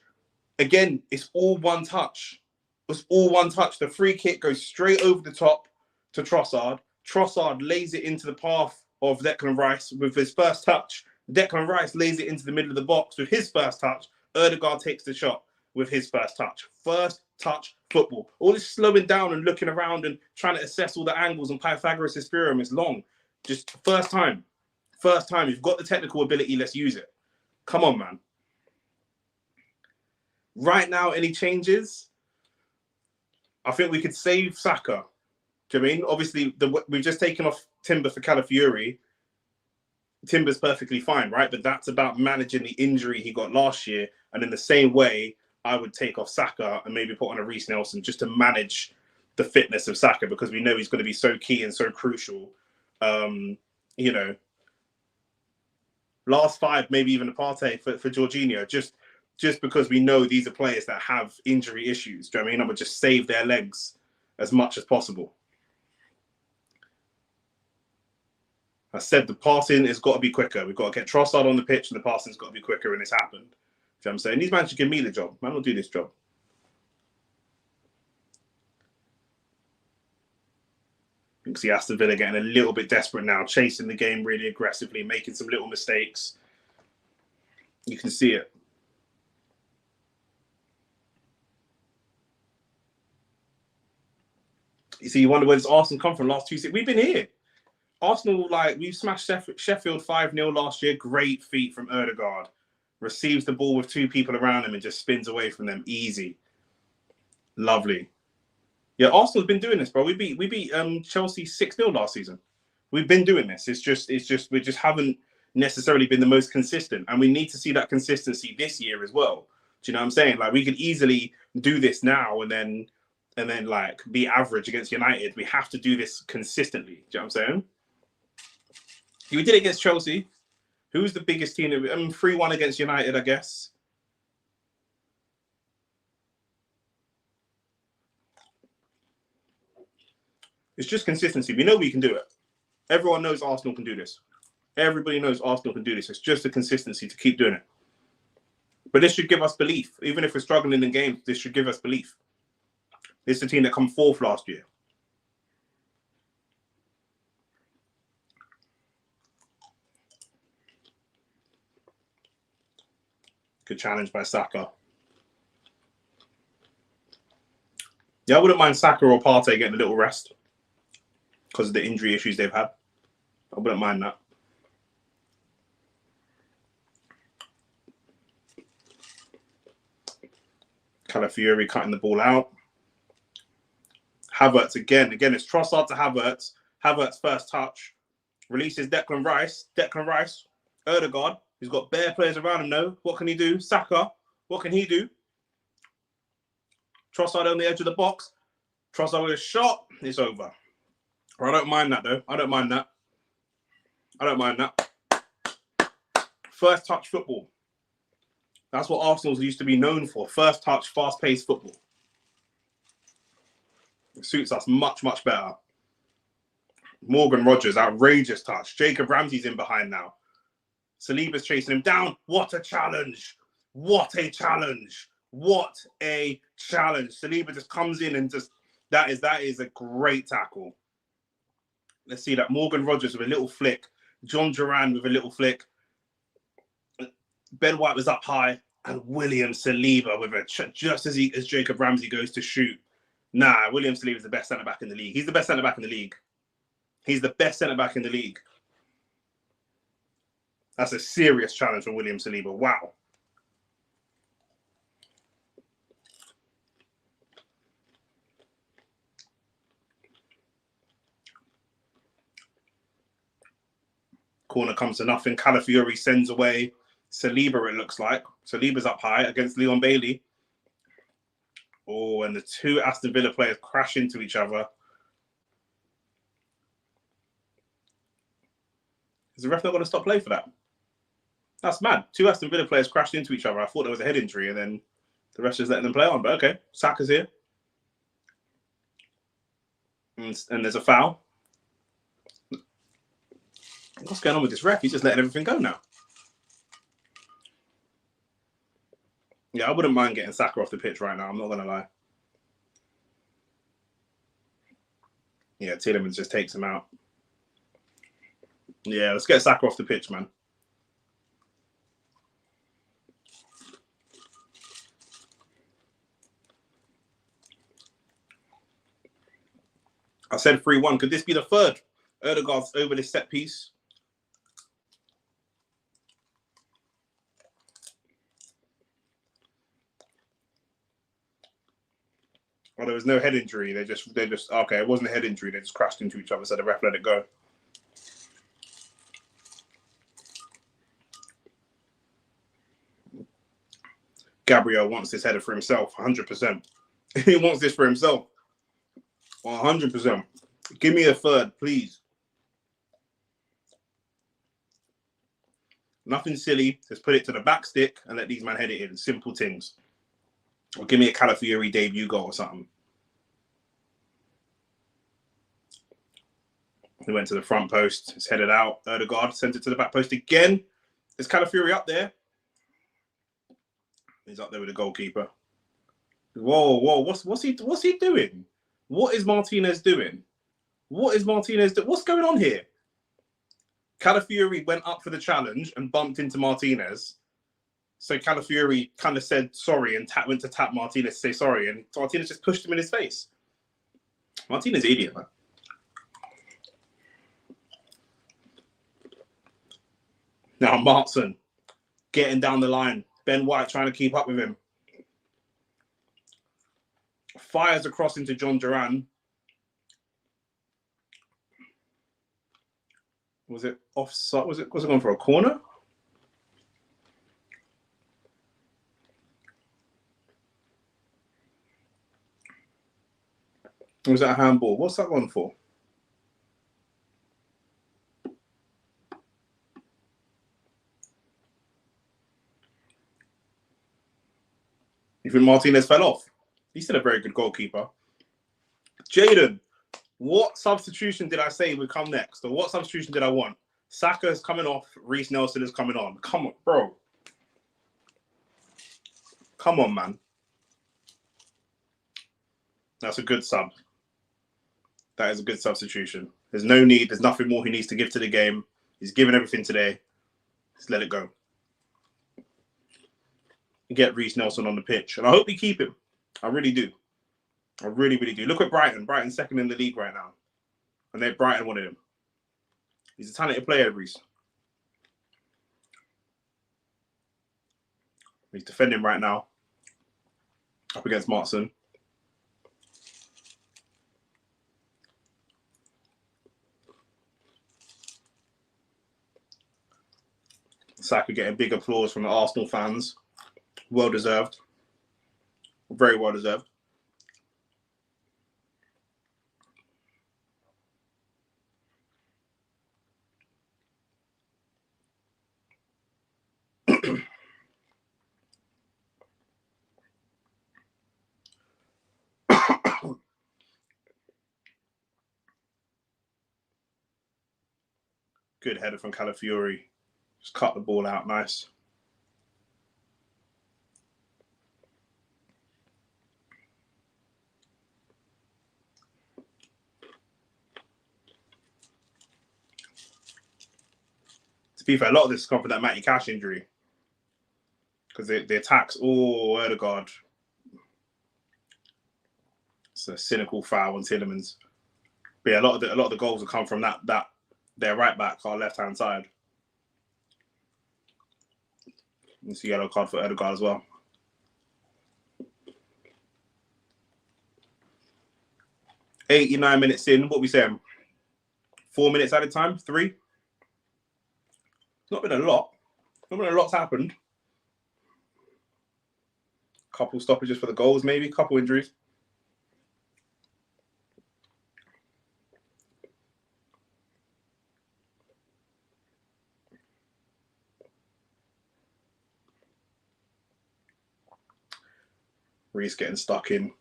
Again, it's all one touch. It's all one touch. The free kick goes straight over the top to Trossard. Trossard lays it into the path of Declan Rice with his first touch. Declan Rice lays it into the middle of the box with his first touch. Ødegaard takes the shot with his first touch. First touch football. All this slowing down and looking around and trying to assess all the angles and Pythagoras' theorem is long. Just first time. First time. You've got the technical ability. Let's use it. Come on, man. Right now, any changes? I think we could save Saka. Do you know what I mean? Obviously, we've just taken off Timber for Calafiori. Timber's perfectly fine, right? But that's about managing the injury he got last year. And in the same way, I would take off Saka and maybe put on a Reece Nelson just to manage the fitness of Saka because we know he's going to be so key and so crucial. Last 5, maybe even a Partey for Jorginho, just because we know these are players that have injury issues. Do you know what I mean? I would just save their legs as much as possible. I said the passing has got to be quicker. We've got to get Trossard on the pitch and the passing's got to be quicker, and it's happened. Do you know what I'm saying? These man should give me the job. Man will do this job. You can see Aston Villa getting a little bit desperate now, chasing the game really aggressively, making some little mistakes. You can see it. You see, you wonder where this Arsenal come from last 2 seasons. We've been here. Arsenal, we've smashed Sheffield 5-0 last year. Great feat from Ødegaard. receives the ball with two people around him and just spins away from them. Easy. Lovely. Yeah, Arsenal's been doing this, bro. We beat Chelsea 6-0 last season. We've been doing this. It's just we just haven't necessarily been the most consistent, and we need to see that consistency this year as well. Do you know what I'm saying? Like, we could easily do this now and then like be average against United. We have to do this consistently. Do you know what I'm saying? We did it against Chelsea. Who's the biggest team? 3-1 against United, I guess. It's just consistency. We know we can do it. Everyone knows Arsenal can do this. Everybody knows Arsenal can do this. It's just the consistency to keep doing it. But this should give us belief. Even if we're struggling in games, this should give us belief. It's the team that come 4th last year. Good challenge by Saka. Yeah, I wouldn't mind Saka or Partey getting a little rest because of the injury issues they've had. I wouldn't mind that. Calafiori cutting the ball out. Havertz again. Again, it's Trossard to Havertz. Havertz first touch. Releases Declan Rice. Declan Rice. Ødegaard. He's got bare players around him now. What can he do? Saka. What can he do? Trossard on the edge of the box. Trossard with a shot. It's over. I don't mind that, though. I don't mind that. I don't mind that. First touch football. That's what Arsenal used to be known for. First touch, fast-paced football. It suits us much, much better. Morgan Rogers, outrageous touch. Jacob Ramsey's in behind now. Saliba's chasing him down. What a challenge. What a challenge. What a challenge. Saliba just comes in and just, that is a great tackle. Let's see that. Morgan Rogers with a little flick. John Duran with a little flick. Ben White was up high. And William Saliba with a, just as Jacob Ramsey goes to shoot. Nah, William Saliba is the best centre-back in the league. He's the best centre-back in the league. He's the best centre-back in the league. That's a serious challenge for William Saliba. Wow. Corner comes to nothing. Calafiori sends away Saliba, it looks like. Saliba's up high against Leon Bailey. Oh, and the two Aston Villa players crash into each other. Is the ref not going to stop play for that? That's mad. Two Aston Villa players crashed into each other. I thought there was a head injury, and then the rest is letting them play on. But okay, Saka's here. And there's a foul. What's going on with this ref? He's just letting everything go now. Yeah, I wouldn't mind getting Saka off the pitch right now. I'm not going to lie. Yeah, Tielemans just takes him out. Yeah, let's get Saka off the pitch, man. I said 3-1. Could this be the third? Ødegaard's over this set piece. Well, there was no head injury. They just okay, it wasn't a head injury. They just crashed into each other, so the ref let it go. Gabriel wants this header for himself, 100%. He wants this for himself, 100%. Give me a third, please. Nothing silly. Just put it to the back stick and let these men head it in. Simple things. Or give me a Calafiori debut goal or something. He went to the front post. It's headed out. Ødegaard sent it to the back post again. Is Calafiori up there? He's up there with the goalkeeper. Whoa. What's he doing? What is Martinez doing? What's going on here? Calafiori went up for the challenge and bumped into Martinez. So Calafiori kind of said sorry and went to tap Martinez to say sorry. And Martinez just pushed him in his face. Martinez is an idiot, man. Now, Martin. getting down the line. Ben White trying to keep up with him. Fires across into John Duran. Was it offside? Was it going for a corner? Or was that a handball? What's that one for? You think Martinez fell off? He's still a very good goalkeeper. Jaden, what substitution did I say would come next? Or what substitution did I want? Saka is coming off. Reece Nelson is coming on. Come on, bro. Come on, man. That's a good sub. That is a good substitution. There's no need. There's nothing more he needs to give to the game. He's given everything today. Just let it go. And get Reece Nelson on the pitch. And I hope we keep him. I really do. I really, really do. Look at Brighton. Brighton's second in the league right now. And Brighton wanted him. He's a talented player, Reece. He's defending right now. Up against Martson. Saka getting big applause from the Arsenal fans. Well deserved. Very well deserved. Good header from Calafiori. Just cut the ball out. Nice. To be fair, a lot of this has come from that Matty Cash injury. Because the attacks, Odegaard. It's a cynical foul on Tielemans. But yeah, a lot of the goals have come from that their right back, our left-hand side. It's a yellow card for Odegaard as well. $89 minutes in. What are we saying? 4 minutes at a time? 3? It's not been a lot. Not been a lot's happened. Couple stoppages for the goals, maybe. Couple injuries. Reece getting stuck in.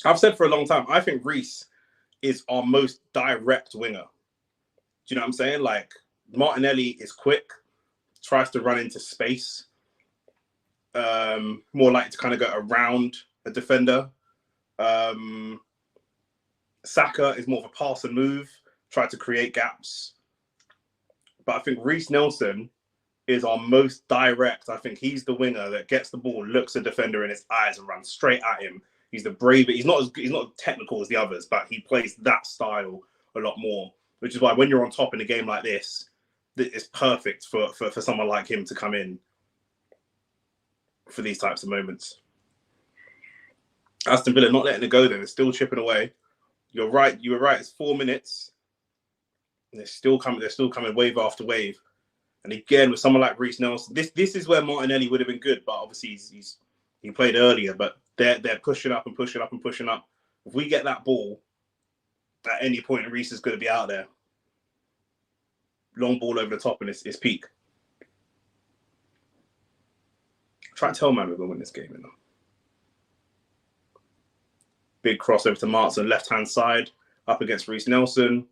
I've said for a long time, I think Reece is our most direct winger. Do you know what I'm saying? Like, Martinelli is quick, tries to run into space, more likely to kind of go around a defender. Saka is more of a pass and move, try to create gaps. But I think Reece Nelson is our most direct. I think he's the winger that gets the ball, looks a defender in his eyes and runs straight at him. He's the braver. He's not as technical as the others, but he plays that style a lot more, which is why when you're on top in a game like this, it's perfect for someone like him to come in for these types of moments. Aston Villa not letting it go there. They're still chipping away. You're right. You were right. It's 4 minutes. And they're still coming wave after wave. And again, with someone like Reece Nelson, this is where Martinelli would have been good, but obviously he played earlier. But they're pushing up and pushing up and pushing up. If we get that ball, at any point, Reece is going to be out there. Long ball over the top, and it's peak. Try to tell man we're going to win this game, you know. Big cross over to Martson, left-hand side, up against Reece Nelson.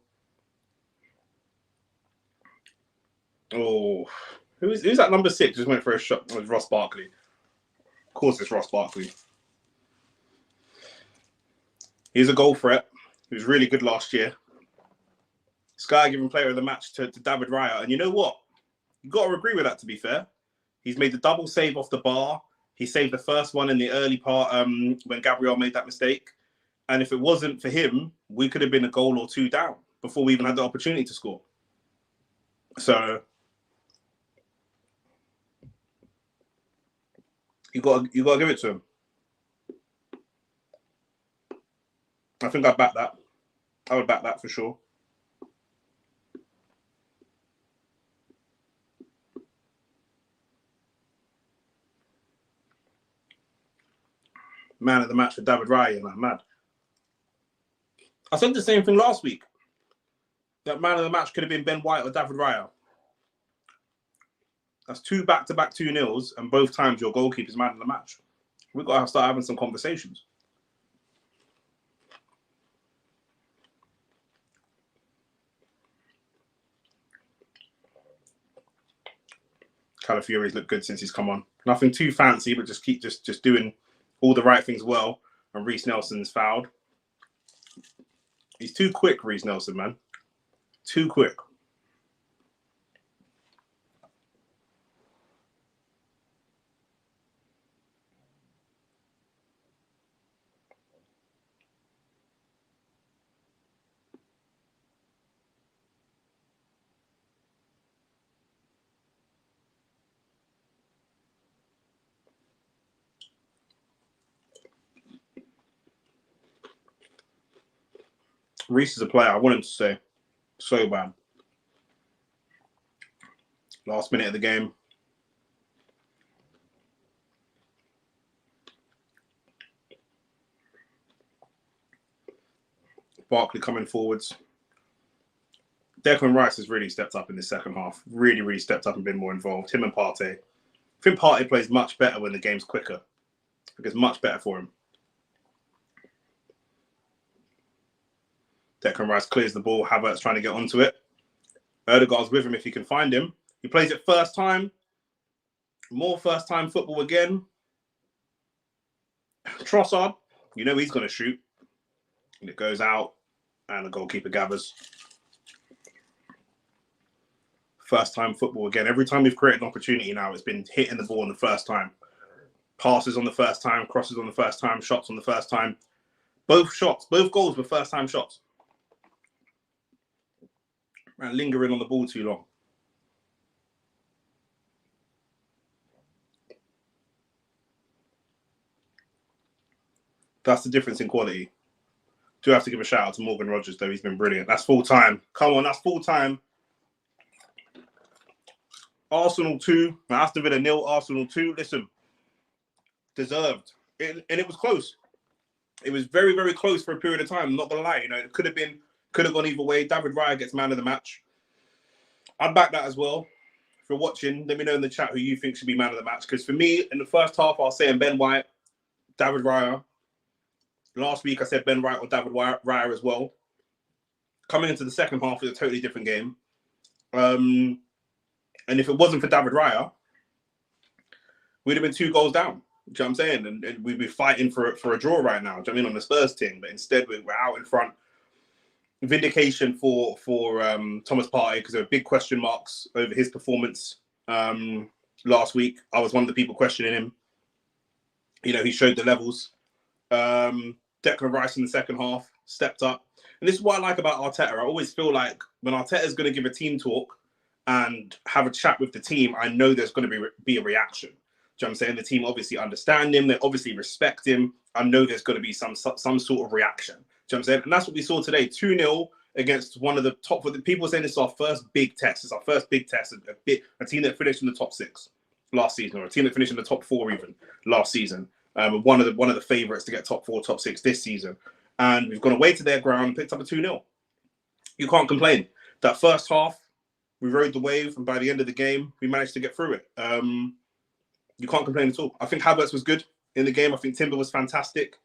Oh, who's that number 6? Just went for a shot. It was Ross Barkley. Of course, it's Ross Barkley. He's a goal threat. He was really good last year. Sky giving player of the match to David Raya. And you know what? You've got to agree with that, to be fair. He's made the double save off the bar. He saved the first one in the early part when Gabriel made that mistake. And if it wasn't for him, we could have been a goal or two down before we even had the opportunity to score. So You got to give it to him. I think I'd back that. I would back that for sure. Man of the match for David Raya, man, mad. I said the same thing last week. That man of the match could have been Ben White or David Raya. That's 2 back-to-back 2-0s, and both times your goalkeeper's man of the match. We've got to start having some conversations. Calafiori's looked good since he's come on. Nothing too fancy, but just keep just doing all the right things well. And Reece Nelson's fouled. He's too quick, Reece Nelson, man. Too quick. Reece is a player I want him to say. So bad. Last minute of the game. Barkley coming forwards. Declan Rice has really stepped up in the second half. Really, really stepped up and been more involved. Him and Partey. I think Partey plays much better when the game's quicker. I think it's much better for him. Declan Rice clears the ball. Havertz trying to get onto it. Ødegaard's with him if he can find him. He plays it first time. More first time football again. Trossard, you know he's going to shoot. And it goes out. And the goalkeeper gathers. First time football again. Every time we've created an opportunity now, it's been hitting the ball on the first time. Passes on the first time. Crosses on the first time. Shots on the first time. Both goals were first time shots. And lingering on the ball too long. That's the difference in quality. Do have to give a shout out to Morgan Rogers, though. He's been brilliant. That's full time. Come on, that's full time. Arsenal 2, Aston Villa 0, Arsenal 2. Listen, deserved. And it was close. It was very, very close for a period of time. I'm not going to lie. You know, it could have gone either way. David Raya gets man of the match. I'd back that as well. If you're watching, let me know in the chat who you think should be man of the match. Because for me, in the first half, I was saying Ben White, David Raya. Last week, I said Ben White or David Raya as well. Coming into the second half, it's a totally different game. And if it wasn't for David Raya, we'd have been 2 goals down. Do you know what I'm saying? And we'd be fighting for a draw right now. Do you know what I mean? On the Spurs team. But instead, we're out in front. Vindication for Thomas Partey, because there were big question marks over his performance last week. I was one of the people questioning him. You know, he showed the levels. Declan Rice in the second half stepped up. And this is what I like about Arteta. I always feel like when Arteta is going to give a team talk and have a chat with the team, I know there's going to be a reaction. Do you know what I'm saying? The team obviously understand him. They obviously respect him. I know there's going to be some sort of reaction. Do you know what I'm saying? And that's what we saw today. 2-0 against one of the top. People saying this is our first big test. It's our first big test. A team that finished in the top 6 last season, or a team that finished in the top 4 even last season. One of the favourites to get top 4, top 6 this season. And we've gone away to their ground and picked up a 2-0. You can't complain. That first half, we rode the wave, and by the end of the game, we managed to get through it. You can't complain at all. I think Havertz was good in the game. I think Timber was fantastic.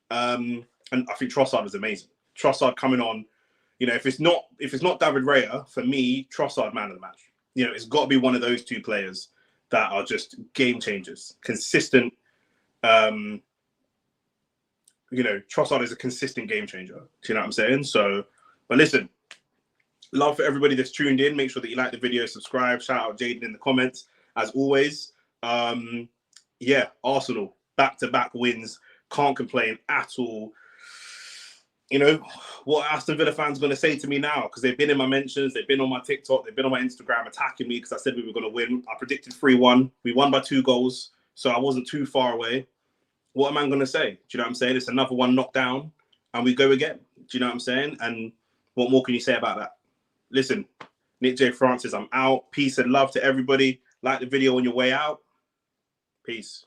And I think Trossard was amazing. Trossard coming on, you know, if it's not David Raya, for me, Trossard man of the match. You know, it's got to be one of those 2 players that are just game changers, consistent. You know, Trossard is a consistent game changer. Do you know what I'm saying? So, but listen, love for everybody that's tuned in. Make sure that you like the video, subscribe, shout out Jaden in the comments, as always. Yeah, Arsenal, back-to-back wins. Can't complain at all. You know, what Aston Villa fans going to say to me now, because they've been in my mentions, they've been on my TikTok, they've been on my Instagram attacking me because I said we were going to win. I predicted 3-1. We won by 2 goals. So I wasn't too far away. What am I going to say? Do you know what I'm saying? It's another one knocked down and we go again. Do you know what I'm saying? And what more can you say about that? Listen, Nick J. Francis, I'm out. Peace and love to everybody. Like the video on your way out. Peace.